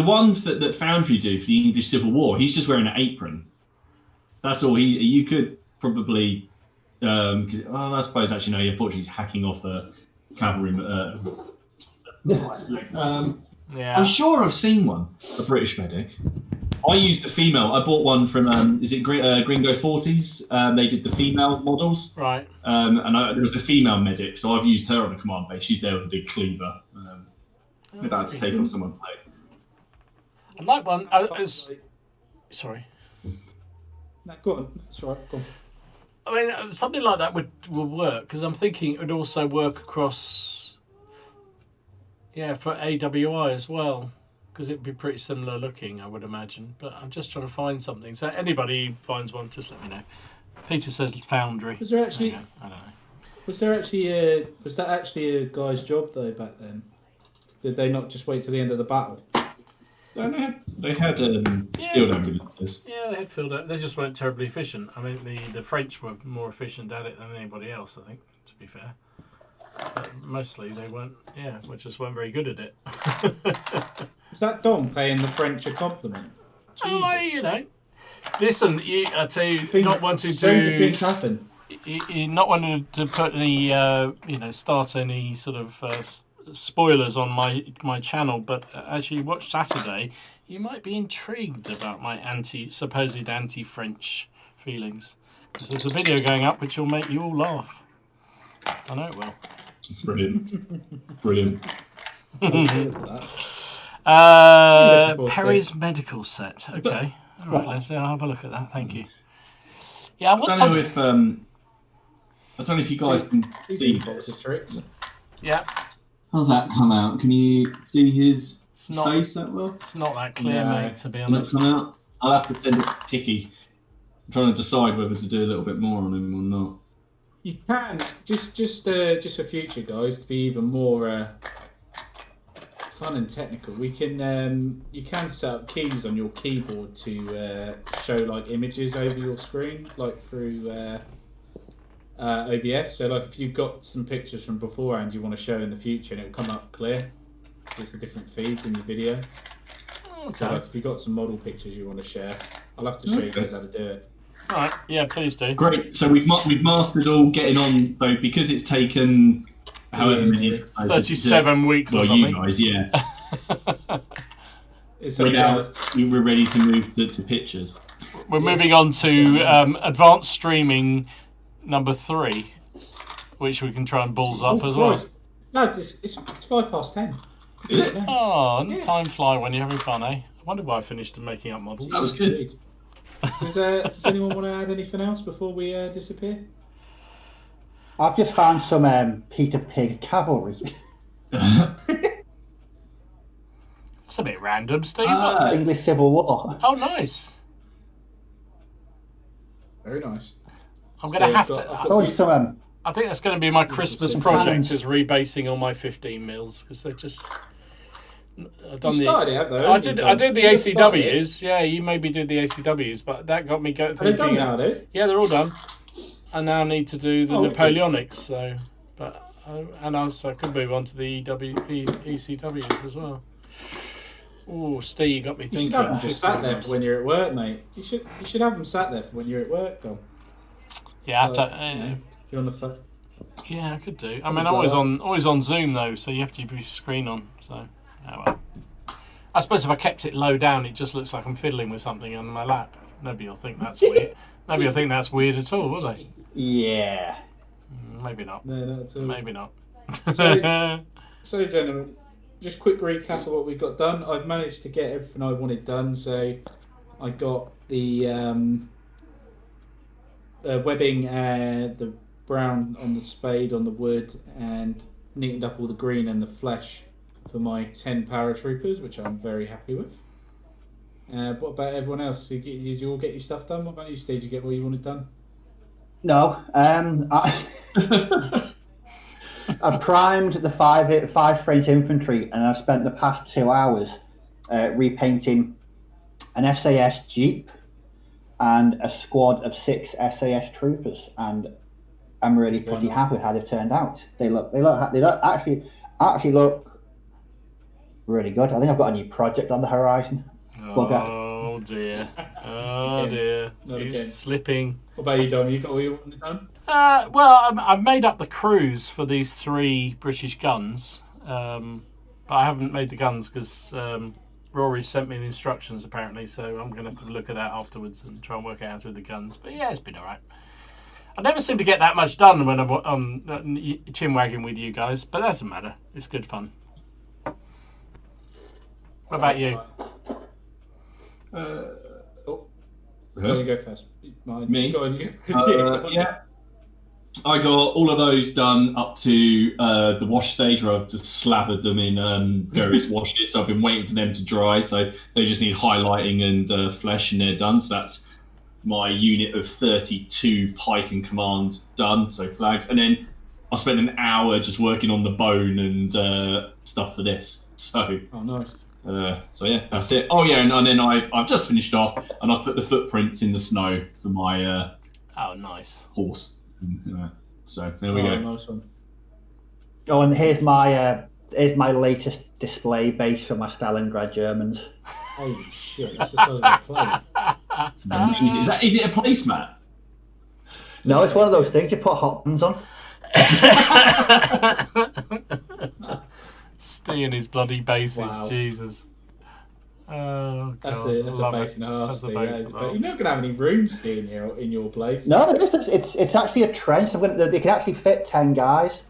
one that Foundry do for the English Civil War? He's just wearing an apron. That's all. You could probably, because I suppose actually no. Unfortunately, he's hacking off a cavalry. Yeah. I'm sure I've seen one, a British medic. I used the female. I bought one from is it Gringo 40s? They did the female models, right? And there was a female medic, so I've used her on the command base. She's there with a big cleaver, about to take off someone's leg. I'd like one. Sorry. No, go on. That's all right. Go on. I mean, something like that would work, because I'm thinking it would also work across, for AWI as well, because it would be pretty similar looking, I would imagine. But I'm just trying to find something. So anybody who finds one, just let me know. Peter says Foundry. Was there actually? I don't know. Was that actually a guy's job though back then? Did they not just wait till the end of the battle? They had field ambulances. Yeah, they had field. They just weren't terribly efficient. I mean, the French were more efficient at it than anybody else, I think, to be fair. But mostly they weren't. Yeah, we just weren't very good at it. Is that Dom paying the French a compliment? Jesus. Oh, listen, I tell you, not wanting things happen. You not wanting to put any, start any sort of spoilers on my channel, but as you watch Saturday, you might be intrigued about my supposed anti-French feelings, because there's a video going up which will make you all laugh. I know it will. Brilliant. Perry's medical set. Okay, all right. I'll have a look at that. Thank you. Yeah, I don't know if you guys can see this. Tricks. Yeah. How's that come out? Can you see his face that well? It's not that clear, mate, to be honest. Come out? I'll have to send it picky. I'm trying to decide whether to do a little bit more on him or not. You can just for future guys to be even more fun and technical. We can you can set up keys on your keyboard to show like images over your screen, like through OBS. So like if you've got some pictures from beforehand you want to show in the future, and it'll come up clear because it's a different feed in your video. Okay. So like if you've got some model pictures you want to share, I'll have to show you guys how to do it. All right, yeah, please do. Great. So we've mastered all getting on. So because it's taken however many 37 weeks or something. You guys, yeah. We're ready to move to pictures. We're moving on to advanced streaming number 3, which we can try and balls up as well. Lads, it's 10:05. Is it? Oh, time fly when you're having fun, eh? I wonder why I finished making up models. That was good. Does anyone want to add anything else before we disappear? I've just found some Peter Pig cavalry. That's a bit random, Steve. English Civil War. Oh, nice. Very nice. I'm going to have to... I think that's going to be my Christmas project, is rebasing all my 15 mils, because they're just... I did the ACWs. Yeah, you maybe did the ACWs, but that got me thinking. Are they done now, though? Yeah, they're all done. I now need to do the Napoleonics. So, but And also could move on to the ECWs as well. Oh, Steve, you got me You thinking. should have them just sat there for when you're at work, mate. You should have them sat there for when you're at work, Dom. Yeah, So, you're on the phone. yeah, I could do. I mean, I'm always on Zoom though, so you have to keep your screen on. So, oh well. I suppose if I kept it low down, it just looks like I'm fiddling with something on my lap. Nobody will think that's weird. Nobody will think that's weird at all, will they? Yeah. Maybe not. No, not at all. Maybe not. So, gentlemen, just quick recap of what we've got done. I've managed to get everything I wanted done. So, I got the webbing, the brown on the spade on the wood, and neatened up all the green and the flesh for my 10 paratroopers, which I'm very happy with. What about everyone else? Did you all get your stuff done? What about you, Steve? Did you get what you wanted done? No. I primed the five French infantry, and I've spent the past 2 hours repainting an SAS Jeep and a squad of 6 SAS troopers, and I'm really pretty happy with how they've turned out. They actually look really good. I think I've got a new project on the horizon. Oh dear! Oh dear! He's slipping. What about you, Dom? You got what you wanted done? Well, I've made up the crews for these 3 British guns, but I haven't made the guns because Rory sent me the instructions apparently. So I'm going to have to look at that afterwards and try and work out how to do the guns. But yeah, it's been all right. I never seem to get that much done when I'm chin-wagging with you guys, but that doesn't matter. It's good fun. What about you? You go first. Me? Go on, you go first. Yeah. I got all of those done up to the wash stage where I've just slathered them in various washes. So I've been waiting for them to dry. So they just need highlighting and flesh, and they're done. So that's my unit of 32 Pike and Command done. So flags. And then I spent an hour just working on the bone and stuff for this. So. Oh, nice. So yeah, that's it. Oh yeah, and then I've just finished off, and I've put the footprints in the snow for my oh nice horse. So there we go. Nice one. Oh, and here's my latest display base for my Stalingrad Germans. Holy shit! That's just a play. Is it a placemat? No, it's one of those things you put hot buns on. Stay in his bloody bases, Wow. Jesus. Oh, God. That's a base and a half. That's a Steve, base that is. and a But half. you're not gonna have any room, Steve, in your place. No, it's actually a trench. They can actually fit 10 guys.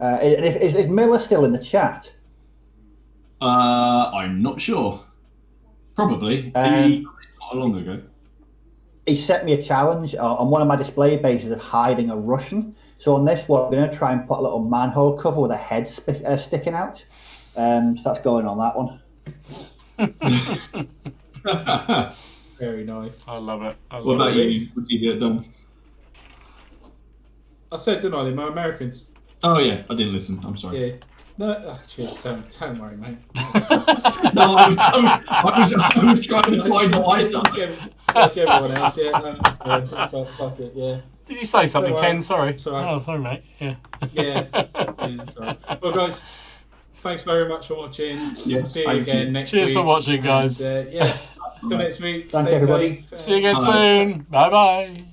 And is Miller still in the chat? I'm not sure. Probably. Not long ago. He set me a challenge on one of my display bases of hiding a Russian. So on this one, I'm going to try and put a little manhole cover with a head sticking out. So that's going on that one. Very nice. I love it. What about you? What did you get done? I said, didn't I? They're my Americans. Oh yeah, I didn't listen. I'm sorry. Yeah. No, cheers. Don't worry, mate. No, I was trying to find what I'd done. Like everyone else, yeah. Fuck it, yeah. Did you say something, Don't worry. Ken? Sorry. It's all right. Oh, sorry, mate. Yeah. Yeah, sorry. Well, guys, thanks very much for watching. Yeah, See you thank again you. next Cheers week. for watching, guys. And, yeah. Till next week. Thanks, stay everybody. safe. See you again Bye. soon. Bye bye.